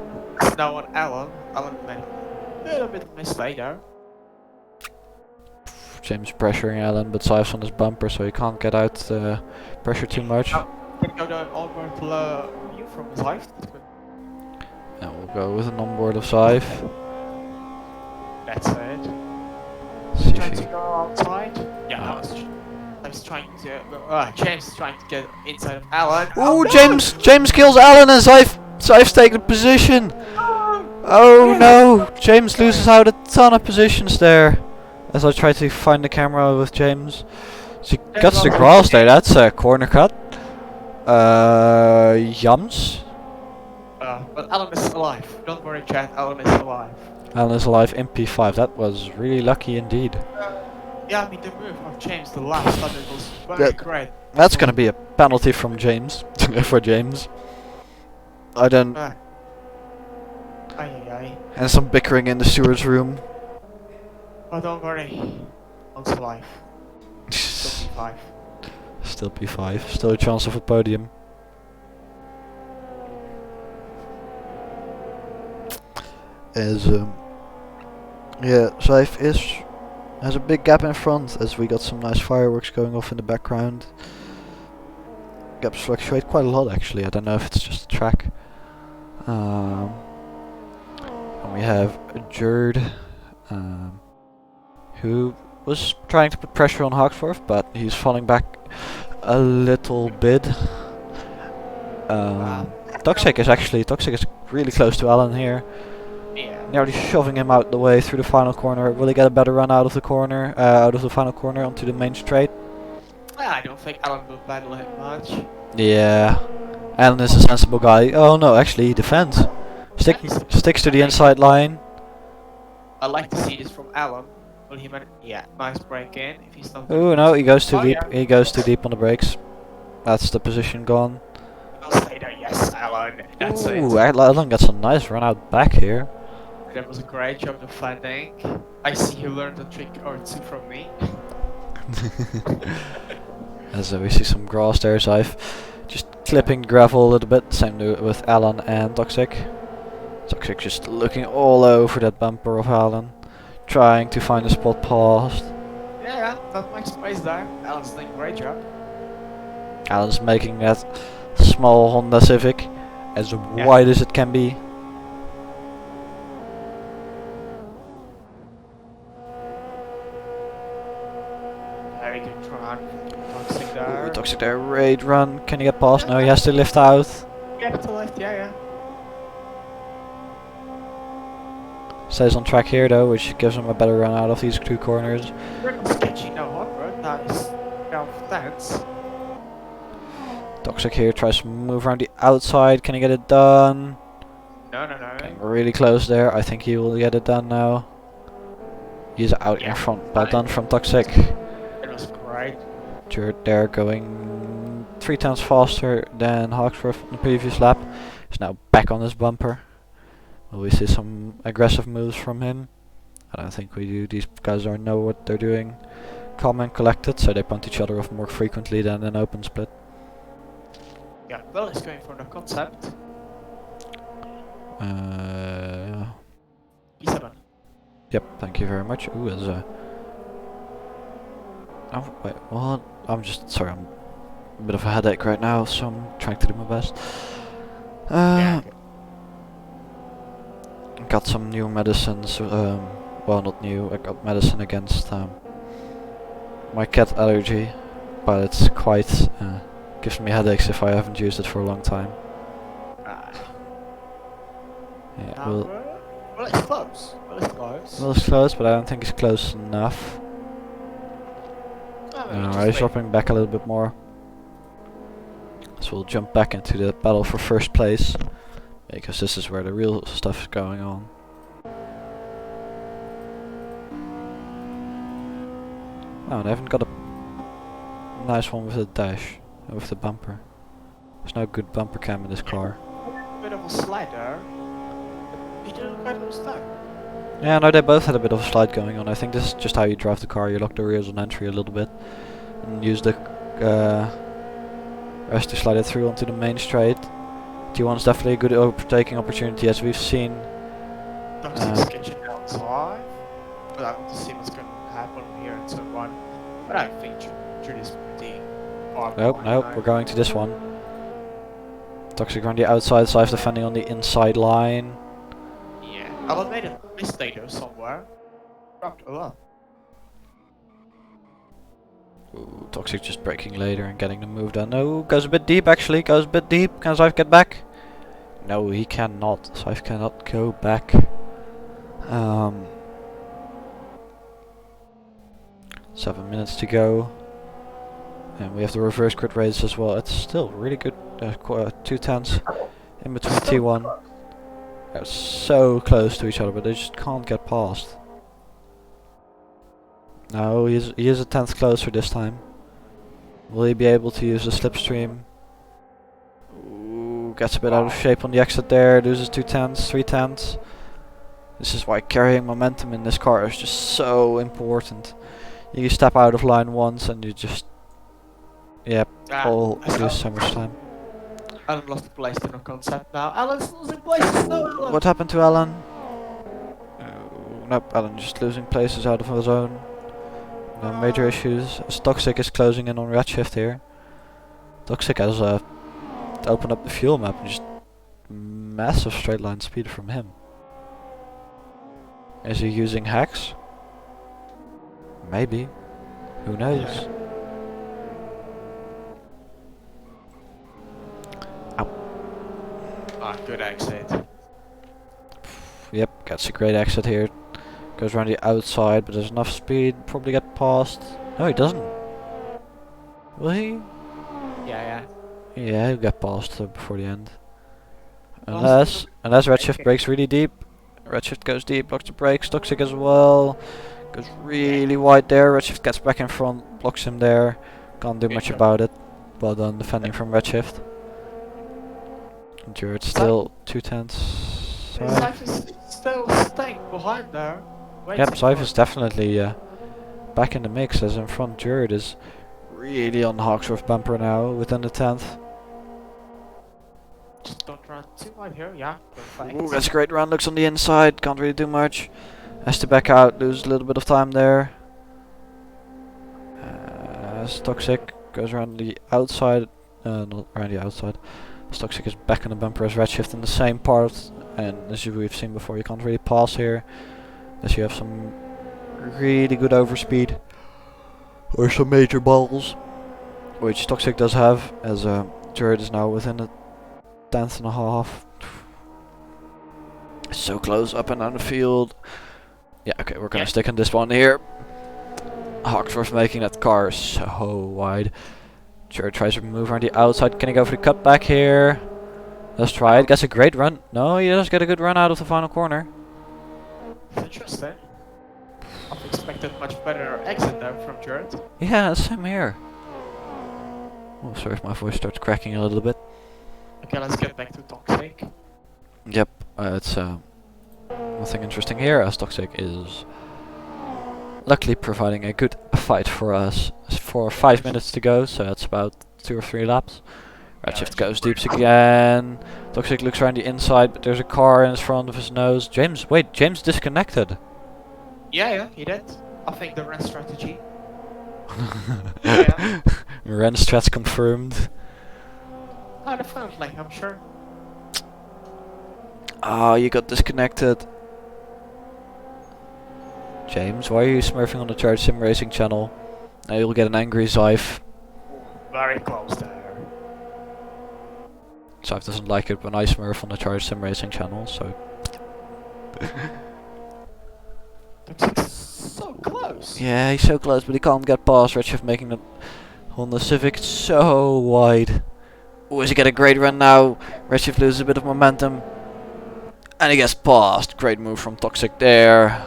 Now on Alan. Alan made a little bit of mistake there. James pressuring Alan, but Ziv's on his bumper, so he can't get out pressure too much. Can go down onboard view from his life. And we'll go with an onboard of Ziv. That's it. See if Trying he to go outside. Yeah, I was trying to. James is trying to get inside of Alan. Ooh, no! James kills Alan and Ziv's taking position. Oh no! James loses out a ton of positions there. As I try to find the camera with James. So he cuts the grass there, that's a corner cut. Yums. But Alan is alive. Don't worry, chat. Alan is alive. Alan is alive in P5. That was really lucky indeed. Yeah, I mean the move of James, the last time it was very great. That's gonna be a penalty from James. For James. I don't. And some bickering in the stewards room. Oh, don't worry. Alan's alive. Still P5. Still P5. Still a chance of a podium. As yeah, Ziv has a big gap in front as we got some nice fireworks going off in the background. Gaps fluctuate quite a lot actually. I don't know if it's just the track. And we have Jerd, who was trying to put pressure on Hawksworth, but he's falling back a little bit. Toxic is really close to Alan here. Yeah. Nearly shoving him out the way through the final corner. Will he get a better run out of the corner, out of the final corner onto the main straight? I don't think Alan will battle him much. Yeah, Alan is a sensible guy. Oh no, actually he defends. Sticks to the inside line. I like to see this from Alan. Will he manage? Yeah, nice break in. If he's not. Ooh, no, he goes too Oh, deep. yeah. He goes too deep on the brakes. That's the position gone. I'll stay there. Yes, Alan. That's Ooh, it. Alan gets a nice run out back here. That was a great job defending. I see you learned a trick or two from me. As we see some grass there, so I've just clipping gravel a little bit. Same with Alan and Toxic. Toxic just looking all over that bumper of Alan, trying to find a spot past. Yeah, not much space there. Alan's doing a great job. Alan's making that small Honda Civic as wide as it can be. Very good run. Toxic there. Ooh, Toxic there, great run. Can he get past? No, he has to lift out. Yeah, to the left. Yeah. Stays on track here though, which gives him a better run out of these two corners. We're not sketchy now, Hotbird. Nice. Now, thanks. Toxic here tries to move around the outside. Can he get it done? No. Getting really close there. I think he will get it done now. He's out in front. Well done from Toxic. It was great. Jared there going 3 times faster than Hawksworth on the previous lap. He's now back on his bumper. Will we see some aggressive moves from him? I don't think we do. These guys don't know what they're doing. Calm and collected, so they punt each other off more frequently than an open split. Yeah, Will is going for the concept. P7. Yep, thank you very much. Ooh, there's a... Oh, wait, what? I'm just... Sorry, I'm a bit of a headache right now, so I'm trying to do my best. Got some new medicines, well, not new, I got medicine against my cat allergy, but it's quite... gives me headaches if I haven't used it for a long time. Yeah, Well, it's close. well, it's close, but I don't think it's close enough. He's dropping back a little bit more. So we'll jump back into the battle for first place, because this is where the real stuff is going on. Oh, they haven't got a nice one with the dash, with the bumper. There's no good bumper cam in this car. Bit of a slide there. He didn't quite understand. Yeah, no, they both had a bit of a slide going on. I think this is just how you drive the car. You lock the rears on entry a little bit and use the rest to slide it through onto the main straight. T1 is definitely a good overtaking opportunity, as we've seen. Toxic's sketching outside. But I want to see what's going to happen here in turn 1. But I think Jude is pretty far Nope, we're going to this one. Toxic on the outside, Sive defending on the inside line. Yeah, Alan made a mistake though somewhere. Dropped a lot. Ooh, Toxic just braking later and getting the move done. No, goes a bit deep actually, goes a bit deep. Can Sive get back? No, he cannot. Sive cannot go back. 7 minutes to go. And we have the reverse grid race as well. It's still really good. 2 tenths in between T1. They're so close to each other, but they just can't get past. No, he is a tenth closer this time. Will he be able to use the slipstream? Ooh, gets a bit out of shape on the exit there. Loses 2 tenths, 3 tenths. This is why carrying momentum in this car is just so important. You step out of line once and you just... Yep, lose so much time. Alan lost place to no concept now. Alan's losing places now, Alan! What happened to Alan? Nope, Alan just losing places out of his own. No major issues. As Toxic is closing in on Redshift here. Toxic has opened up the fuel map and just massive straight line speed from him. Is he using hacks? Maybe. Who knows? Good exit. Yep, gets a great exit here. Goes around the outside, but there's enough speed. Probably get past. No, he doesn't. Will he? Yeah. Yeah, he'll get past before the end. Unless Redshift breaks really deep. Redshift goes deep, blocks the brakes. Toxic as well. Goes really wide there. Redshift gets back in front, blocks him there. Can't do Good much job. about it. Well done defending from Redshift. Jared still 2 tenths. Scythe is still staying behind there. Yep, Scythe is definitely back in the mix, as in front Jared is really on Hawksworth bumper now within the 10th. Just don't run too wide here, yeah, perfect. Ooh, that's a great run, looks on the inside, can't really do much. Has to back out, lose a little bit of time there. Toxic goes around the outside, not around the outside. Toxic is back on the bumper as Redshift in the same part, and as we've seen before, you can't really pass here unless you have some really good overspeed or some major balls, which Toxic does have, as Jared is now within a 10th and a half. So close, up and down the field. Yeah, okay, we're gonna stick on this one here. Hawksworth making that car so wide. Jared tries to move around the outside. Can he go for the cutback here? Let's try it. Gets a great run. No, he does get a good run out of the final corner. Interesting. I've expected much better exit there from Jared. Yeah, same here. Oh, sorry if my voice starts cracking a little bit. Okay, let's get back to Toxic. Yep, it's nothing interesting here, as Toxic is luckily providing a good fight for us for 5 minutes to go, so that's about 2 or 3 laps. Redshift goes deeps again. Toxic looks around the inside, but there's a car in front of his nose. James disconnected. Yeah, he did. I think the run strategy. Yeah. Ren strats confirmed. Kind of felt like, I'm sure. Ah, you got disconnected. James, why are you smurfing on the Charge Sim Racing channel? Now you'll get an angry Scythe. Very close there. Scythe doesn't like it when I smurf on the Charge Sim Racing channel, so... Toxic's so close. Yeah, he's so close, but he can't get past. Redshift making the Honda Civic so wide. Ooh, does he get a great run now? Redshift loses a bit of momentum. And he gets past. Great move from Toxic there.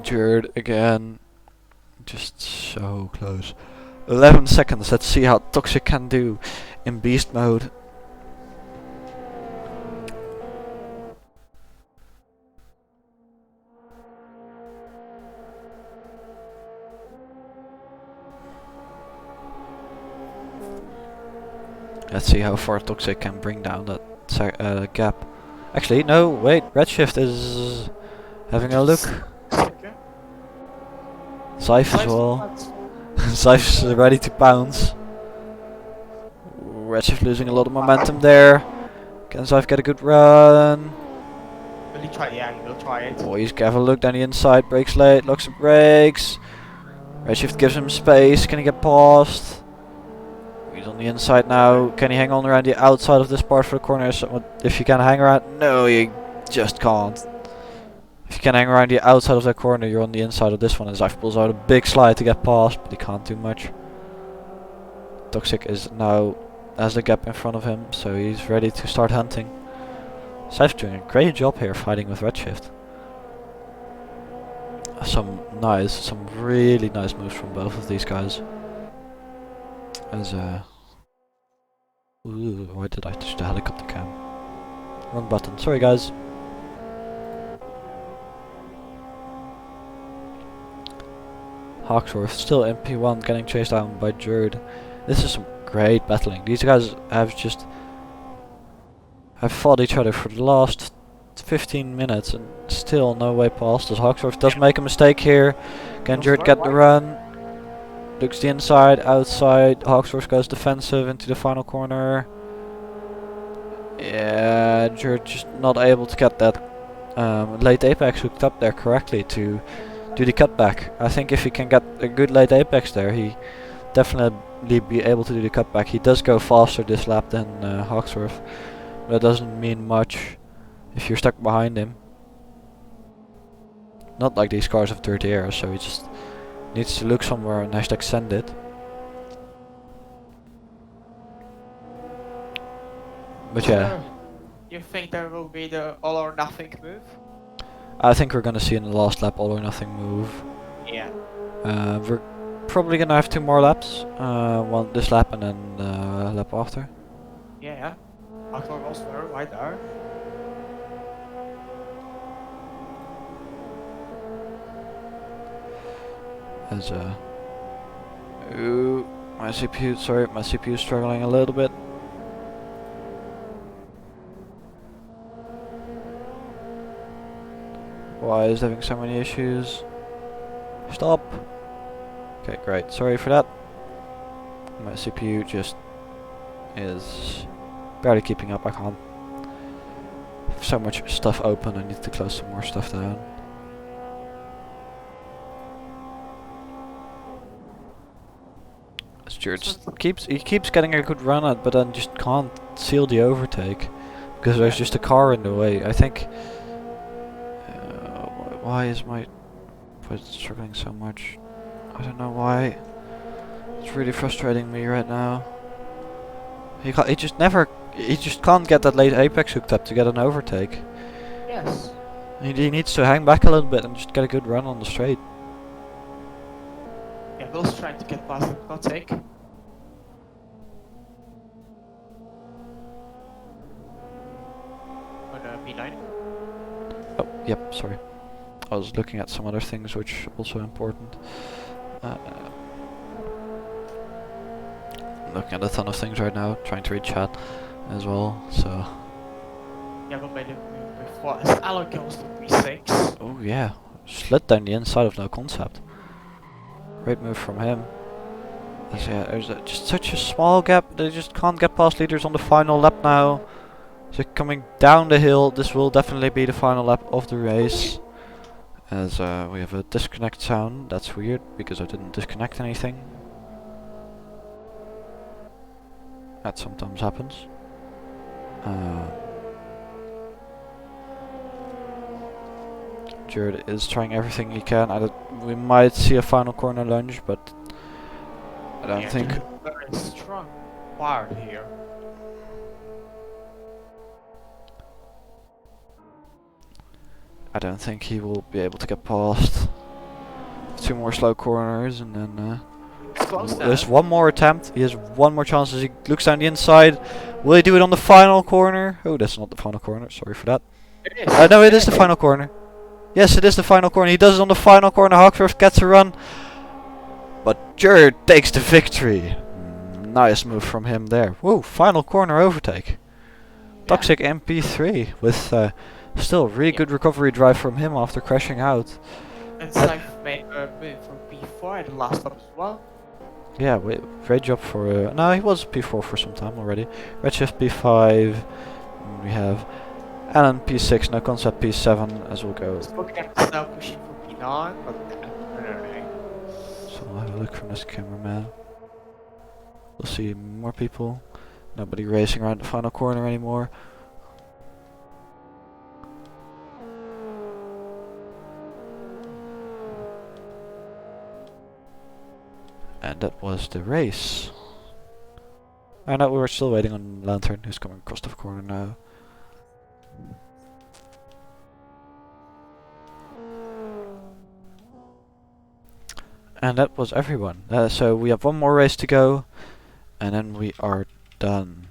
Jared again. Just so close. 11 seconds. Let's see how Toxic can do in beast mode. Let's see how far Toxic can bring down that gap. Actually, no, wait. Redshift is having a look. Scythe as well. Scythe's ready to pounce. Redshift losing a lot of momentum there. Can Scythe get a good run? Will he try? Yeah, he will try it. Oh, he's got a look down the inside. Brakes late, locks the brakes. Redshift gives him space. Can he get past? He's on the inside now. Can he hang on around the outside of this part for the corner? So if you can hang around, no, you just can't. If you can hang around the outside of that corner, you're on the inside of this one. And Scythe pulls out a big slide to get past, but he can't do much. Toxic is now has the gap in front of him, so he's ready to start hunting. Scythe's doing a great job here fighting with Redshift. Some really nice moves from both of these guys. As ooh, why did I touch the helicopter cam? Wrong button, sorry guys. Hawksworth still in P1 getting chased down by Jared. This is some great battling. These guys have fought each other for the last 15 minutes and still no way past us. Hawksworth does make a mistake here. Can Jared get the run? Looks the inside, outside. Hawksworth goes defensive into the final corner. Yeah, Jared just not able to get that late apex hooked up there correctly to do the cutback. I think if he can get a good late apex there, he definitely be able to do the cutback. He does go faster this lap than Hawksworth, but that doesn't mean much if you're stuck behind him. Not like these cars have dirty air, so he just needs to look somewhere and #send it. But yeah. You think there will be the all or nothing move? I think we're gonna see in the last lap all or nothing move. Yeah. We're probably gonna have 2 more laps. One this lap and then lap after. Yeah. Actor was very right there. As ooh, my CPU. Sorry, my CPU is struggling a little bit. Why is it having so many issues? Stop. Okay, great. Sorry for that. My CPU just is barely keeping up. I can't. So much stuff open. I need to close some more stuff down. Stuart he keeps getting a good run at, but then just can't seal the overtake because there's just a car in the way. I think. Why is my voice struggling so much? I don't know why. It's really frustrating me right now. He just can't get that late apex hooked up to get an overtake. Yes. He needs to hang back a little bit and just get a good run on the straight. Yeah, Will's trying to get past the Kotick. On P9. Oh, yep, sorry. I was looking at some other things which are also important. Looking at a ton of things right now, trying to read chat as well, so... Yeah, but made a move before as Alan goes to P6. Oh yeah, slid down the inside of no concept. Great move from him. Yeah, there's just such a small gap, they just can't get past leaders on the final lap now. So coming down the hill, this will definitely be the final lap of the race. As we have a disconnect sound, that's weird, because I didn't disconnect anything. That sometimes happens. Jared is trying everything he can. We might see a final corner lunge, but I don't think... Very strong part here. I don't think he will be able to get past 2 more slow corners, and then there's one more attempt. He has one more chance as he looks down the inside. Will he do it on the final corner? Oh, that's not the final corner. Sorry for that. It is. No, it is the final corner. Yes, it is the final corner. He does it on the final corner. Hawksworth gets a run, but Jared takes the victory. Nice move from him there. Whoa, final corner overtake. Yeah. Toxic MP3 with still really good recovery drive from him after crashing out. And Saif made a move from P4 at the last lap as well. Yeah, great job for... no, he was P4 for some time already. Redshift P5. We have Alan P6, no concept P7 as we'll go. Spookcap is now pushing for P9, but so I'll have a look from this cameraman. We'll see more people. Nobody racing around the final corner anymore. And that was the race. I know we were still waiting on Lantern, who's coming across the corner now. And that was everyone. So we have one more race to go, and then we are done.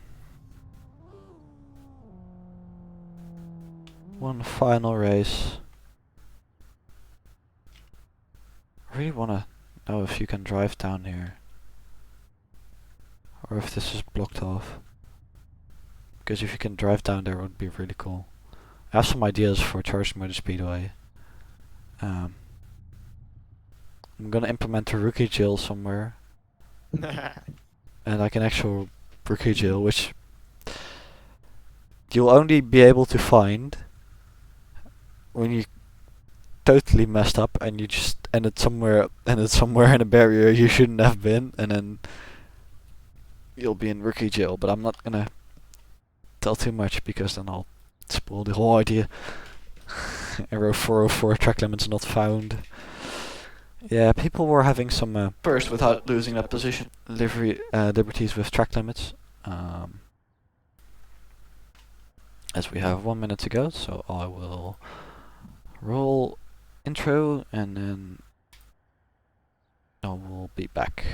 One final race. I really wanna know if you can drive down here, or if this is blocked off. Because if you can drive down there, it would be really cool. I have some ideas for Charged Motor Speedway. I'm gonna implement a rookie jail somewhere, and like an actual rookie jail, which you'll only be able to find when you totally messed up and you just ended somewhere in a barrier you shouldn't have been, and then you'll be in rookie jail. But I'm not gonna tell too much because then I'll spoil the whole idea. Arrow 404 track limits not found. Yeah, people were having some burst without losing that position. Liberties with track limits. As we have 1 minute to go, so I will roll intro and then we'll be back.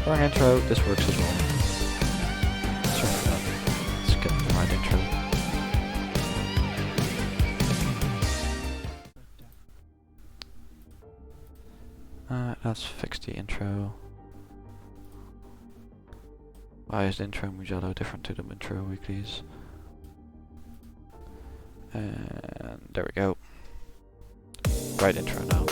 For an intro, this works as well. Sorry for that. Let's get the right intro. Let's fix the intro. Why is the intro Mugello different to the intro weeklies? And there we go. Right intro now.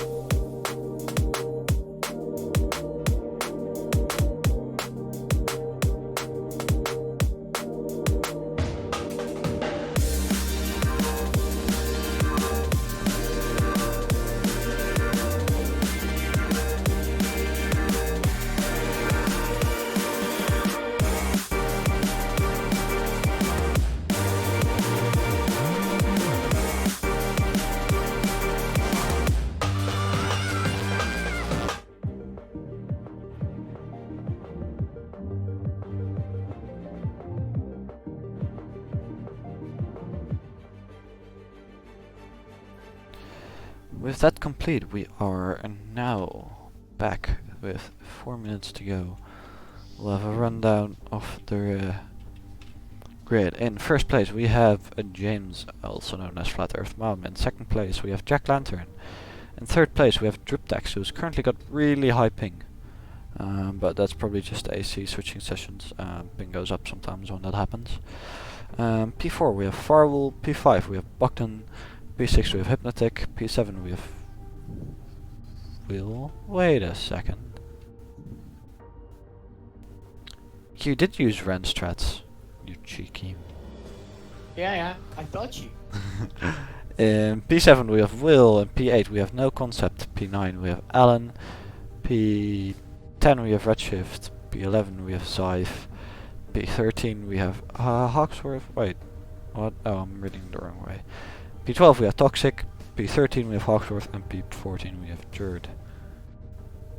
With that complete, we are now back with 4 minutes to go. We'll have a rundown of the grid. In first place we have James, also known as Flat Earth Mom. In second place we have Jack Lantern. In third place we have Driptax, who's currently got really high ping. But that's probably just AC switching sessions. Ping goes up sometimes when that happens. P4 we have Farwell. P5 we have Buckton. P6 we have Hypnotic, P7 we have Will. Wait a second. You did use Ren strats, you cheeky. Yeah, I thought you. In P7 we have Will, and P8 we have No Concept, P9 we have Alan, P10 we have Redshift, P11 we have Scythe, P13 we have Hawksworth. Wait, what? Oh, I'm reading the wrong way. P12 we have Toxic, P13 we have Hawksworth, and P14 we have Jerd.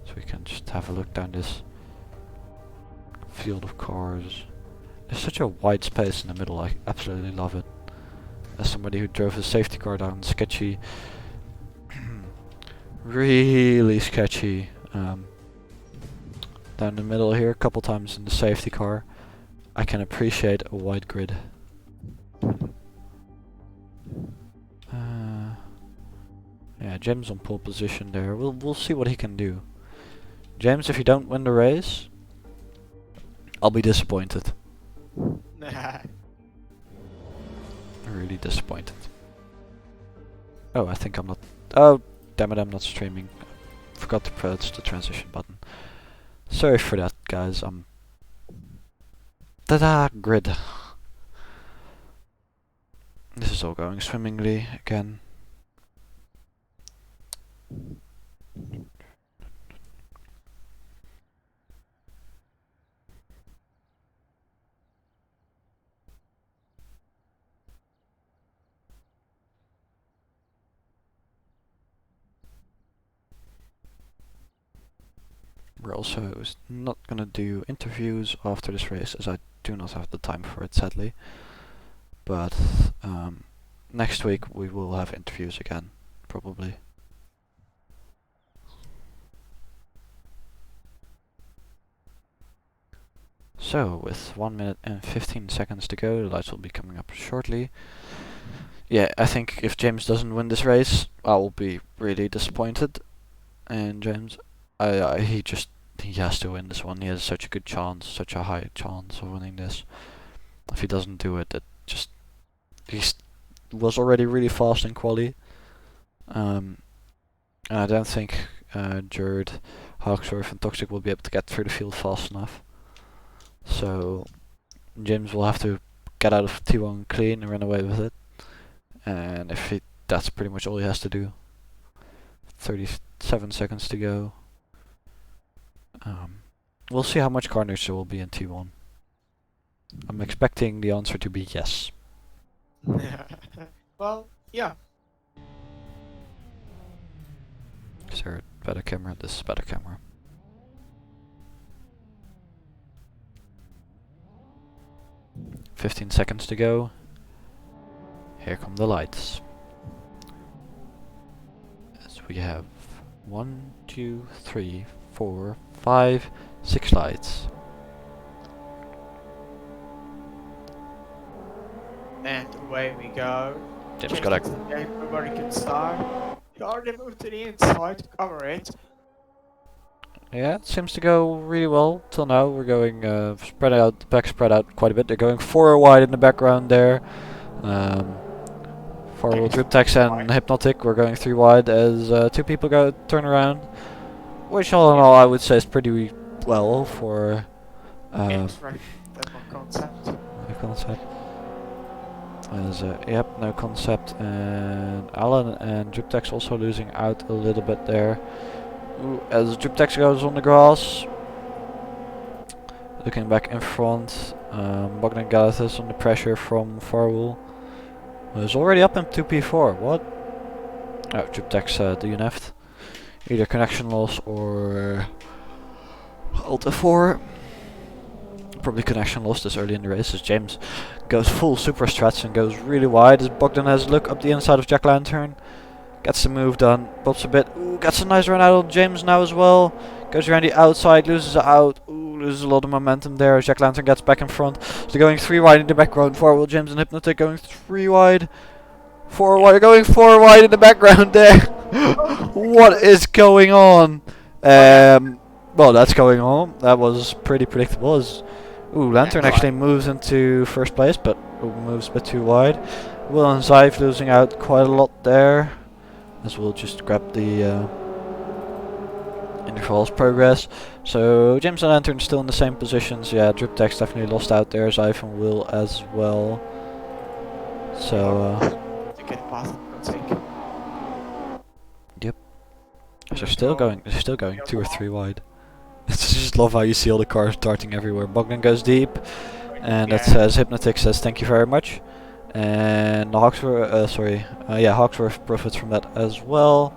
So we can just have a look down this field of cars. There's such a wide space in the middle, I absolutely love it. As somebody who drove a safety car down sketchy, really sketchy, down the middle here a couple times in the safety car, I can appreciate a wide grid. Yeah, James on pole position there. We'll see what he can do. James, if you don't win the race, I'll be disappointed. Really disappointed. Oh, I think I'm not. Oh, damn it! I'm not streaming. Forgot to press the transition button. Sorry for that, guys. Ta-da! Grid. This is all going swimmingly again. We're also not gonna do interviews after this race, as I do not have the time for it, sadly. But next week we will have interviews again, probably. So, with 1 minute and 15 seconds to go, the lights will be coming up shortly. Yeah, I think if James doesn't win this race, I will be really disappointed. And James, he has to win this one. He has such a good chance, such a high chance of winning this. If he doesn't do it, he was already really fast in quali. And I don't think Jerd, Hawksworth and Toxic will be able to get through the field fast enough. So James will have to get out of T1 clean and run away with it. And that's pretty much all he has to do. 37 seconds to go. We'll see how much carnage there will be in T1. I'm expecting the answer to be yes. Well, yeah. Is there better camera? This is better camera. "15 seconds to go. Here come the lights. As we have 1, 2, 3, 4, 5, 6 lights. And away we go. James got a Everybody can start. You already moved to the inside to cover it. Yeah, it seems to go really well till now. We're going spread out, the back spread out quite a bit. They're going 4 wide in the background there. Forward Driptex and Hypnotic. We're going 3 wide as 2 people go turn around. Which all in all I would say is pretty well for It's right. That's my concept. no concept. As yep, no concept, and Alan and Driptex also losing out a little bit there. Ooh, as Driptex goes on the grass, looking back in front, Bogdan Galathis on the pressure from Farwell. Is already up in 2p4, what? Oh, Driptex DNF'd. Either connection loss or Alt F4. Probably connection loss this early in the race as James goes full super stretch and goes really wide as Bogdan has a look up the inside of Jack Lantern. Gets the move done, pops a bit, ooh, gets a nice run out on James now as well. Goes around the outside, loses it out, ooh, loses a lot of momentum there as Jack Lantern gets back in front. So they're going 3 wide in the background, Farwell, James and Hypnotic going 3 wide. 4 wide, going 4 wide in the background there. What is going on? Well, that's going on. That was pretty predictable as ooh, Lantern actually moves into first place, but moves a bit too wide. Will and Zive losing out quite a lot there. As we'll just grab the intervals progress. So James and Lantern still in the same positions. Yeah, Driptex definitely lost out there. Zive and Will as well. So To get past it, yep. They're still going 2 or 3 wide. I just love how you see all the cars darting everywhere. Bogdan goes deep, and that says Hypnotic says thank you very much, and Hawksworth, Hawksworth profits from that as well.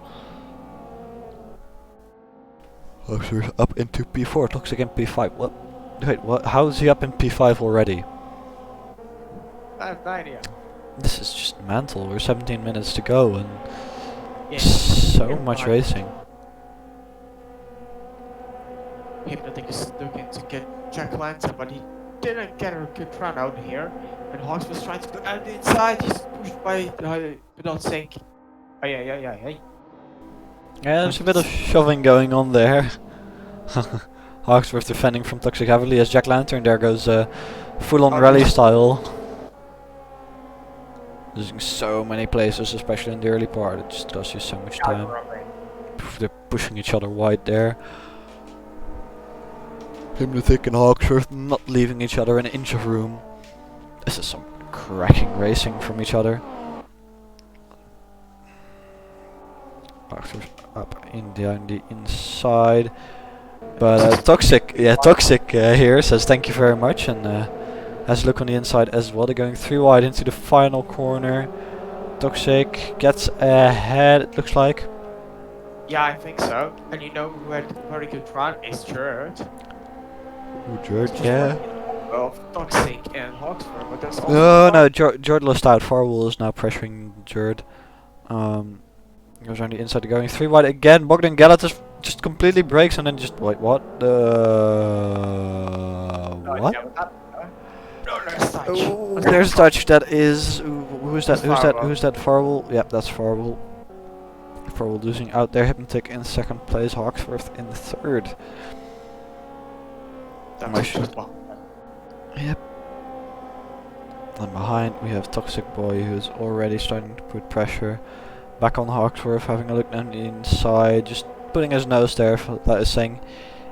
Hawksworth up into P4, Toxic in P5. What? Wait, what? How is he up in P5 already? I have no idea. This is just mental. We're 17 minutes to go, and Yeah. so much racing. Hypnotic is looking to get Jack Lantern, but he didn't get a good run out here. And Hawks was trying to go out the inside, he's pushed by without sink. Oh yeah. Yeah, there's a bit of shoving going on there. Hawksworth defending from Toxic heavily as Jack Lantern there goes full on rally style. Losing so many places, especially in the early part. It just costs you so much time. They're pushing each other wide there. Hypnotic and Hawksworth not leaving each other an inch of room. This is some cracking racing from each other. Hawksworth up in down the inside. But Toxic here says thank you very much and has a look on the inside as well. They're going 3 wide into the final corner. Toxic gets ahead, it looks like. Yeah, I think so. And you know who had a very good run is Jared. Ooh, George, yeah. Well, Toxic and Hawksworth, but that's also No, Jord lost out. Farwell is now pressuring Jord. Goes around the inside, going 3 wide again. Bogdan Galatas just completely breaks and then just wait, what? What? Oh, there's touch. That is who's that? Who's that? Farwell. Yep, that's Farwell. Farwell losing out there. Hypnotic in 2nd place. Hawksworth in 3rd. Yep. And behind we have Toxic Boy, who's already starting to put pressure back on Hawksworth, having a look down the inside, just putting his nose there. That is saying,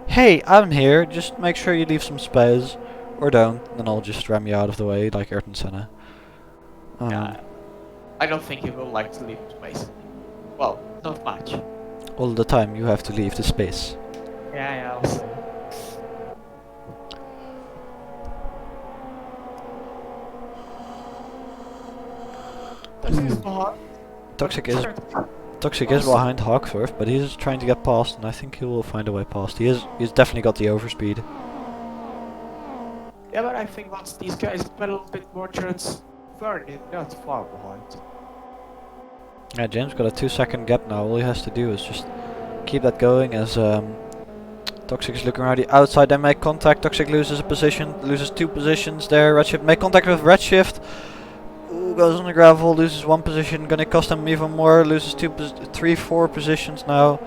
"Hey, I'm here. Just make sure you leave some space, or don't, then I'll just ram you out of the way like Ayrton Senna." I don't think he will like to leave space. Well, not much. All the time you have to leave the space. Yeah, I'll see. Toxic is Toxic is behind Hawksworth, but he's trying to get past, and I think he will find a way past. He's definitely got the overspeed. Yeah, but I think once these guys get a little bit more turns, they're not far behind. Yeah, James got a 2-second gap now. All he has to do is just keep that going as Toxic is looking around the outside. They make contact. Toxic loses a position, loses 2 positions there. Redshift make contact with Redshift. Ooh, goes on the gravel, loses 1 position, gonna cost him even more. Loses 4 positions now.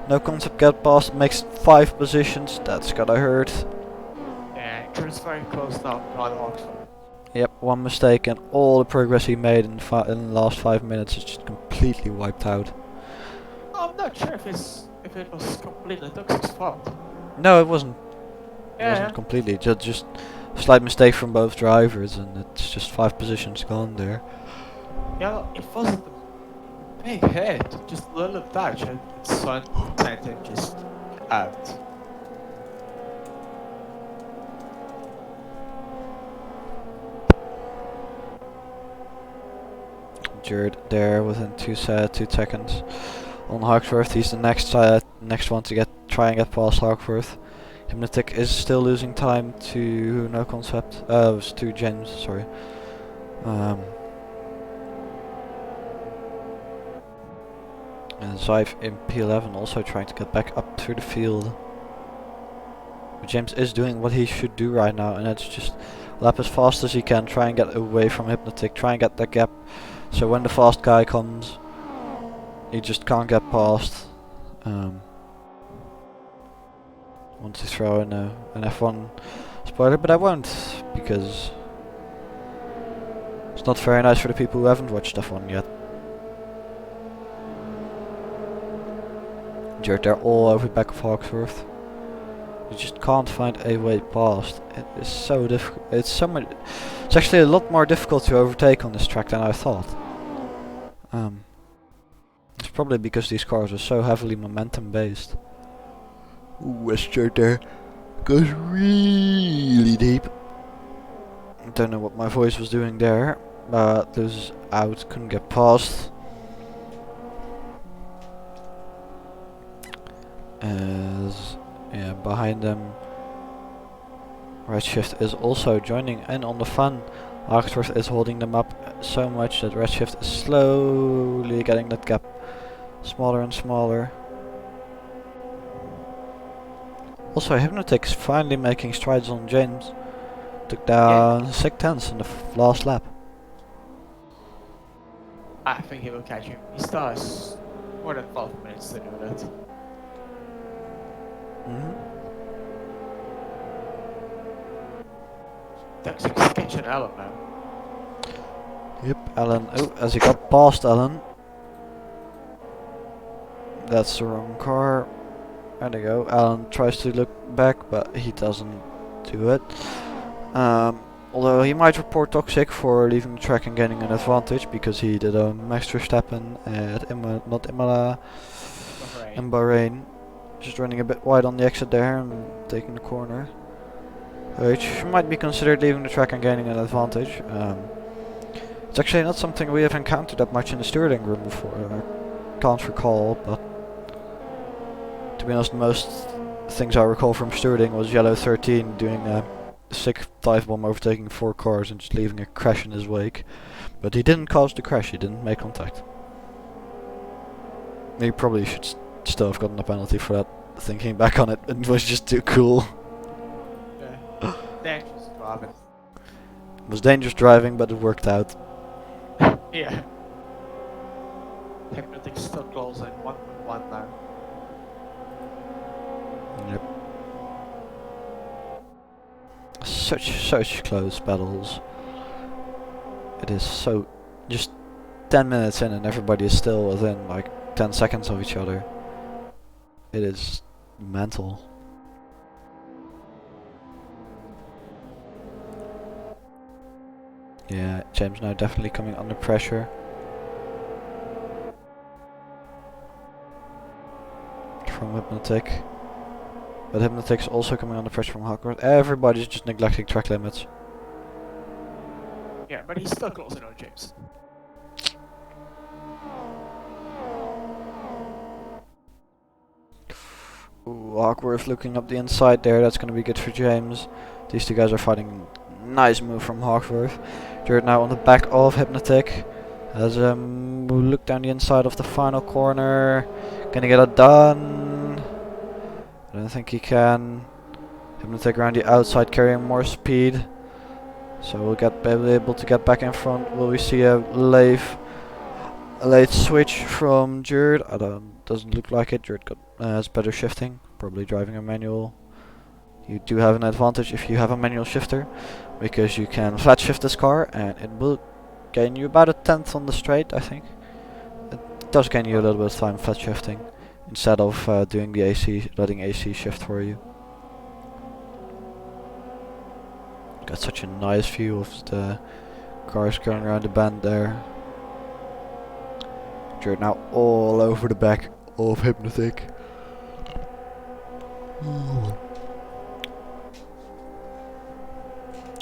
No concept get past, makes 5 positions. That's gotta hurt. Yeah, turns very close now behind Oxford. Yep, 1 mistake and all the progress he made in the last 5 minutes is just completely wiped out. I'm not sure if it was completely Toxic's fault. No, it wasn't. It Yeah. wasn't completely. Just a slight mistake from both drivers, and it's just 5 positions gone there. Yeah, it wasn't a big hit, just a little touch and Sun sent him just out. Jared there within 2 seconds on Hawksworth. He's the next one to try and get past Hawksworth. Hypnotic is still losing time to No Concept. It was to James, sorry. And Zyve in P11 also trying to get back up through the field. But James is doing what he should do right now, and that's just lap as fast as he can, try and get away from Hypnotic, try and get that gap. So when the fast guy comes, he just can't get past. Want to throw in an F1 spoiler, but I won't, because it's not very nice for the people who haven't watched F1 yet. Jared, they're all over the back of Hawksworth. You just can't find a way past. It is so difficult. It's actually a lot more difficult to overtake on this track than I thought. It's probably because these cars are so heavily momentum based. Ooh, Jared there goes really deep. I don't know what my voice was doing there, but loses out, couldn't get past. As yeah, behind them, Redshift is also joining in on the fun. Hawksworth is holding them up so much that Redshift is slowly getting that gap smaller and smaller. Also, Hypnotic's finally making strides on James. Took down 6/10 in the last lap. I think he will catch him. He still has more than 12 minutes to do that. Toxic's catching Alan now. Yep, Alan. Oh, as he got past Alan. That's the wrong car. There they go. Alan tries to look back, but he doesn't do it. Although he might report Toxic for leaving the track and gaining an advantage, because he did a Max Verstappen at Imola, in Bahrain. Just running a bit wide on the exit there and taking the corner. Which might be considered leaving the track and gaining an advantage. It's actually not something we have encountered that much in the stewarding room before. I can't recall, but to be honest, most things I recall from stewarding was Yellow 13 doing a sick dive bomb, overtaking 4 cars and just leaving a crash in his wake. But he didn't cause the crash, he didn't make contact. He probably should still have gotten a penalty for that, thinking back on it. It was just too cool. Yeah. Dangerous driving. It was dangerous driving, but it worked out. Yeah. Hypnotic still close in 1.1 now. Yep. Such close battles. It is so... just 10 minutes in and everybody is still within like 10 seconds of each other. It is mental. Yeah, James now definitely coming under pressure. From Hypnotic. But Hypnotic's also coming under pressure from Hawkworth. Everybody's just neglecting track limits. Yeah, but he's still closing on James. Hawkworth looking up the inside there. That's going to be good for James. These two guys are fighting. Nice move from Hawkworth. Jared now on the back of Hypnotic. Has look down the inside of the final corner. Gonna get it done. I don't think he can. Hypnotic around the outside carrying more speed. So we'll be able to get back in front. Will we see a late switch from Jared? Doesn't look like it. Jared has better shifting. Probably driving a manual. You do have an advantage if you have a manual shifter, because you can flat shift this car and it will gain you about a tenth on the straight, I think. It does gain you a little bit of time flat shifting instead of doing the AC, letting AC shift for you. Got such a nice view of the cars going around the bend there. Jared now all over the back of Hypnotic.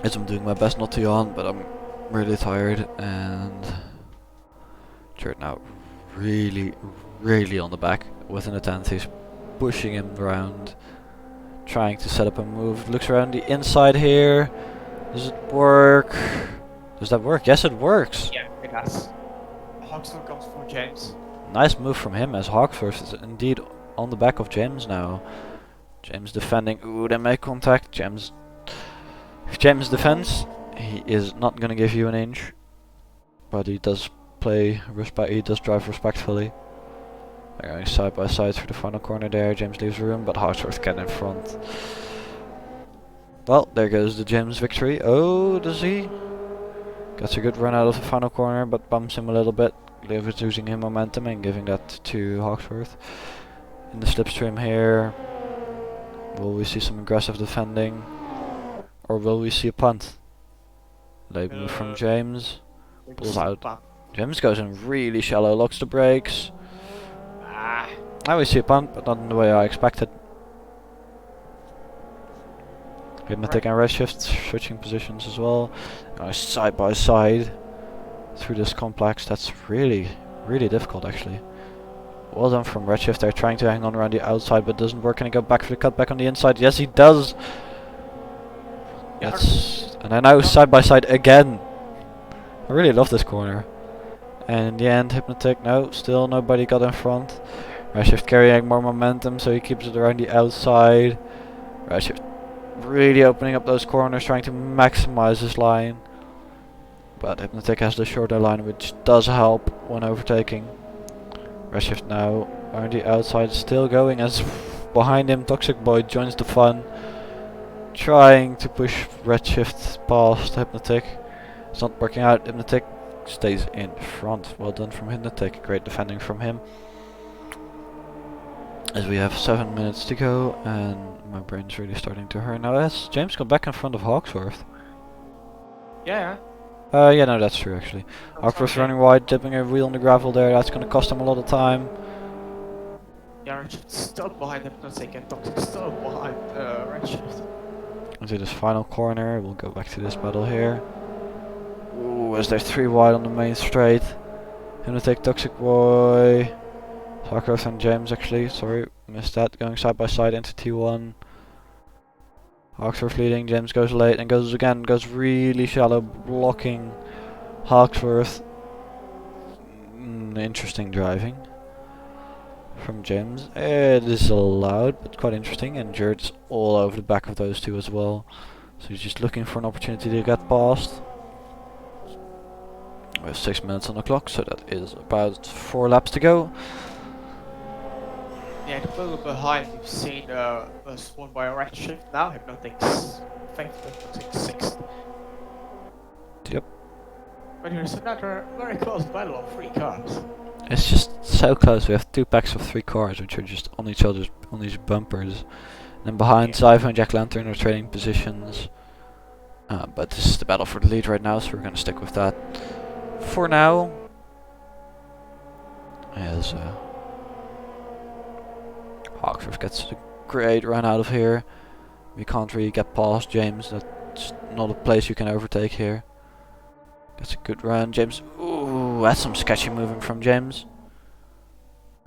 As I'm doing my best not to yawn, but I'm really tired, and Jared now really on the back with an attempt. He's pushing him around, trying to set up a move. Looks around the inside here. Does it work? Does that work? Yes, it works. Yeah, it has. Hawksworth comes for James. Nice move from him, as Hawksworth is indeed on the back of James now. James defending. Ooh, they make contact. If James defends, he is not gonna give you an inch, but he does he does drive respectfully. They're going side by side through the final corner there. James leaves room, but Hawksworth get in front. Well, there goes the James victory. Oh, does he? Gets a good run out of the final corner, but bumps him a little bit, losing him momentum and giving that to Hawksworth. In the slipstream here, will we see some aggressive defending? Or will we see a punt? Late move from James. Pulls out. James goes in really shallow, locks the brakes. Now we see a punt, but not in the way I expected. Hypnotic and Redshift switching positions as well. Side by side through this complex. That's really difficult actually. Well done from Redshift. They're trying to hang on around the outside, but doesn't work. Can he go back for the cutback on the inside? Yes, he does. And I now side by side again. I really love this corner. And in the end, Hypnotic, no, still nobody got in front. Redshift carrying more momentum, so he keeps it around the outside. Redshift really opening up those corners, trying to maximize his line. But Hypnotic has the shorter line, which does help when overtaking. Redshift now around the outside, still going, as behind him Toxic Boy joins the fun, trying to push Redshift past Hypnotic. It's not working out. Hypnotic stays in front. Well done from Hypnotic. Great defending from him. As we have 7 minutes to go, and my brain's really starting to hurt. Now has James got back in front of Hawksworth? Yeah. Yeah, no, that's true actually. Hawksworth running wide, dipping a wheel on the gravel there. That's going to cost him a lot of time. Yeah, Redshift's still behind Hypnotic and Toxic's still behind Redshift. Into this final corner, we'll go back to this battle here. Ooh, as they're 3 wide on the main straight. Hypnotic, Toxic Boy, Hawksworth and James actually, sorry, missed that, going side by side into T1. Hawksworth leading, James goes late and goes really shallow, blocking Hawksworth. Interesting driving from James. It is allowed, but quite interesting, and Jared's all over the back of those two as well. So he's just looking for an opportunity to get past. We have 6 minutes on the clock, so that is about 4 laps to go. Yeah, the people behind, we've seen was won by a Redshift now. Hypnotic's 5th, Hypnotic's 6th. Yep. But here's another very close battle of 3 cars. It's just so close. We have 2 packs of 3 cars, which are just on each other's, on these bumpers. And then behind, Zyva and Jack Lantern are trading positions. But this is the battle for the lead right now, so we're going to stick with that for now. As Hawksworth gets a great run out of here. We can't really get past James. That's not a place you can overtake here. Gets a good run. James, ooh, that's some sketchy moving from James.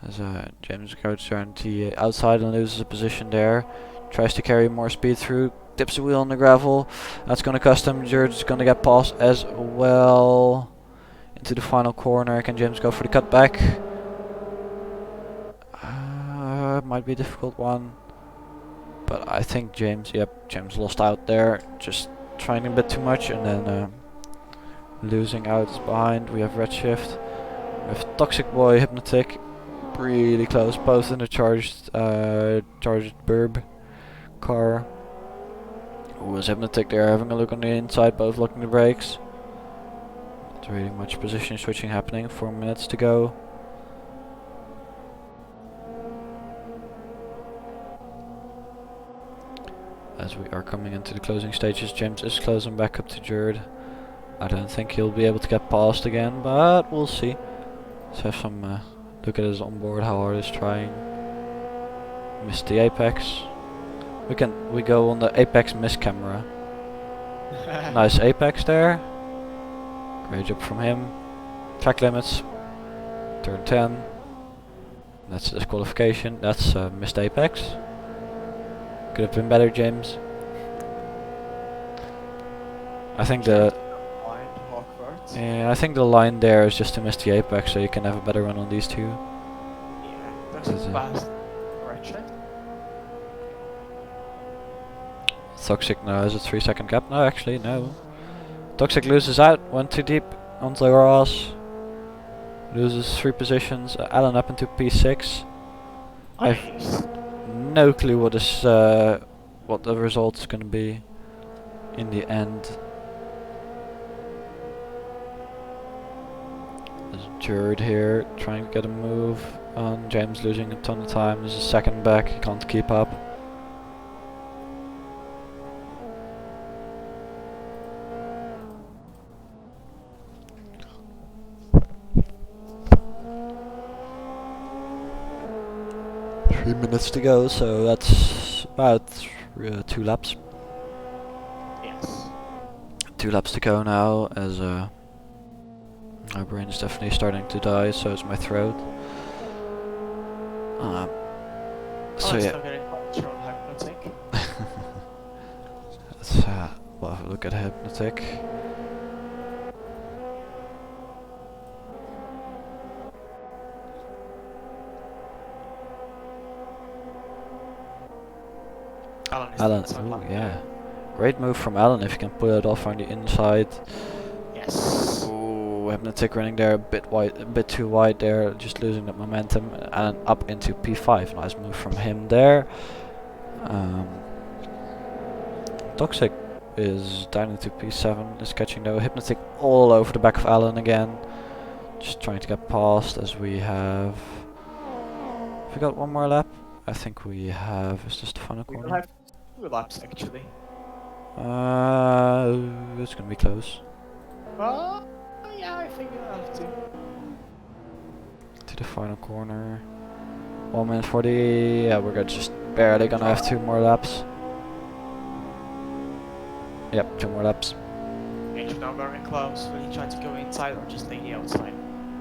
As James goes around the outside and loses a position there. Tries to carry more speed through. Tips the wheel on the gravel. That's going to cost him. George's going to get past as well. Into the final corner. Can James go for the cutback? Might be a difficult one. But I think James lost out there. Just trying a bit too much and then losing out behind. We have Redshift. We have Toxic Boy, Hypnotic. Really close, both in the charged burb car. Was Hypnotic there having a look on the inside, both locking the brakes. Not really much position switching happening, 4 minutes to go. As we are coming into the closing stages, James is closing back up to Jared. I don't think he'll be able to get past again, but we'll see. Let's have some look at his onboard, how hard he's trying. Missed the apex. We go on the apex miss camera. Nice apex there. Great job from him. Track limits. Turn 10. That's disqualification. That's missed apex. Could have been better, James. I think the line there is just to miss the apex, so you can have a better run on these two. Yeah, that's a fast correction. Toxic now has a 3-second gap. No, actually, no. Toxic loses out, went too deep onto the grass. Loses 3 positions. Alan up into P6. I've no clue what the result is going to be in the end. There's Jared here trying to get a move on. James losing a ton of time. There's a second back. He can't keep up. Minutes to go, so that's about 2 laps. Yes. 2 laps to go now, as my brain is definitely starting to die, so is my throat. So yeah. Let's we'll have a look at Hypnotic. Alan, ooh, yeah. Great move from Alan if you can pull it off on the inside. Yes. Ooh, Hypnotic running there a bit too wide there, just losing that momentum. And up into P5. Nice move from him there. Toxic is down into P7, is catching though. Hypnotic all over the back of Alan again. Just trying to get past as we have... Have we got one more lap? I think we have. Is this the final corner? We will have 2 laps actually. It's gonna be close. Yeah, I think we'll have to. To the final corner. 1 minute 40. Yeah, we're just barely gonna have 2 more laps. Yep, 2 more laps. Angel now very close. Will he try to go inside or just stay the outside?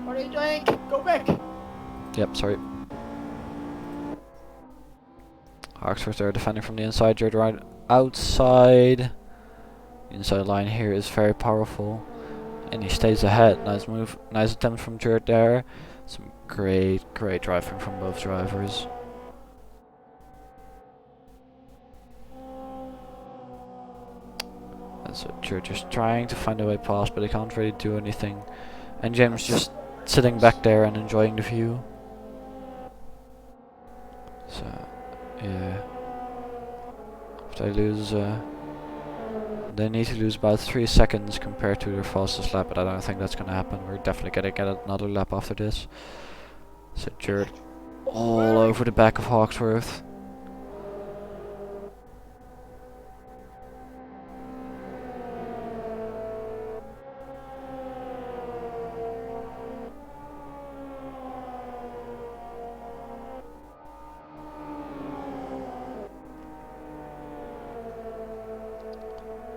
What are you doing? Go back! Yep, sorry. Oxford are defending from the inside, Jared right outside. The inside line here is very powerful. And he stays ahead. Nice move, nice attempt from Jared there. Some great driving from both drivers. And so Jared just trying to find a way past, but he can't really do anything. And James just sitting back there and enjoying the view. So... yeah. If they lose, they need to lose about 3 seconds compared to their fastest lap, but I don't think that's gonna happen. We're definitely gonna get another lap after this. So Jared all over the back of Hawksworth.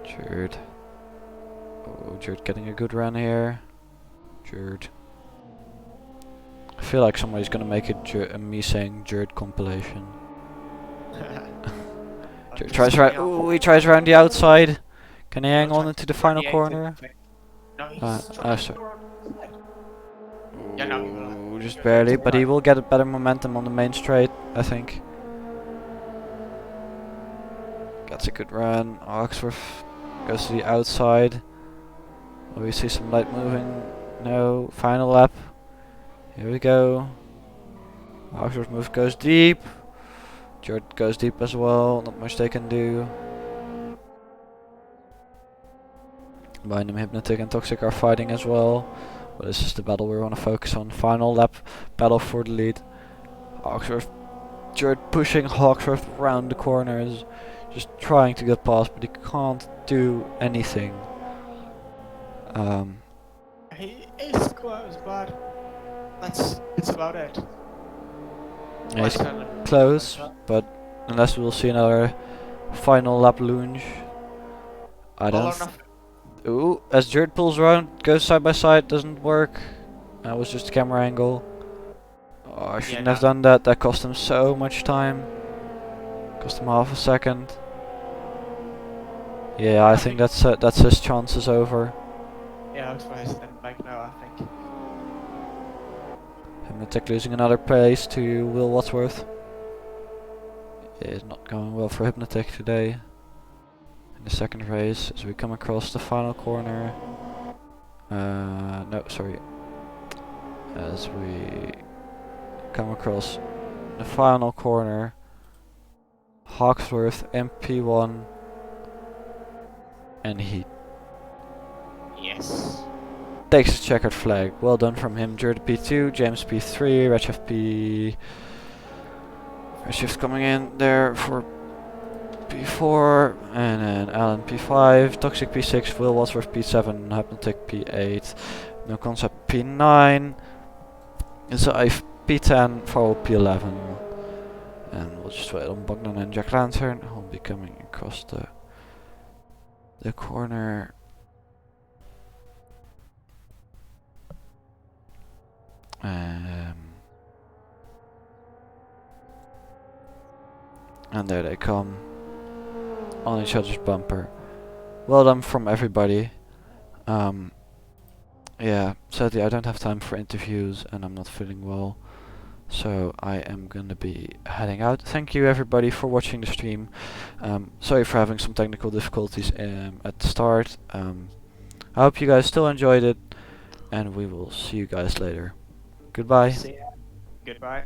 Jared. Oh, Jared getting a good run here. Jared feel like somebody's gonna make a me saying Jerd compilation. Jerd tries right. Ooh, he tries around the outside. Can he hang on into the final corner? No, he's Sorry. Yeah, no, he will. Ooh, just barely, but he will get a better momentum on the main straight, I think. Gets a good run. Oxworth goes to the outside. Will we see some light moving? No. Final lap. Here we go. Oxworth move goes deep. Jord goes deep as well. Not much they can do. Behind him, Hypnotic and Toxic are fighting as well. But this is the battle we want to focus on. Final lap battle for the lead. Hawksworth, Jord pushing Hawksworth around the corners, just trying to get past, but he can't do anything. He is close, but it's about it. Yeah, he's close, but unless we'll see another final lap lunge, I don't. Ooh, as Jord pulls around, goes side by side, doesn't work. That was just a camera angle. Oh, I shouldn't have done that. That cost him so much time. Cost him half a second. Yeah, I think that's his chances over. Yeah, that's why I stand back now, I think. Hypnotic losing another place to Will Wadsworth. It is not going well for Hypnotic today. In the second race, as we come across the final corner. No, sorry. As we come across the final corner, Hawksworth MP1 and he takes a checkered flag. Well done from him. Jordan P2, James P3, Redshift's coming in there for P4, and then Alan P5, Toxic P6, Will Wadsworth P7, Hypnotic P8, No Concept P9, Zive P10, Farrell P11, and we'll just wait on Bogdan and Jack Lantern, who'll be coming across the corner. And there they come, on each other's bumper. Well done from everybody. Yeah, sadly I don't have time for interviews and I'm not feeling well, so I am gonna be heading out. Thank you everybody for watching the stream. Sorry for having some technical difficulties at the start. I hope you guys still enjoyed it, and we will see you guys later. Goodbye. See ya. Goodbye.